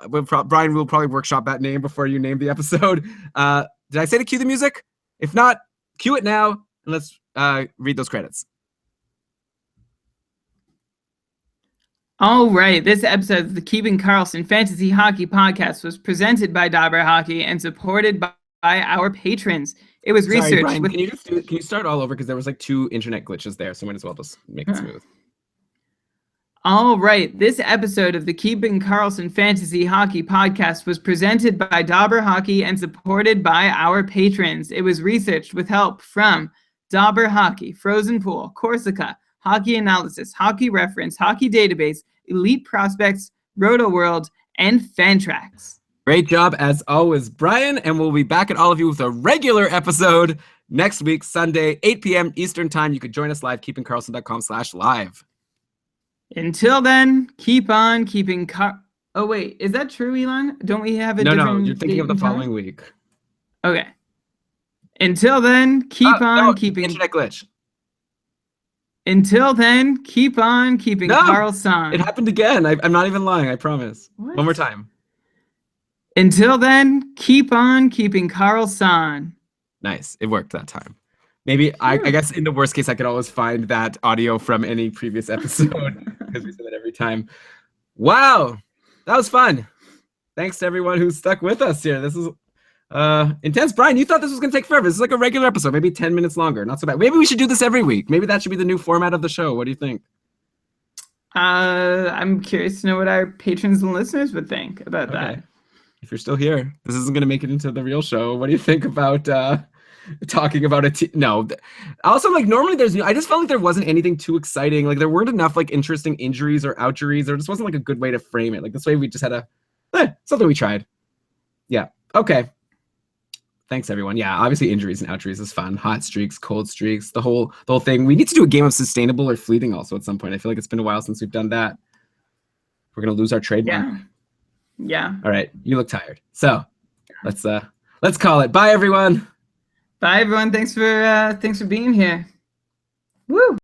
Brian will probably workshop that name before you name the episode. Did I say to cue the music? If not, cue it now, and let's read those credits. All right, this episode of the Keeping Karlsson Fantasy Hockey Podcast was presented by Dobber Hockey and supported by our patrons. It was researched. Sorry, Brian, can you start all over because there was like 2 internet glitches there, so might as well just make it smooth. All right, this episode of the Keeping Karlsson Fantasy Hockey Podcast was presented by Dobber Hockey and supported by our patrons. It was researched with help from Dobber Hockey, Frozen Pool, Corsica, Hockey Analysis, Hockey Reference, Hockey Database, Elite Prospects, Roto World, and Fantrax. Great job as always, Brian, and we'll be back at all of you with a regular episode next week, Sunday, 8 p.m. Eastern Time. You could join us live, keepingkarlsson.com/live. Until then, keep on keeping Oh, wait, is that true, Elon? Don't we have a different... No, you're thinking of the following week. Okay. Until then, keep on keeping... Internet glitch. Until then, keep on keeping Karlsson. It happened again. I'm not even lying. I promise. What? One more time. Until then, keep on keeping Karlsson. Nice. It worked that time. Maybe, I guess in the worst case, I could always find that audio from any previous episode because we say that every time. Wow. That was fun. Thanks to everyone who stuck with us here. This is intense. Brian, you thought this was going to take forever. This is like a regular episode, maybe 10 minutes longer. Not so bad. Maybe we should do this every week. Maybe that should be the new format of the show. What do you think? I'm curious to know what our patrons and listeners would think about that. If you're still here, this isn't going to make it into the real show. What do you think about talking about it? No. Also, like, normally I just felt like there wasn't anything too exciting. Like, there weren't enough, like, interesting injuries or outjuries. There just wasn't, like, a good way to frame it. Like, this way we just had something we tried. Yeah. Okay. Thanks, everyone. Yeah, obviously injuries and outjuries is fun. Hot streaks, cold streaks, the whole thing. We need to do a game of sustainable or fleeting also at some point. I feel like it's been a while since we've done that. We're going to lose our trademark. Yeah. All right. You look tired. So let's call it. Bye, everyone. Bye, everyone. Thanks for being here. Woo.